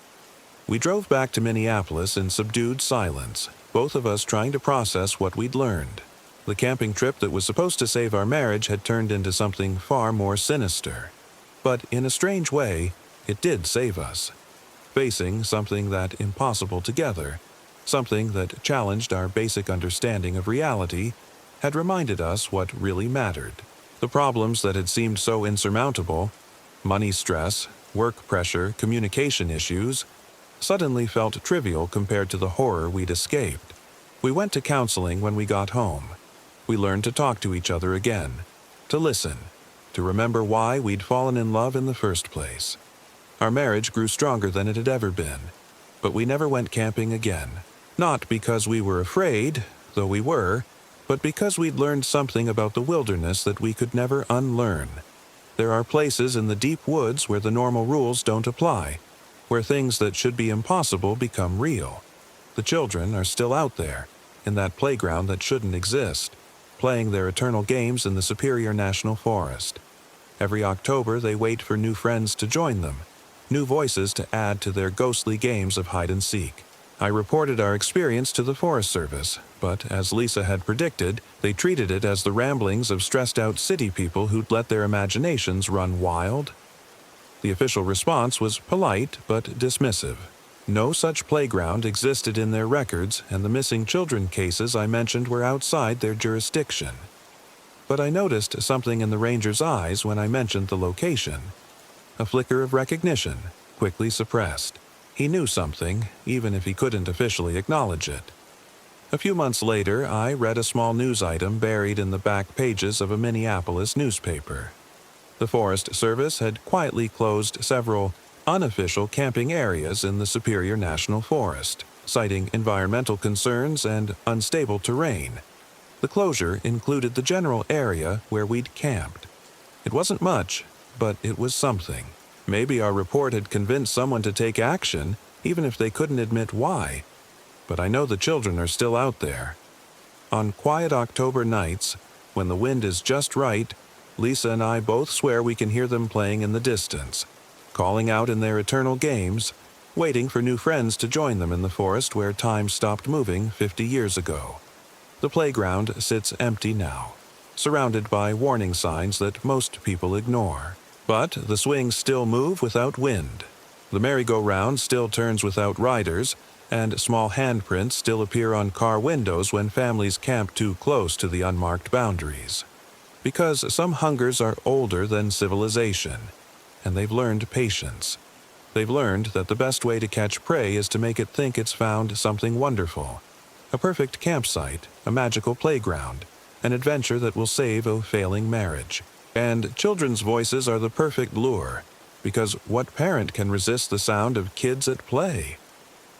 We drove back to Minneapolis in subdued silence, both of us trying to process what we'd learned. The camping trip that was supposed to save our marriage had turned into something far more sinister. But in a strange way, it did save us. Facing something that impossible together, something that challenged our basic understanding of reality, had reminded us what really mattered. The problems that had seemed so insurmountable, money stress, work pressure, communication issues, suddenly felt trivial compared to the horror we'd escaped. We went to counseling when we got home. We learned to talk to each other again, to listen, to remember why we'd fallen in love in the first place. Our marriage grew stronger than it had ever been, but we never went camping again. Not because we were afraid, though we were, but because we'd learned something about the wilderness that we could never unlearn. There are places in the deep woods where the normal rules don't apply, where things that should be impossible become real. The children are still out there, in that playground that shouldn't exist, playing their eternal games in the Superior National Forest. Every October they wait for new friends to join them, new voices to add to their ghostly games of hide and seek. I reported our experience to the Forest Service, but as Lisa had predicted, they treated it as the ramblings of stressed-out city people who'd let their imaginations run wild. The official response was polite but dismissive. No such playground existed in their records, and the missing children cases I mentioned were outside their jurisdiction. But I noticed something in the ranger's eyes when I mentioned the location. A flicker of recognition, quickly suppressed. He knew something, even if he couldn't officially acknowledge it. A few months later, I read a small news item buried in the back pages of a Minneapolis newspaper. The Forest Service had quietly closed several unofficial camping areas in the Superior National Forest, citing environmental concerns and unstable terrain. The closure included the general area where we'd camped. It wasn't much, but it was something. Maybe our report had convinced someone to take action, even if they couldn't admit why. But I know the children are still out there. On quiet October nights, when the wind is just right, Lisa and I both swear we can hear them playing in the distance, calling out in their eternal games, waiting for new friends to join them in the forest where time stopped moving 50 years ago. The playground sits empty now, surrounded by warning signs that most people ignore. But the swings still move without wind. The merry-go-round still turns without riders, and small handprints still appear on car windows when families camp too close to the unmarked boundaries. Because some hungers are older than civilization, and they've learned patience. They've learned that the best way to catch prey is to make it think it's found something wonderful. A perfect campsite, a magical playground, an adventure that will save a failing marriage. And children's voices are the perfect lure, because what parent can resist the sound of kids at play?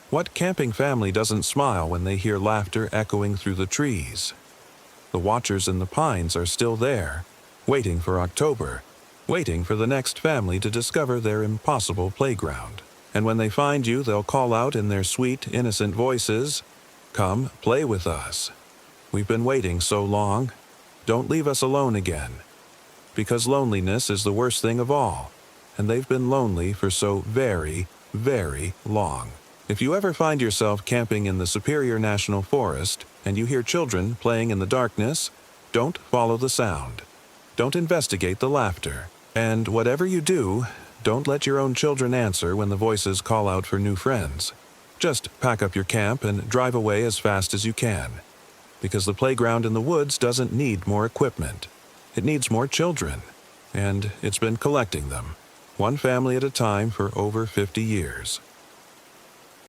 What camping family doesn't smile when they hear laughter echoing through the trees? The watchers in the pines are still there, waiting for October, waiting for the next family to discover their impossible playground. And when they find you, they'll call out in their sweet, innocent voices, "Come, play with us. We've been waiting so long. Don't leave us alone again." Because loneliness is the worst thing of all, and they've been lonely for so very, very long. If you ever find yourself camping in the Superior National Forest and you hear children playing in the darkness, don't follow the sound. Don't investigate the laughter. And whatever you do, don't let your own children answer when the voices call out for new friends. Just pack up your camp and drive away as fast as you can. Because the playground in the woods doesn't need more equipment. It needs more children. And it's been collecting them, one family at a time for over 50 years.